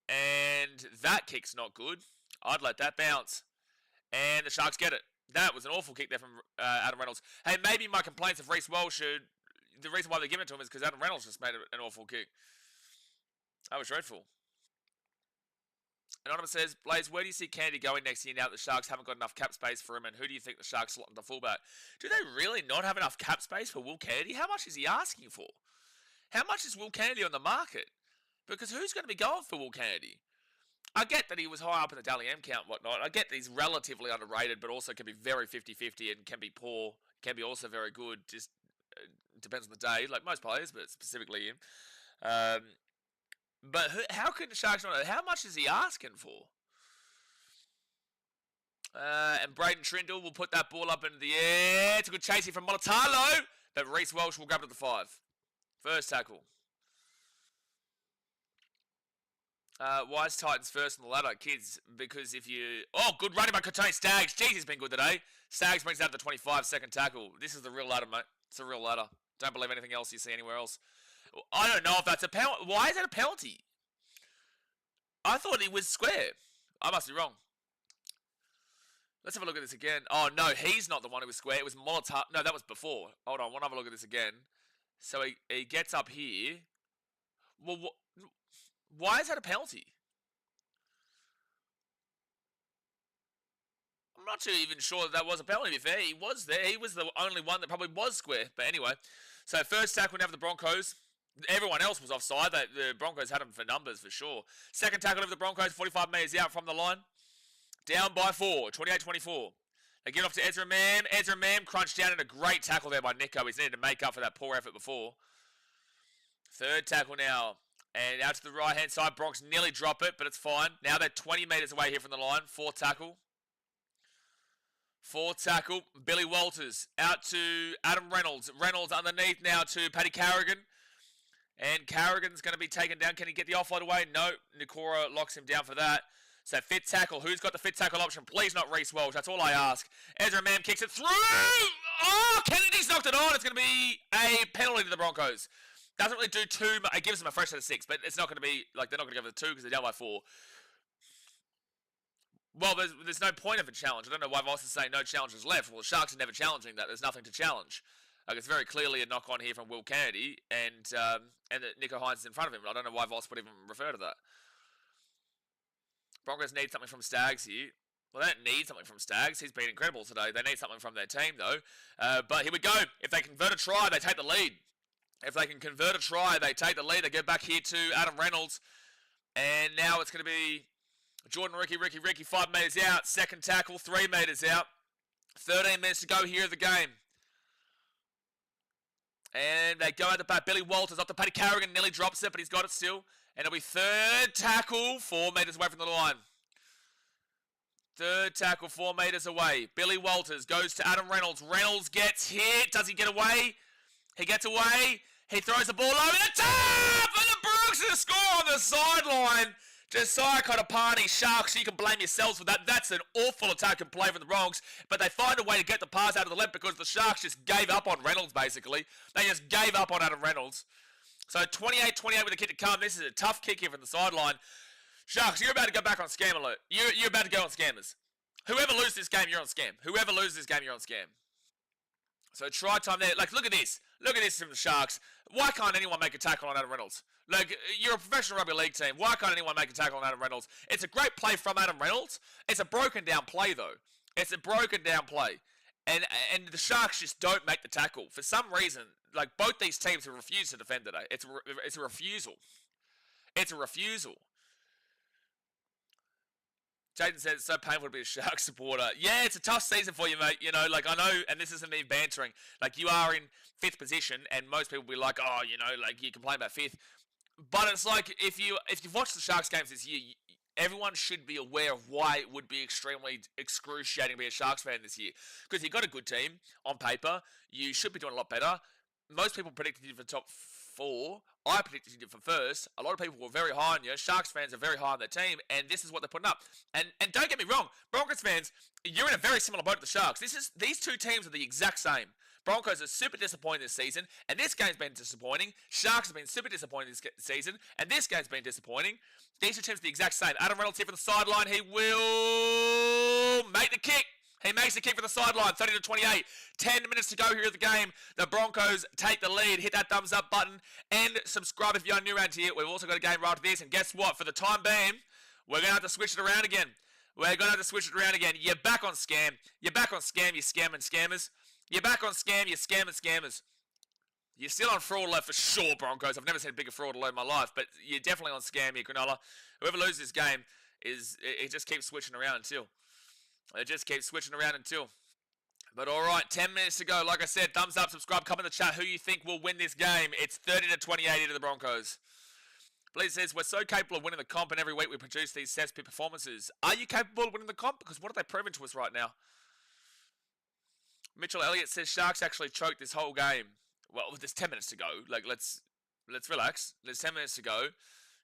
And that kick's not good. I'd let that bounce. And the Sharks get it. That was an awful kick there from Adam Reynolds. Hey, maybe my complaints of Reece Walsh should... The reason why they're giving it to him is because Adam Reynolds just made an awful kick. That was dreadful. Anonymous says, Blaze, where do you see Candy going next year now that the Sharks haven't got enough cap space for him? And who do you think the Sharks slot into fullback? Do they really not have enough cap space for Will Kennedy? How much is he asking for? How much is Will Kennedy on the market? Because who's going to be going for Will Kennedy? I get that he was high up in the Dally M count and whatnot. I get that he's relatively underrated, but also can be very 50-50 and can be poor. Can be also very good. Just depends on the day, like most players, but specifically him. But how can the Sharks not... How much is he asking for? And Braden Trindle will put that ball up into the air. It's a good chase here from Molitalo. But Reece Welsh will grab it at the 5. First tackle. Why is Titans first on the ladder, kids? Because if you... Oh, good running by Katoni Staggs. Jeez, he's been good today. Staggs brings out the 25, second tackle. This is the real ladder, mate. It's a real ladder. Don't believe anything else you see anywhere else. I don't know if that's a penalty. Why is that a penalty? I thought he was square. I must be wrong. Let's have a look at this again. Oh, no, he's not the one who was square. It was Molotov. No, that was before. Hold on, we'll have a look at this again. So he gets up here. Well, Why is that a penalty? I'm not too even sure that was a penalty, to be fair. He was there. He was the only one that probably was square. But anyway, so first tackle now for the Broncos. Everyone else was offside. The Broncos had them for numbers, for sure. Second tackle of the Broncos, 45 metres out from the line. Down by 4, 28-24. They give it off to Ezra Mam. Ezra Mam crunched down in a great tackle there by Nico. He's needed to make up for that poor effort before. Third tackle now. And out to the right-hand side. Bronx nearly drop it, but it's fine. Now they're 20 metres away here from the line. Fourth tackle. Fourth tackle. Billy Walters out to Adam Reynolds. Reynolds underneath now to Paddy Carrigan. And Carrigan's going to be taken down. Can he get the offload away? No. Nikora locks him down for that. So fifth tackle. Who's got the fifth tackle option? Please not Reece Welch. That's all I ask. Ezra Mam kicks it through. Oh, Kennedy's knocked it on. It's going to be a penalty to the Broncos. Doesn't really do too much. It gives them a fresh set of 6, but it's not going to be, like, they're not going to go for the 2 because they're down by 4. Well, there's no point of a challenge. I don't know why Voss is saying no challenges left. Well, the Sharks are never challenging that. There's nothing to challenge. Like, it's very clearly a knock-on here from Will Kennedy, and that Nico Hines is in front of him. I don't know why Voss would even refer to that. Broncos need something from Staggs here. Well, they don't need something from Staggs. He's been incredible today. They need something from their team, though. But here we go. If they convert a try, they take the lead. If they can convert a try, they take the lead. They go back here to Adam Reynolds. And now it's going to be Jordan Ricky, 5 metres out. Second tackle, 3 metres out. 13 minutes to go here of the game. And they go out the back. Billy Walters up to Paddy Carrigan. Nearly drops it, but he's got it still. And it'll be third tackle, 4 metres away from the line. Third tackle, 4 metres away. Billy Walters goes to Adam Reynolds. Reynolds gets hit. Does he get away? He gets away. He throws the ball over the top. And the Brooks to score on the sideline. Josiah Kotapani, Sharks, you can blame yourselves for that. That's an awful attack and play from the Bronx. But they find a way to get the pass out of the left because the Sharks just gave up on Reynolds, basically. They just gave up on Adam Reynolds. So 28-28 with a kick to come. This is a tough kick here from the sideline. Sharks, you're about to go back on scam alert. You're about to go on scammers. Whoever loses this game, you're on scam. Whoever loses this game, you're on scam. So try time there. Like, look at this. Look at this from the Sharks. Why can't anyone make a tackle on Adam Reynolds? Like, you're a professional rugby league team. Why can't anyone make a tackle on Adam Reynolds? It's a great play from Adam Reynolds. It's a broken down play, though. It's a broken down play. And the Sharks just don't make the tackle. For some reason, like, both these teams have refused to defend today. It's a refusal. It's a refusal. Jaden said it's so painful to be a Sharks supporter. Yeah, it's a tough season for you, mate. You know, like, I know, and this isn't me bantering. Like, you are in 5th position, and most people will be like, oh, you know, like, you complain about 5th. But it's like, if you've watched the Sharks games this year, everyone should be aware of why it would be extremely excruciating to be a Sharks fan this year. Because you've got a good team on paper. You should be doing a lot better. Most people predicted you for top 4. I predicted you for first. A lot of people were very high on you. Sharks fans are very high on their team, and this is what they're putting up. And don't get me wrong, Broncos fans, you're in a very similar boat to the Sharks. These two teams are the exact same. Broncos are super disappointing this season, and this game's been disappointing. Sharks have been super disappointing this season, and this game's been disappointing. These two teams are the exact same. Adam Reynolds here for the sideline. He will make the kick. He makes the kick for the sideline, 30-28. 10 minutes to go here of the game. The Broncos take the lead. Hit that thumbs up button and subscribe if you're new around here. We've also got a game right after this. And guess what? For the time being, we're going to have to switch it around again. We're going to have to switch it around again. You're back on scam. You're back on scam, you scamming scammers. You're back on scam, you scamming scammers. You're still on fraud alert for sure, Broncos. I've never seen a bigger fraud alert in my life. But you're definitely on scam here, Cronulla. Whoever loses this game, it just keeps switching around until. It just keeps switching around until. But all right, 10 minutes to go. Like I said, thumbs up, subscribe, comment in the chat who you think will win this game. It's 30-28 into the Broncos. Please says, we're so capable of winning the comp, and every week we produce these cesspit performances. Are you capable of winning the comp? Because what are they proving to us right now? Mitchell Elliott says, Sharks actually choked this whole game. Well, there's 10 minutes to go. Like, let's relax. There's 10 minutes to go.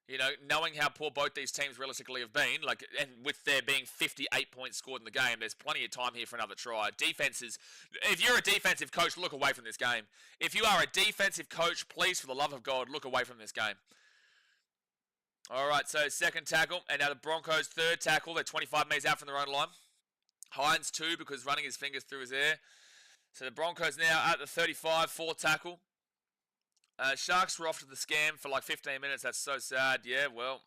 You know, knowing how poor both these teams realistically have been, like, and with there being 58 points scored in the game, there's plenty of time here for another try. Defenses, if you're a defensive coach, look away from this game. If you are a defensive coach, please, for the love of God, look away from this game. All right, so second tackle, and now the Broncos' third tackle. They're 25 metres out from their own line. Hines 2 because running his fingers through his hair. So the Broncos now at the 35, fourth tackle. Sharks were off to the scam for like 15 minutes. That's so sad. Yeah, well,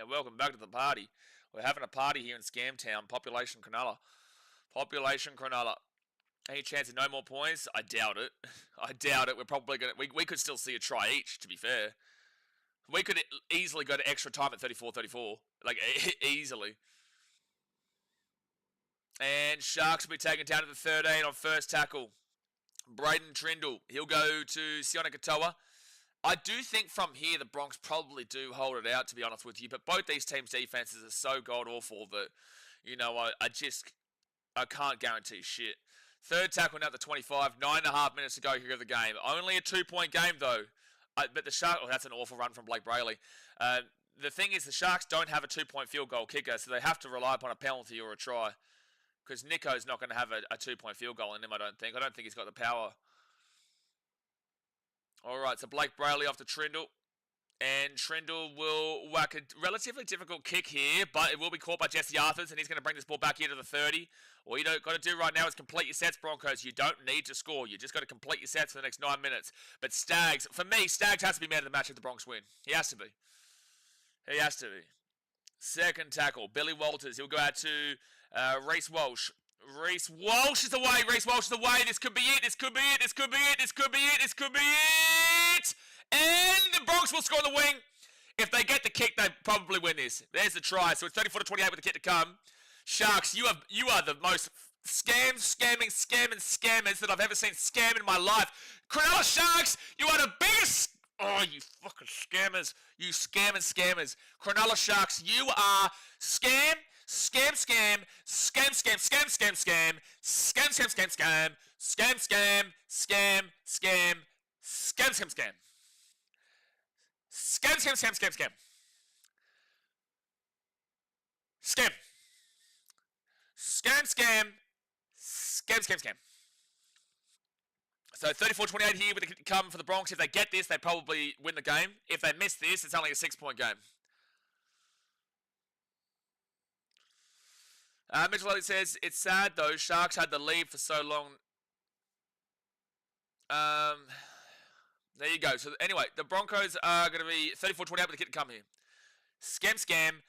welcome back to the party. We're having a party here in Scam Town. Population Cronulla. Population Cronulla. Any chance of no more points? I doubt it. I doubt it. We're probably going to... We could still see a try each, to be fair. We could easily go to extra time at 34-34. Like, easily. And Sharks will be taken down to the 13 on first tackle. Braden Trindle. He'll go to Sione Katoa. I do think from here the Bronx probably do hold it out, to be honest with you. But both these teams' defenses are so god-awful that, I can't guarantee shit. Third tackle now at the 25. 9.5 minutes to go here of the game. Only a 2-point game, though. But the Sharks... Oh, that's an awful run from Blake Brayley. The thing is, the Sharks don't have a 2-point field goal kicker, so they have to rely upon a penalty or a try. Because Nico's not going to have a 2-point field goal in him, I don't think. I don't think he's got the power. Alright, so Blake Brayley off to Trindle. And Trindle will whack a relatively difficult kick here, but it will be caught by Jesse Arthurs, and he's going to bring this ball back here to the 30. All you got to do right now is complete your sets, Broncos. You don't need to score. You just got to complete your sets for the next 9 minutes. But Stags, for me, Stags has to be man of the match if the Bronx win. He has to be. He has to be. Second tackle, Billy Walters. He'll go out to Reece Walsh. Reece Walsh is away. Reece Walsh is away. This could be it. This could be it. This could be it. This could be it. This could be it. And the Bronx will score the wing. If they get the kick, they probably win this. There's the try. So it's 34-28 with the kick to come. Sharks, you are the most scammers that I've ever seen scam in my life. Cronulla Sharks, you are the biggest... Oh, you fucking scammers. You scammers. Cronulla Sharks, you are scam. Scam. So 34-28 here with the come for the Bronx. If they get this, they probably win the game. If they miss this, it's only a 6-point game. Mitchell Elliott says, it's sad though, Sharks had the lead for so long. There you go. So anyway, the Broncos are going to be 34-28 with the kick to come here. Scam.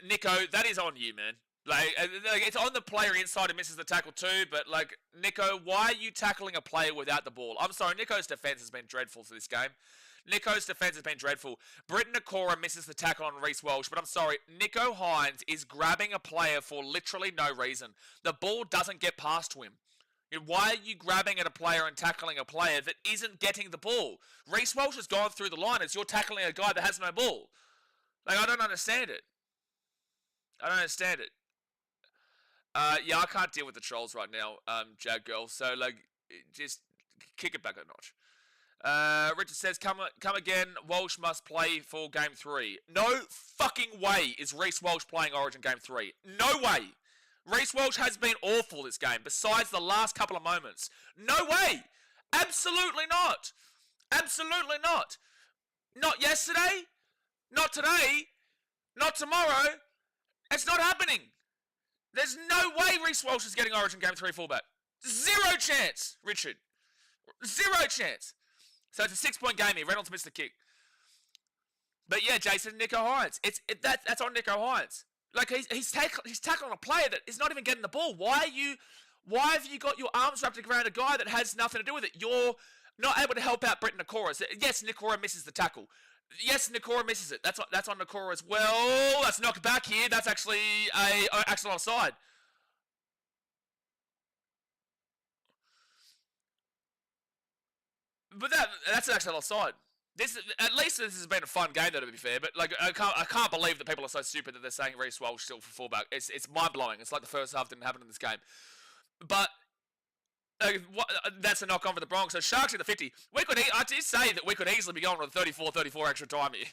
Nico, that is on you, man. Like, it's on the player inside who misses the tackle too, but, like, Nico, why are you tackling a player without the ball? I'm sorry, Nico's defense has been dreadful for this game. Britton Nakora misses the tackle on Reece Walsh, but I'm sorry, Nico Hines is grabbing a player for literally no reason. The ball doesn't get past to him. Why are you grabbing at a player and tackling a player that isn't getting the ball? Reece Walsh has gone through the line as you're tackling a guy that has no ball. Like, I don't understand it. Yeah, I can't deal with the trolls right now, Jag Girl. So, like, just kick it back a notch. Richard says, come again. Walsh must play for Game 3. No fucking way is Reece Walsh playing Origin Game 3. No way. Reece Walsh has been awful this game, besides the last couple of moments. No way. Absolutely not. Not yesterday. Not today. Not tomorrow. It's not happening. There's no way Reece Walsh is getting Origin Game 3 fullback. Zero chance, Richard. Zero chance. So it's a 6-point game here. Reynolds missed the kick. But yeah, Jason, Nico Hines. That's on Nico Hines. Like, he's tackling a player that is not even getting the ball. Why have you got your arms wrapped around a guy that has nothing to do with it? You're not able to help out Britton Nakora. So, yes, Nakora misses the tackle. Yes, Nakora misses it. That's on Nakora as well. That's knocked back here. That's actually a accident offside. But that's an accident offside. At least this has been a fun game, though, to be fair. But like, I can't believe that people are so stupid that they're saying Reece Walsh still for fullback. It's mind blowing. It's like the first half didn't happen in this game. But that's a knock on for the Broncos. So Sharks at the 50. I did say that we could easily be going with 34-34 extra time here.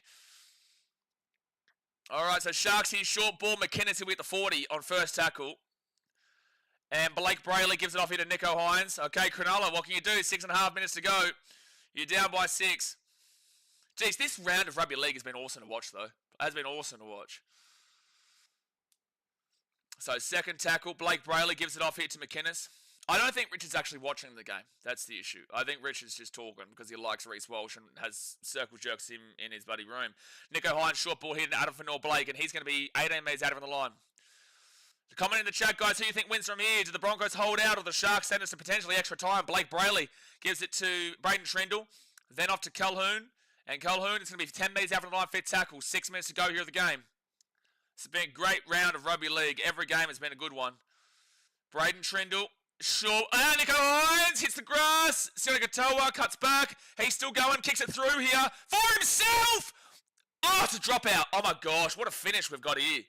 All right, so Sharks here, short ball. McKinnis will be at the 40 on first tackle. And Blake Brayley gives it off here to Nico Hines. Okay, Cronulla, what can you do? 6.5 minutes to go. You're down by 6. Jeez, this round of rugby league has been awesome to watch, though. It has been awesome to watch. So second tackle, Blake Brayley gives it off here to McInnes. I don't think Richard's actually watching the game. That's the issue. I think Richard's just talking because he likes Reece Walsh and has circle jerks him in his buddy room. Nicho Hynes, short ball here to Adam Fanor-Blake, and he's going to be 18 metres out of the line. Comment in the chat, guys. Who do you think wins from here? Do the Broncos hold out or the Sharks send us to potentially extra time? Blake Brayley gives it to Braden Trindle, then off to Calhoun. And Calhoun is going to be 10 metres out from the line, fit tackle. 6 minutes to go here of the game. It's been a great round of rugby league. Every game has been a good one. Braden Trindle. Sure. Nicho Hynes hits the grass. Sione Katoa cuts back. He's still going. Kicks it through here for himself. Oh, it's a dropout. Oh my gosh. What a finish we've got here.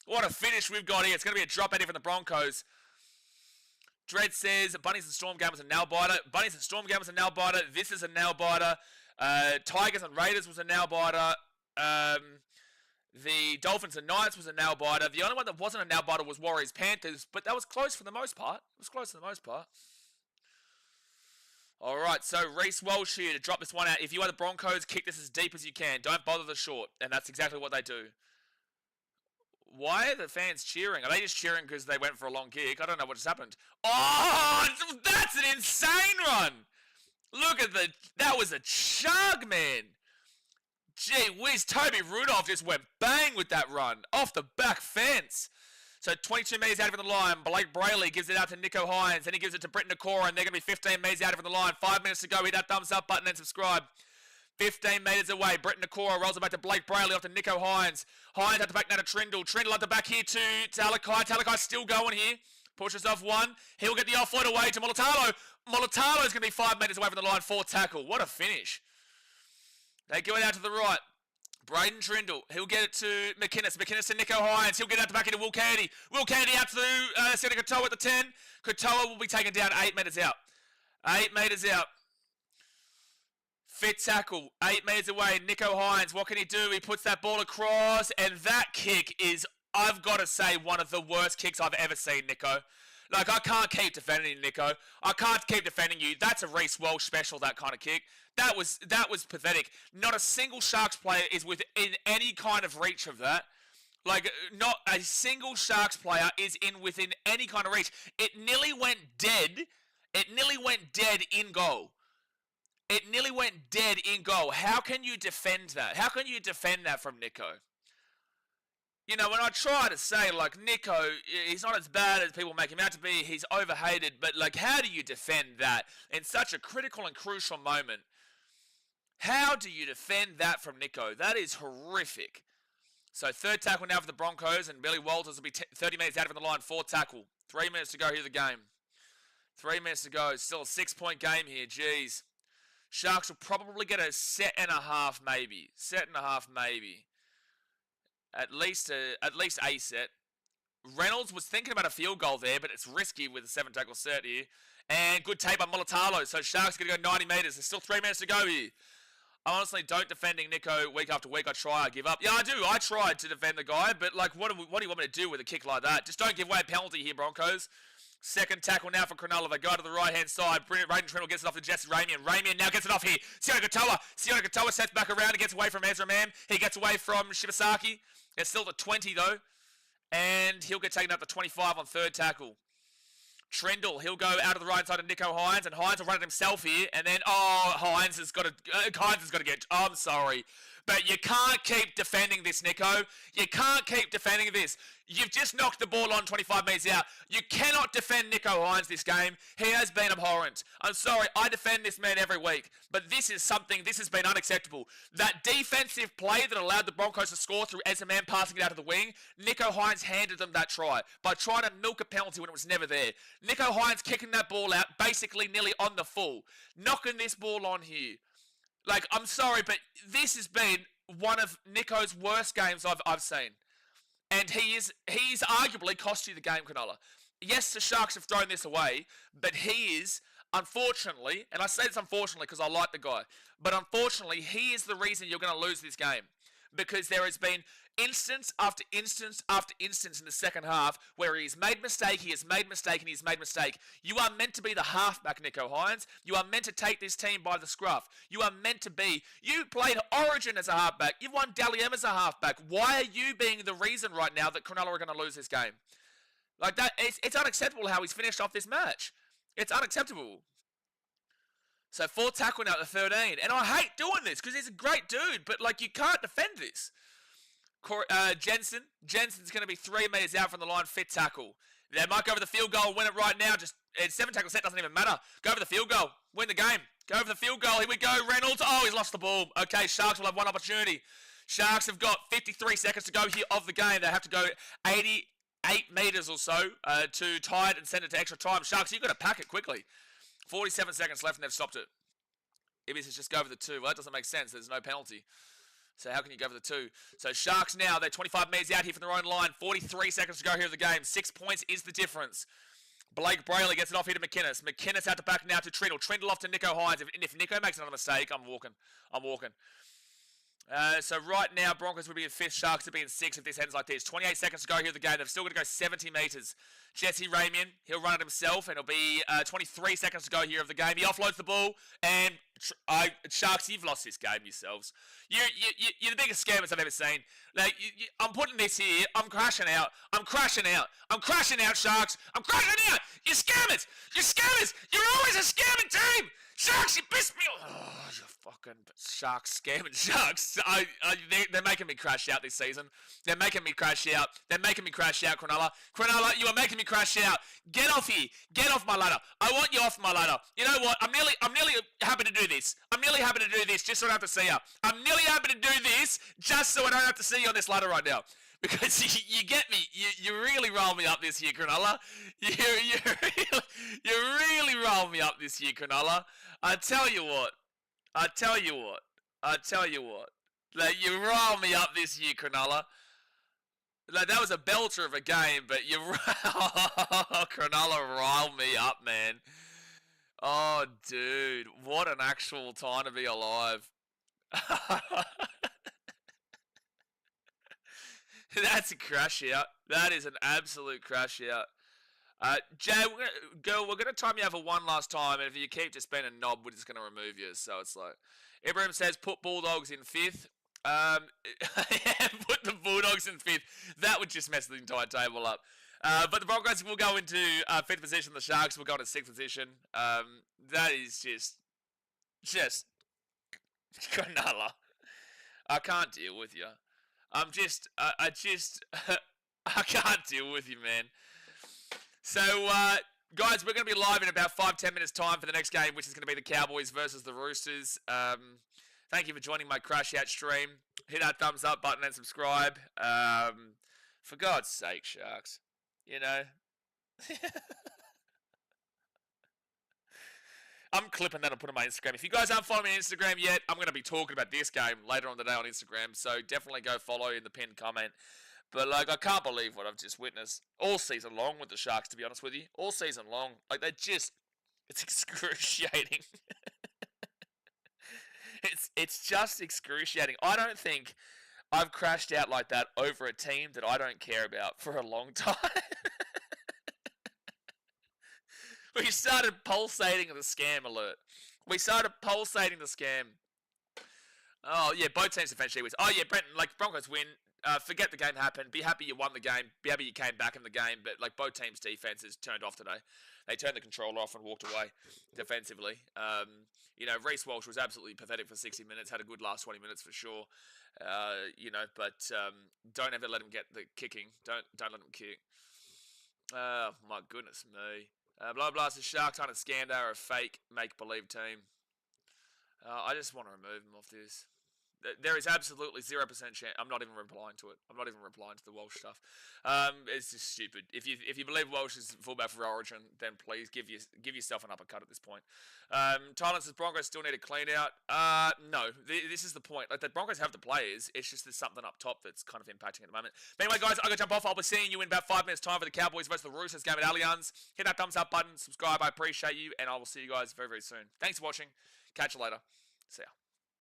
What a finish we've got here. It's going to be a dropout here from the Broncos. Dredd says Bunnies and Storm Game was a nail biter. Bunnies and Storm Game was a nail biter. This is a nail biter. Tigers and Raiders was a nail biter. The Dolphins and Knights was a nail biter. The only one that wasn't a nail biter was Warriors Panthers, but that was close for the most part. It was close for the most part. All right, so Reece Walsh here to drop this one out. If you are the Broncos, kick this as deep as you can. Don't bother the short, and that's exactly what they do. Why are the fans cheering? Are they just cheering because they went for a long kick? I don't know what just happened. Oh, that's an insane run. Look at that was a chug, man. Gee whiz, Toby Rudolph just went bang with that run. Off the back fence. So 22 metres out of the line. Blake Brayley gives it out to Nicho Hynes. Then he gives it to Britton Nakora, and they're going to be 15 metres out of the line. 5 minutes to go. Hit that thumbs up button and subscribe. 15 metres away. Britton Nakora rolls it back to Blake Brayley off to Nicho Hynes. Hynes at the back now to Trindle. Trindle at the back here to Talakai. Talakai's still going here. Pushes off one. He'll get the offload away to Molitalo. Molitalo's going to be 5 metres away from the line for tackle. What a finish. They go it out to the right. Braden Trindle. He'll get it to McInnes. McInnes to Nicho Hynes. He'll get it out the back into Will Kennedy. Will Kennedy out to Sione Katoa at the 10. Katoa will be taken down 8 metres out. 8 metres out. Fit tackle. 8 metres away. Nicho Hynes. What can he do? He puts that ball across. And that kick is, I've got to say, one of the worst kicks I've ever seen, Nicho. Like, I can't keep defending you, Nicho. I can't keep defending you. That's a Reece Walsh special, that kind of kick. That was pathetic. Not a single Sharks player is within any kind of reach of that. Like, not a single Sharks player is within any kind of reach. It nearly went dead. It nearly went dead in goal. It nearly went dead in goal. How can you defend that? How can you defend that from Nicho? You know, when I try to say, like, Nicho, he's not as bad as people make him out to be. He's overhated. But, like, how do you defend that in such a critical and crucial moment? How do you defend that from Nicho? That is horrific. So, third tackle now for the Broncos, and Billy Walters will be 30 minutes out of the line. Fourth tackle. 3 minutes to go here in the game. 3 minutes to go. Still a 6-point game here. Jeez. Sharks will probably get a set and a half, maybe. Set and a half, maybe. At least a set. Reynolds was thinking about a field goal there, but it's risky with a 7-tackle set here. And good tape on Molitalo. So Sharks going to go 90 metres. There's still 3 minutes to go here. I honestly don't defending Nicho week after week. I try, I give up. Yeah, I do. I tried to defend the guy, but like, what do you want me to do with a kick like that? Just don't give away a penalty here, Broncos. Second tackle now for Cronulla. They go to the right-hand side. Braden Trindle gets it off to Jesse Ramian. Ramian now gets it off here. Sione Katoa. Sione Katoa sets back around and gets away from Ezra Mam. He gets away from Shibasaki. It's still the 20, though. And he'll get taken up to 25 on third tackle. Trindle, he'll go out of the right side of Nicho Hynes, and Hynes will run it himself here. And then, Hynes has got to get... I'm sorry. But you can't keep defending this, Nicho. You can't keep defending this. You've just knocked the ball on 25 metres out. You cannot defend Nicho Hynes this game. He has been abhorrent. I'm sorry, I defend this man every week. But this has been unacceptable. That defensive play that allowed the Broncos to score through Ezra Mam passing it out of the wing, Nicho Hynes handed them that try by trying to milk a penalty when it was never there. Nicho Hynes kicking that ball out basically nearly on the full. Knocking this ball on here. Like, I'm sorry, but this has been one of Nicho's worst games I've seen. And he's arguably cost you the game, Cronulla. Yes, the Sharks have thrown this away, but he is, unfortunately, and I say this unfortunately because I like the guy, but unfortunately, he is the reason you're going to lose this game. Because there has been instance after instance after instance in the second half where he's made mistake, he has made mistake, and he's made mistake. You are meant to be the halfback, Nicho Hynes. You are meant to take this team by the scruff. You are meant to be. You played Origin as a halfback. You've won Dally M as a halfback. Why are you being the reason right now that Cronulla are going to lose this game? Like that, it's unacceptable how he's finished off this match. It's unacceptable. So 4 tackle now at the 13. And I hate doing this because he's a great dude, but like you can't defend this. Jensen's going to be 3 metres out from the line, fit tackle. They might go over the field goal and win it right now. Just 7 tackle set, doesn't even matter. Go over the field goal, win the game. Go over the field goal, here we go. Reynolds, oh, he's lost the ball. Okay, Sharks will have one opportunity. Sharks have got 53 seconds to go here of the game. They have to go 88 metres or so to tie it and send it to extra time. Sharks, you've got to pack it quickly. 47 seconds left and they've stopped it. Ibis has just go over the 2. Well, that doesn't make sense. There's no penalty. So how can you go over the 2? So Sharks now, they're 25 metres out here from their own line. 43 seconds to go here of the game. 6 points is the difference. Blake Brayley gets it off here to McInnes. McInnes out to back now to Trindle. Trindle off to Nico Hines. If Nico makes another mistake, I'm walking. So right now, Broncos would be in 5th, Sharks would be in 6th if this ends like this. 28 seconds to go here of the game. They've still got to go 70 metres. Jesse Ramian, he'll run it himself, and it'll be 23 seconds to go here of the game. He offloads the ball, and Sharks, you've lost this game yourselves. You're the biggest scammers I've ever seen. Like, I'm putting this here. I'm crashing out. I'm crashing out, Sharks. I'm crashing out. You're scammers. You're scammers. You're always a scamming team. Sharks, you pissed me off. Oh, you fucking Sharks, scamming Sharks. They're making me crash out this season. They're making me crash out. Cronulla. Cronulla, you are making me crash out. Get off here. Get off my ladder. I want you off my ladder. You know what? I'm nearly happy to do this. Just so I don't have to see you. I'm nearly happy to do this just so I don't have to see you on this ladder right now. Because you get me. You really roll me up this year, Cronulla. You really roll me up this year, Cronulla. I tell you what. Like, you roll me up this year, Cronulla. Like, that was a belter of a game, but you Cronulla roll me up, man. Oh, dude. What an actual time to be alive. That's a crash out. That is an absolute crash out. Jay, we're gonna time you over one last time, and if you keep just being a knob, we're just gonna remove you. So it's like, Ibrahim says, put Bulldogs in 5th. Put the Bulldogs in 5th. That would just mess the entire table up. But the Broncos will go into 5th position. The Sharks will go into 6th position. That is just Cronulla. I can't deal with you. I can't deal with you, man. So, guys, we're going to be live in about 5-10 minutes time for the next game, which is going to be the Cowboys versus the Roosters. Thank you for joining my crash out stream. Hit that thumbs up button and subscribe. For God's sake, Sharks. You know. I'm clipping that and putting it on my Instagram. If you guys aren't following me on Instagram yet, I'm going to be talking about this game later on today on Instagram. So definitely go follow in the pinned comment. But, like, I can't believe what I've just witnessed all season long with the Sharks, to be honest with you. All season long. Like, it's excruciating. It's just excruciating. I don't think I've crashed out like that over a team that I don't care about for a long time. We started pulsating the scam alert. Oh, yeah, both teams defend Sheewies. Oh, yeah, Brenton, like, Broncos win. Forget the game happened. Be happy you won the game. Be happy you came back in the game. But, like, both teams' defenses turned off today. They turned the controller off and walked away defensively. You know, Reece Walsh was absolutely pathetic for 60 minutes. Had a good last 20 minutes for sure. You know, but don't ever let him get the kicking. Don't let him kick. My goodness me. Blah, blah, says Sharks aren't a scam. They're a fake make-believe team. I just want to remove him off this. There is absolutely 0% chance. I'm not even replying to it. I'm not even replying to the Walsh stuff. It's just stupid. If you believe Walsh is fullback for Origin, then please give yourself an uppercut at this point. Tyler says Broncos still need a clean out. No, this is the point. Like, the Broncos have the players. It's just there's something up top that's kind of impacting at the moment. But anyway, guys, I got to jump off. I'll be seeing you in about 5 minutes time for the Cowboys versus the Roosters game at Allianz. Hit that thumbs up button, subscribe. I appreciate you, and I will see you guys very, very soon. Thanks for watching. Catch you later. See ya.